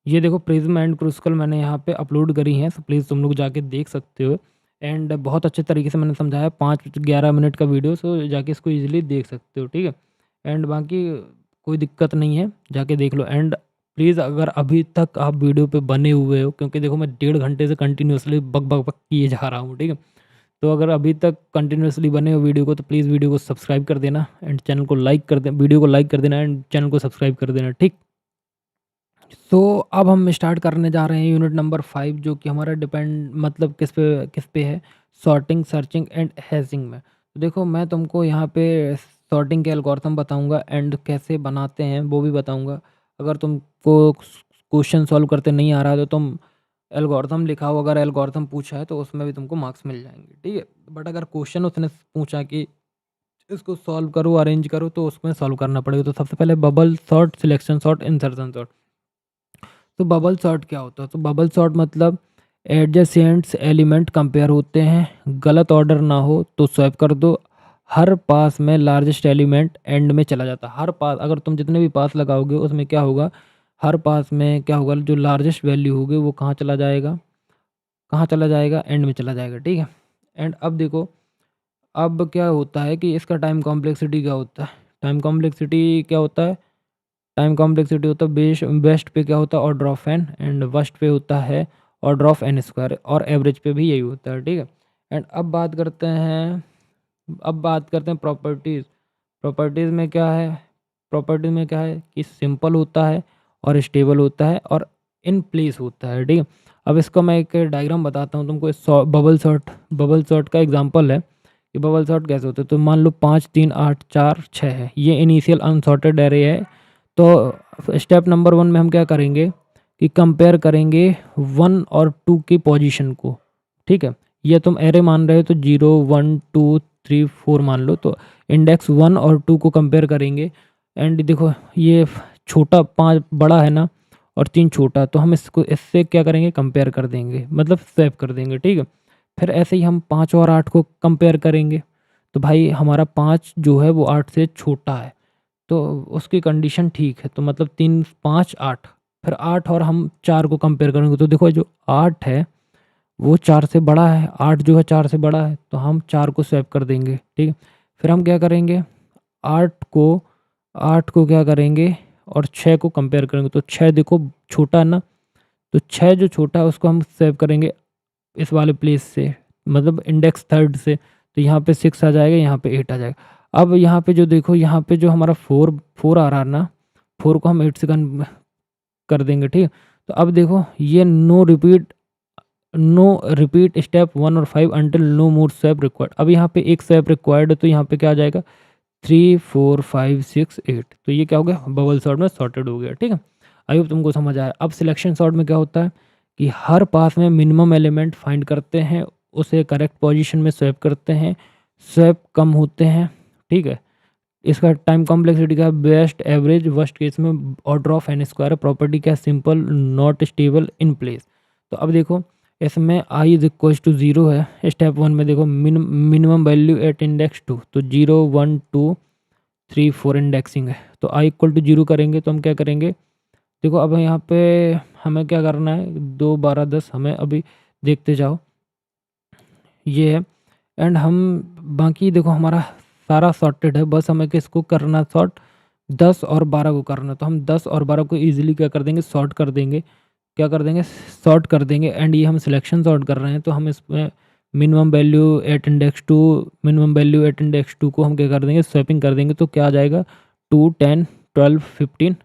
ये देखो प्रिज्म एंड क्रूस्कल मैंने यहाँ पे अपलोड करी हैं, तो प्लीज़ तुम लोग जाके देख सकते हो। एंड बहुत अच्छे तरीके से मैंने समझाया, 5-11 मिनट का वीडियो, सो जाके इसको ईजिली देख सकते हो, ठीक है। एंड बाकी कोई दिक्कत नहीं है, जाके देख लो। एंड प्लीज़ अगर अभी तक आप वीडियो पे बने हुए हो, क्योंकि देखो मैं 1.5 घंटे से कंटिन्यूसली बक बक बक किए जा रहा हूँ, ठीक है। तो अगर अभी तक कंटिन्यूसली बने हो वीडियो को, तो प्लीज़ वीडियो को सब्सक्राइब कर देना एंड चैनल को लाइक कर दे, वीडियो को लाइक कर देना एंड चैनल को सब्सक्राइब कर देना, ठीक। तो अब हम स्टार्ट करने जा रहे हैं यूनिट नंबर 5, जो कि हमारा डिपेंड मतलब किस पे है, सॉर्टिंग, सर्चिंग एंड हैशिंग में। तो देखो मैं तुमको यहाँ पे सॉर्टिंग के एल्गोरिथम बताऊंगा एंड कैसे बनाते हैं वो भी बताऊंगा। अगर तुमको क्वेश्चन सॉल्व करते नहीं आ रहा तो तुम एल्गोरिथम लिखा हो, अगर एल्गोरिथम पूछा है तो उसमें भी तुमको मार्क्स मिल जाएंगे, ठीक है। बट अगर क्वेश्चन उसने पूछा कि इसको सॉल्व करो, अरेंज करो, तो उसमें सॉल्व करना पड़ेगा। तो सबसे पहले bubble sort, selection sort, insertion sort. तो बबल सॉर्ट क्या होता है? तो बबल सॉर्ट मतलब एडजेसेंट्स एलिमेंट कंपेयर होते हैं, गलत ऑर्डर ना हो तो स्वैप कर दो, हर पास में लार्जेस्ट एलिमेंट एंड में चला जाता है। हर पास, अगर तुम जितने भी पास लगाओगे उसमें क्या होगा, हर पास में क्या होगा, जो लार्जेस्ट वैल्यू होगी वो कहाँ चला जाएगा, कहाँ चला जाएगा, एंड में चला जाएगा, ठीक है। एंड अब देखो, अब क्या होता है कि इसका टाइम कॉम्प्लेक्सिटी क्या होता है, टाइम कॉम्प्लेक्सिटी क्या होता है, टाइम कॉम्प्लेक्सिटी होता है बेस्ट पे क्या होता है, order of n, and worst पे होता है ऑर्डर ऑफ एन स्क्वायर, और एवरेज पे भी यही होता है, ठीक है। एंड अब बात करते हैं प्रॉपर्टीज़। प्रॉपर्टीज़ में क्या है, प्रॉपर्टीज़ में क्या है कि सिंपल होता है और स्टेबल होता है और इन प्लेस होता है, ठीक है। अब इसका मैं एक डायग्राम बताता हूँ तुमको। बबल सॉर्ट का एग्जांपल है कि बबल सॉर्ट कैसे होते हैं। तो मान लो 5 3 8 4 6 है, ये इनिशियल अनसॉर्टेड एरे है। तो स्टेप नंबर 1 में हम क्या करेंगे कि कंपेयर करेंगे 1 और 2 की पोजीशन को, ठीक है। ये तुम एरे मान रहे हो तो 0 1 2 3 4 मान लो, तो इंडेक्स 1 और 2 को कंपेयर करेंगे। एंड देखो ये छोटा 5 बड़ा है ना, और 3 छोटा, तो हम इसको इससे क्या करेंगे, कंपेयर कर देंगे, मतलब स्वैप कर देंगे, ठीक है। फिर ऐसे ही हम 5 और 8 को कंपेयर करेंगे, तो भाई हमारा 5 जो है वो 8 से छोटा है, तो उसकी कंडीशन ठीक है, तो मतलब 3 5 8। फिर 8 और हम 4 को कंपेयर करेंगे, तो देखो जो 8 है वो 4 से बड़ा है, 8 जो है 4 से बड़ा है, तो हम 4 को स्वैप कर देंगे, ठीक है। फिर हम क्या करेंगे, 8 को 8 को क्या करेंगे और 6 को कंपेयर करेंगे, तो 6 देखो छोटा है ना, तो 6 जो छोटा है उसको हम स्वैप करेंगे इस वाले प्लेस से, मतलब इंडेक्स थर्ड से, तो यहाँ पे 6 आ जाएगा, यहाँ पे 8 आ जाएगा। अब यहाँ पे जो देखो, यहाँ पे जो हमारा 4 आ रहा है ना, 4 को हम 8 से कर देंगे, ठीक है। तो अब देखो ये नो रिपीट स्टेप 1 और 5 अंटिल नो मोर स्वैप रिक्वायर्ड। अब यहाँ पे एक स्वैप रिक्वायर्ड है, तो यहाँ पे क्या आ जाएगा 3 4 5 6 8, तो ये क्या हो गया, बबल सॉर्ट में सॉर्टेड हो गया, ठीक है। आई होप तुमको समझ आया। अब सिलेक्शन सॉर्ट में क्या होता है कि हर पास में मिनिमम एलिमेंट फाइंड करते हैं, उसे करेक्ट पोजीशन में स्वैप करते हैं, स्वैप कम होते हैं, ठीक है। इसका टाइम कॉम्प्लेक्सिटी का बेस्ट, एवरेज, वर्स्ट केस में order of N square, property क्या simple, not stable, in place. तो अब देखो इसमें आई इज इक्वल टू 0 है, स्टेप 1 में देखो मिनिमम वैल्यू एट इंडेक्स 2, तो 0 1 2 3 4 इंडेक्सिंग है, तो आई इक्वल टू 0 करेंगे तो हम क्या करेंगे, देखो अब यहाँ पे हमें क्या करना है, 2 12 10, हमें अभी देखते जाओ, ये है। एंड हम बाकी देखो हमारा सारा सॉर्टेड है, बस हमें किसको करना सॉर्ट, 10 और 12 को करना, तो हम 10 और 12 को ईजिली क्या कर देंगे, सॉर्ट कर देंगे, क्या कर देंगे, सॉर्ट कर देंगे। एंड ये हम सिलेक्शन सॉर्ट कर रहे हैं, तो हम इसमें minimum value at index two, minimum value at index two को हम क्या कर देंगे, स्वैपिंग कर देंगे, तो क्या आ जाएगा 2, 10, 12, 15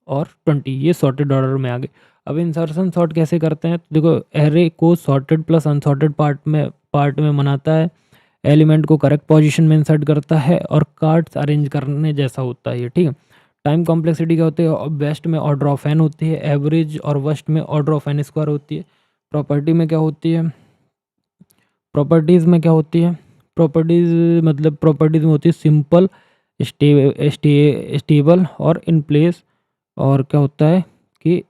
और 20, ये सॉर्टेड ऑर्डर में आ गए। अब इंसर्शन सॉर्ट कैसे करते हैं, तो देखो एरे को सॉर्टेड प्लस अनसॉर्टेड पार्ट में बनाता है, एलिमेंट को करेक्ट पोजीशन में इंसर्ट करता है और कार्ड्स अरेंज करने जैसा होता है ये, ठीक है। टाइम कॉम्प्लेक्सिटी क्या होती है, बेस्ट में ऑर्डर ऑफ एन होती है, एवरेज और वर्स्ट में ऑर्डर ऑफ एन स्क्वायर होती है। प्रॉपर्टी में क्या होती है, प्रॉपर्टीज़ में क्या होती है, प्रॉपर्टीज़ में होती है सिंपल, स्टेबल और इन प्लेस, और क्या होता है कि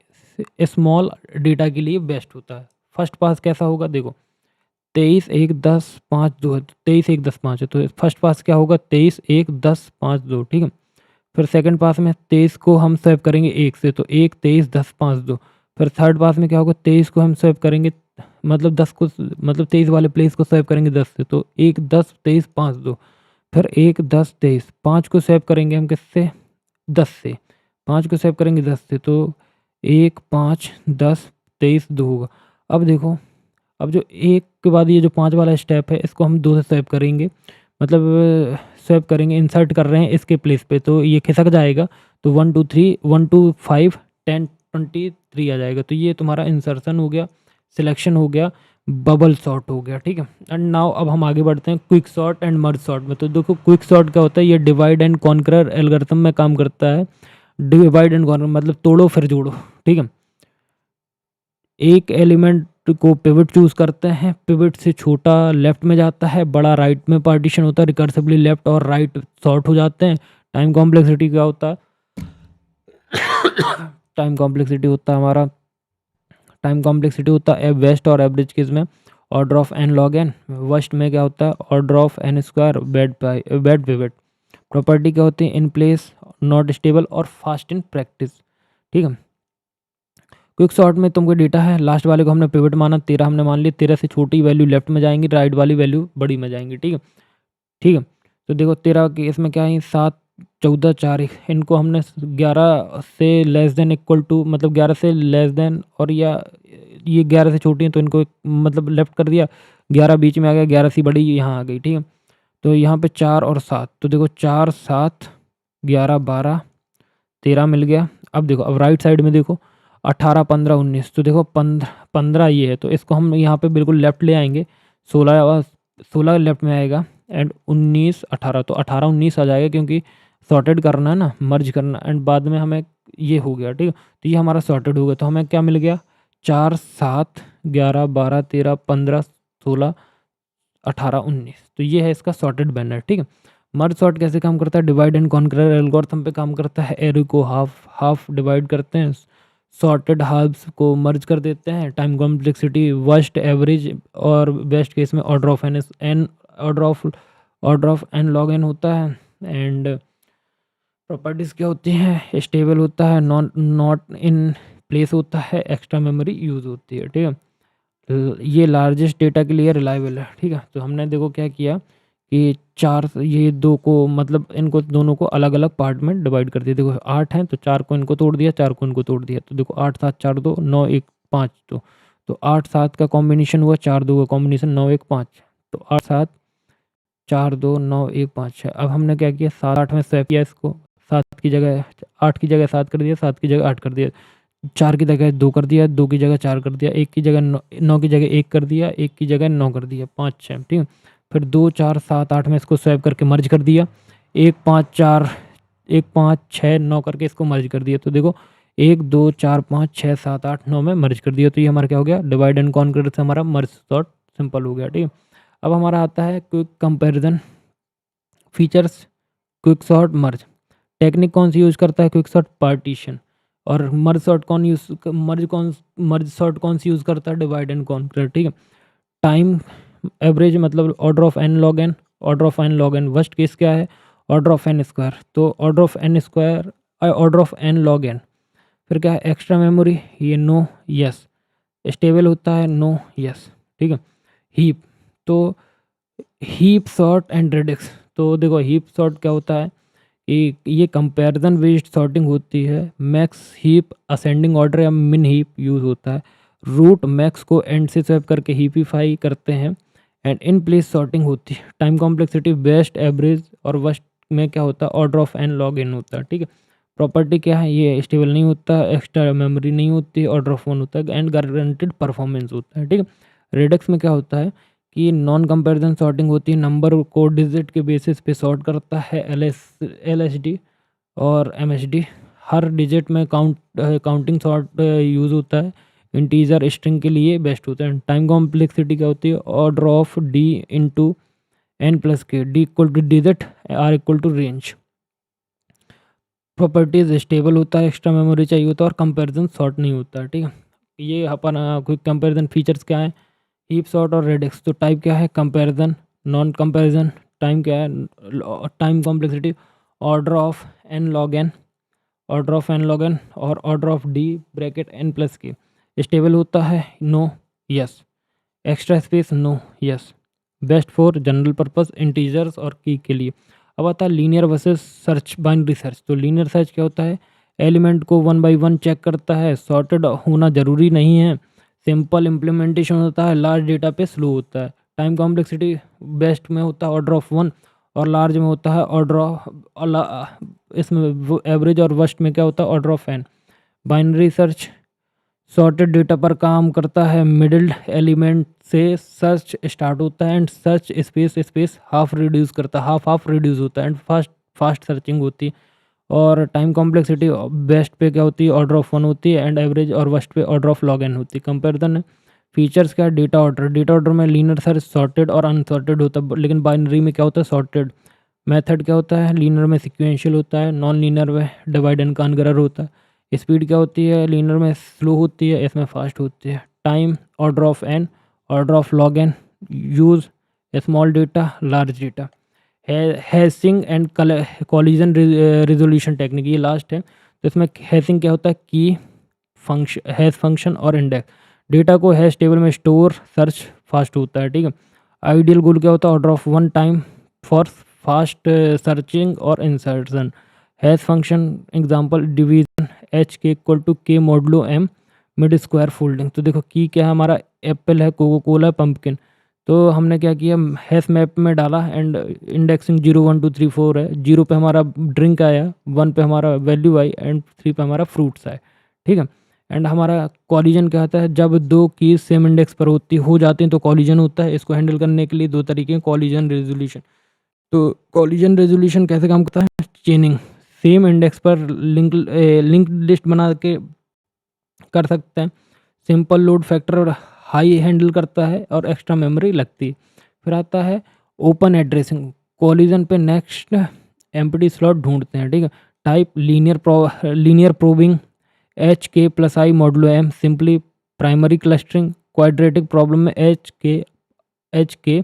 स्मॉल डेटा के लिए बेस्ट होता है। फर्स्ट पास कैसा होगा, देखो 23, 1, 10, 5, 2 है, 23, 1, 10, 5 है, तो फर्स्ट पास क्या होगा 23, 1, 10, 5, 2, ठीक है। फिर सेकंड पास में 23 को हम स्वैप करेंगे 1 से, तो 1, 23, 10, 5, 2। फिर थर्ड पास में क्या होगा 23 को हम स्वैप करेंगे, मतलब 10 को, मतलब 23 वाले प्लेस को स्वैप करेंगे 10 से, तो 1, 10, 23, 5, 2। फिर 1, 10, 23, 5 को स्वैप करेंगे हम किससे, 10 से, 5 को स्वैप करेंगे 10 से, तो 1, 5, 10, 23, 2 होगा। अब देखो, अब जो 1 के बाद ये जो 5 वाला स्टेप है, इसको हम 2 से स्वैप करेंगे, मतलब स्वैप करेंगे, इंसर्ट कर रहे हैं इसके प्लेस पे, तो ये खिसक जाएगा, तो 1, 2, 3, 1, 2, 5, 10, 23 आ जाएगा। तो ये तुम्हारा इंसर्शन हो गया, सिलेक्शन हो गया, बबल सॉर्ट हो गया, ठीक है। एंड नाउ अब हम आगे बढ़ते हैं quick sort and merge sort में। तो देखो क्विक सॉर्ट क्या होता है, ये डिवाइड एंड कॉन्करर एल्गोरिथम में काम करता है। डिवाइड एंड कॉन्कर मतलब तोड़ो फिर जोड़ो, ठीक है। एक एलिमेंट को पिवट चूज करते हैं, पिवट से छोटा लेफ्ट में जाता है, बड़ा राइट में पार्टीशन होता है, रिकर्सिवली लेफ्ट और राइट सॉर्ट हो जाते हैं। टाइम कॉम्प्लेक्सिटी क्या होता है, टाइम कॉम्प्लेक्सिटी होता है हमारा, टाइम कॉम्प्लेक्सिटी होता है वेस्ट और एवरेज केस में order of N log n, worst में क्या होता है order of N square, bad pivot. Property क्या होती है, इन प्लेस, नॉट स्टेबल और फास्ट इन प्रैक्टिस, ठीक है। क्विक सॉर्ट में तुमको डेटा है, लास्ट वाले को हमने पिवट माना, 13 हमने मान लिया, 13 से छोटी वैल्यू लेफ्ट में जाएंगी, राइट वाली वैल्यू बड़ी में जाएंगी, ठीक है, ठीक है। तो देखो 13 के इसमें क्या है, 7, 14, 4, इनको हमने 11 से लेस देन इक्वल टू, मतलब 11 से लेस देन, और या ये 11 से छोटी है तो इनको मतलब लेफ्ट कर दिया, 11 बीच में आ गया, 11 सी बड़ी यहाँ आ गई, ठीक है। तो यहाँ पे 4 और 7, तो देखो 4, 7, 11, 12, 13 मिल गया। अब देखो, अब राइट साइड में देखो 18, 15, 19, तो देखो 15 ये है, तो इसको हम यहाँ पे बिल्कुल लेफ्ट ले आएंगे, 16 लेफ्ट में आएगा, एंड 19, 18, तो 18, 19 आ जाएगा, क्योंकि सॉर्टेड करना है ना, मर्ज करना, एंड बाद में हमें ये हो गया, ठीक है। तो ये हमारा सॉर्टेड हो गया, तो हमें क्या मिल गया, 4, 7, 11, 12, 13, 15, 16, 18, 19, तो ये है इसका सॉर्टेड बैनर, ठीक है। मर्ज सॉर्ट कैसे काम करता है, डिवाइड एंड कॉन्करर एल्गोरिथम पे काम करता है। एरे को हाफ डिवाइड करते हैं, सॉर्टेड हाफ्स को मर्ज कर देते हैं। टाइम कॉम्प्लेक्सिटी वर्स्ट, एवरेज और बेस्ट केस में order of N order of N log n होता है। एंड प्रॉपर्टीज़ क्या होती हैं, स्टेबल होता है, नॉट इन प्लेस होता है, एक्स्ट्रा मेमोरी यूज़ होती है, ठीक है। ये लार्जेस्ट डेटा के लिए रिलायबल है, ठीक है। तो हमने देखो क्या किया कि ये 2 को, मतलब इनको दोनों को अलग अलग पार्ट में डिवाइड कर दिया। देखो 8 हैं तो 4 को इनको तोड़ दिया, 4 को इनको तोड़ दिया, तो देखो 8, 7, 4, 2, 9, 1, 5, तो 8, 7 का कॉम्बिनेशन हुआ, 4, 2 का कॉम्बिनेशन 9, 1, 5, तो 8, 7, 4, 2, 9, 1, 5 है। अब हमने क्या किया, 7, 8 में स्वैप किया इसको, 7 की जगह 8 की जगह 7 कर दिया, 7 की जगह 8 कर दिया, 4 की जगह 2 कर दिया, 2 की जगह 4 कर दिया, 1 की जगह 9 की जगह 1 कर दिया, 1 की जगह 9 कर दिया, 5, 6, ठीक है। फिर 2, 4, 7, 8 में इसको स्वैप करके मर्ज कर दिया, 1, 5, 4, 1, 5, 6, 9 करके इसको मर्ज कर दिया, तो देखो 1, 2, 4, 5, 6, 7, 8, 9 में मर्ज कर दिया। तो ये हमारा क्या हो गया, डिवाइड एंड कॉन्कर से हमारा मर्ज सॉर्ट सिंपल हो गया, ठीक है। अब हमारा आता है quick comparison features, quick sort merge. Technique कौन सी यूज़ करता है, क्विक सॉर्ट पार्टीशन। और मर्ज सॉर्ट कौन सी यूज़ करता है, डिवाइड एंड कॉन्कर, ठीक है। टाइम एवरेज मतलब order of N log N, order of N log n. Worst case क्या है, ऑर्डर ऑफ एन स्क्वायर, तो order of N square, order of N log n. फिर क्या है, एक्स्ट्रा मेमोरी, ये नो यस, स्टेबल होता है नो यस, ठीक है। हीप, तो हीप सॉर्ट एंड रेडिक्स, तो देखो हीप सॉर्ट क्या होता है, ये कंपैरिजन बेस्ड सॉर्टिंग होती है। मैक्स हीप असेंडिंग ऑर्डर या मिन हीप यूज़ होता है। रूट मैक्स को एंड से स्वैप करके हीपिफाई करते हैं। एंड इन प्लेस सॉर्टिंग होती है। टाइम कॉम्प्लेक्सिटी बेस्ट, एवरेज और वर्स्ट में क्या होता है, order of N log n होता है। ठीक है, प्रॉपर्टी क्या है, ये स्टेबल नहीं होता, एक्स्ट्रा मेमोरी नहीं होती, ऑर्डर ऑफ वन होता है एंड गारंटेड परफॉर्मेंस होता है। ठीक है, रेडक्स में क्या होता है कि नॉन कंपैरिजन सॉर्टिंग होती है, नंबर को डिजिट के बेसिस पे सॉर्ट करता है, LSD और MSD। हर डिजिट में काउंटिंग सॉर्ट यूज़ होता है, इंटीजर स्ट्रिंग के लिए बेस्ट होता है। टाइम कॉम्प्लेक्सिटी क्या होती है, order of D into n plus K, D equal to digit, R equal to range. Properties stable होता है, एक्स्ट्रा मेमोरी चाहिए होता है और कंपैरिजन सॉर्ट नहीं होता है। ठीक है, ये अपन क्विक कंपैरिजन फीचर्स क्या है, हीप सॉर्ट और रेडिक्स। तो टाइप क्या है, कंपैरिजन, नॉन कंपैरिजन। टाइम क्या है, time complexity, order of N log N, order of N log N और order of D bracket N plus K. Stable होता है, no, yes. Extra space, no, yes. Best for general purpose integers और key के लिए। अब आता है linear versus search, binary search. तो लीनियर सर्च क्या होता है, एलिमेंट को वन बाय वन चेक करता है, सॉर्टेड होना जरूरी नहीं है, सिंपल इम्प्लीमेंटेशन होता है, लार्ज डेटा पे स्लो होता है। टाइम कॉम्प्लेक्सिटी बेस्ट में होता है ऑर्डर ऑफ वन और लार्ज में होता है ऑर्डर ऑफ, इसमें एवरेज और वर्स्ट में क्या होता है, order of n. Binary search sorted data पर काम करता है, मिडिल एलिमेंट से सर्च स्टार्ट होता है and search space space half reduce करता है, हाफ रिड्यूस होता है एंड फास्ट सर्चिंग होती है। और टाइम कॉम्प्लेक्सिटी बेस्ट पे क्या होती है, ऑर्डर ऑफ वन होती है एंड एवरेज और वर्स्ट पे ऑर्डर ऑफ लॉग एन होती है। कंपेरिजन फीचर्स क्या है, डेटा ऑर्डर में लीनियर सर्च सॉर्टेड और अनसॉर्टेड होता है, लेकिन बाइनरी में क्या होता है, सॉर्टेड। मेथड क्या होता है, लीनियर में सिक्वेंशियल होता है, नॉन लीनियर में डिवाइड एंड कॉन्करर होता है। स्पीड क्या होती है, लीनियर में स्लो होती है, इसमें फास्ट होती है। Time, order of N, order of log N. Use small data, large data. Hashing and collision resolution technique, ये लास्ट है। तो इसमें हैशिंग क्या होता है, की फंक्शन, हैश फंक्शन और इंडेक्स। डेटा को हैश टेबल में स्टोर, सर्च फास्ट होता है। ठीक है, आइडियल गोल क्या होता है, order of one time for fast searching और insertion. Hash function example division, H K equal to K modulo M mid square folding. तो देखो की क्या है, हमारा एप्पल है, कोको कोला, पंपकिन। तो हमने क्या किया, हैश मैप में डाला एंड इंडेक्सिंग 0 1 2 3 4 है। 0 पे हमारा ड्रिंक आया, 1 पे हमारा वैल्यू आई एंड 3 पे हमारा फ्रूट्स आए। ठीक है, एंड हमारा कॉलिजन क्या होता है, जब दो कीज सेम इंडेक्स पर हो जाते हैं तो कॉलिजन होता है। इसको हैंडल करने के लिए दो तरीके हैं, कॉलिजन रेजोल्यूशन। तो कॉलिजन रेजोल्यूशन कैसे काम करता है, चेनिंग, सेम इंडेक्स पर लिंक लिस्ट बना के कर सकते हैं। सिंपल लोड फैक्टर और हाई हैंडल करता है और एक्स्ट्रा मेमोरी लगती है। फिर आता है ओपन एड्रेसिंग, कॉलिजन पे नेक्स्ट एम्प्टी स्लॉट ढूंढते हैं। ठीक है, type linear probing, HK plus I modulo M, simply primary clustering. Quadratic problem में HK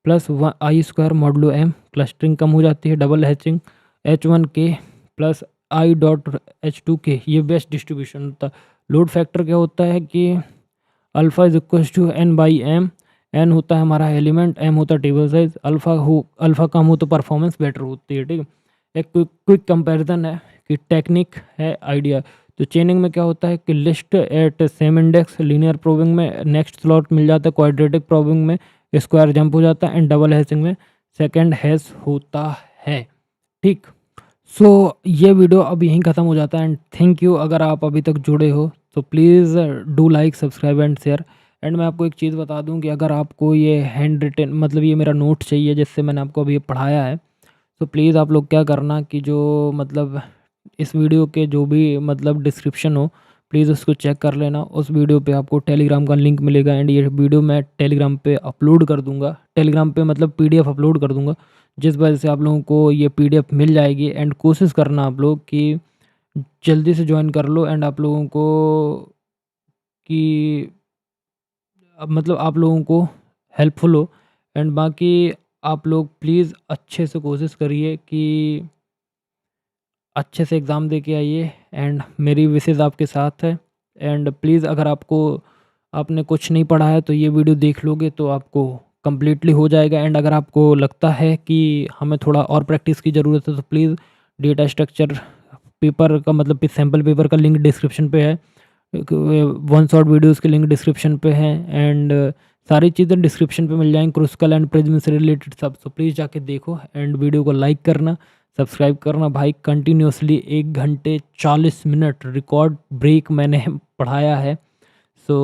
plus I square modulo M, clustering कम हो जाती है। Double hashing, H1K plus I dot H2K, ये बेस्ट डिस्ट्रीब्यूशन होता है। लोड फैक्टर क्या होता है कि alpha is equal to N by M। N होता है हमारा एलिमेंट, M होता है टेबल साइज। अल्फ़ा कम हो तो परफॉर्मेंस बेटर होती है। ठीक है, एक क्विक कंपैरिजन है कि टेक्निक है आइडिया। तो चेनिंग में क्या होता है कि list at same index, linear probing में नेक्स्ट स्लॉट मिल जाता है, क्वाड्रेटिक प्रोबिंग में स्क्वायर जंप हो जाता है एंड डबल हैशिंग में सेकंड हैश होता है। ठीक, सो ये वीडियो अब यहीं ख़त्म हो जाता है एंड थैंक यू। अगर आप अभी तक जुड़े हो तो please do like, subscribe and share. And मैं आपको एक चीज़ बता दूं कि अगर आपको ये हैंड रिटन, मतलब ये मेरा नोट चाहिए जिससे मैंने आपको अभी पढ़ाया है, तो प्लीज़ आप लोग क्या करना कि जो मतलब इस वीडियो के जो भी मतलब डिस्क्रिप्शन हो, प्लीज़ उसको चेक कर लेना। उस वीडियो पे आपको टेलीग्राम का लिंक मिलेगा एंड ये वीडियो मैं टेलीग्राम पे अपलोड कर दूंगा, टेलीग्राम पे मतलब PDF अपलोड कर दूंगा, जिस वजह से आप लोगों को ये PDF मिल जाएगी। एंड कोशिश करना आप लोग कि जल्दी से ज्वाइन कर लो एंड आप लोगों को कि मतलब आप लोगों को हेल्पफुल हो। एंड बाकी आप लोग प्लीज़ अच्छे से कोशिश करिए कि अच्छे से एग्ज़ाम दे के आइए एंड मेरी विशेज़ आपके साथ है। एंड प्लीज़ अगर आपको आपने कुछ नहीं पढ़ा है तो ये वीडियो देख लोगे तो आपको कम्प्लीटली हो जाएगा। एंड अगर आपको लगता है कि हमें थोड़ा और प्रैक्टिस की ज़रूरत है तो प्लीज़ डेटा स्ट्रक्चर पेपर का मतलब सैम्पल पेपर का लिंक डिस्क्रिप्शन पे है, वन शॉट वीडियोज़ के लिंक डिस्क्रिप्शन पे हैं एंड सारी चीज़ें डिस्क्रिप्शन पे मिल जाएंगी, क्रूसिकल एंड प्रिज्म से रिलेटेड सब। सो प्लीज़ जाके देखो एंड वीडियो को लाइक करना, सब्सक्राइब करना। भाई कंटिन्यूसली 1 घंटे 40 मिनट रिकॉर्ड ब्रेक मैंने पढ़ाया है। सो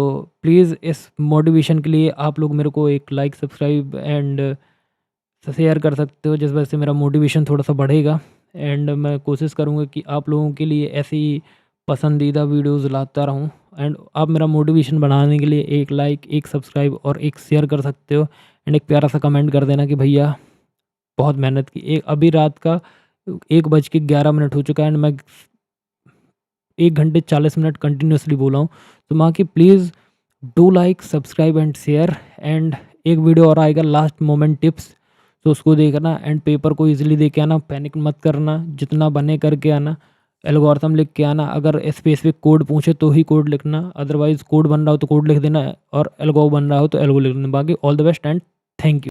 प्लीज़ इस मोटिवेशन के लिए आप लोग मेरे को एक लाइक, सब्सक्राइब एंड शेयर कर सकते हो, जिस वजह से मेरा मोटिवेशन थोड़ा-सा बढ़ेगा। एंड मैं कोशिश करूँगा कि आप लोगों के लिए ऐसी पसंदीदा वीडियोज़ लाता रहूँ। एंड आप मेरा मोटिवेशन बढ़ाने के लिए एक लाइक, एक सब्सक्राइब और एक शेयर कर सकते हो। एंड एक प्यारा-सा कमेंट कर देना कि भैया बहुत मेहनत की। अभी रात का 1:11 हो चुका है एंड मैं 1 घंटे 40 मिनट कंटिन्यूअसली बोला हूँ। तो माँ की please do like, subscribe and share. And एक वीडियो और आएगा लास्ट मोमेंट टिप्स, तो उसको देखना एंड पेपर को ईज़िली दे के आना, पैनिक मत करना, जितना बने करके आना, एल्गोरिथम लिख के आना। अगर स्पेसिफिक कोड पूछे तो ही कोड लिखना, अदरवाइज़ कोड बन रहा हो तो कोड लिख देना और एल्गो बन रहा हो तो एल्गो लिख देना। बाकी all the best and thank you.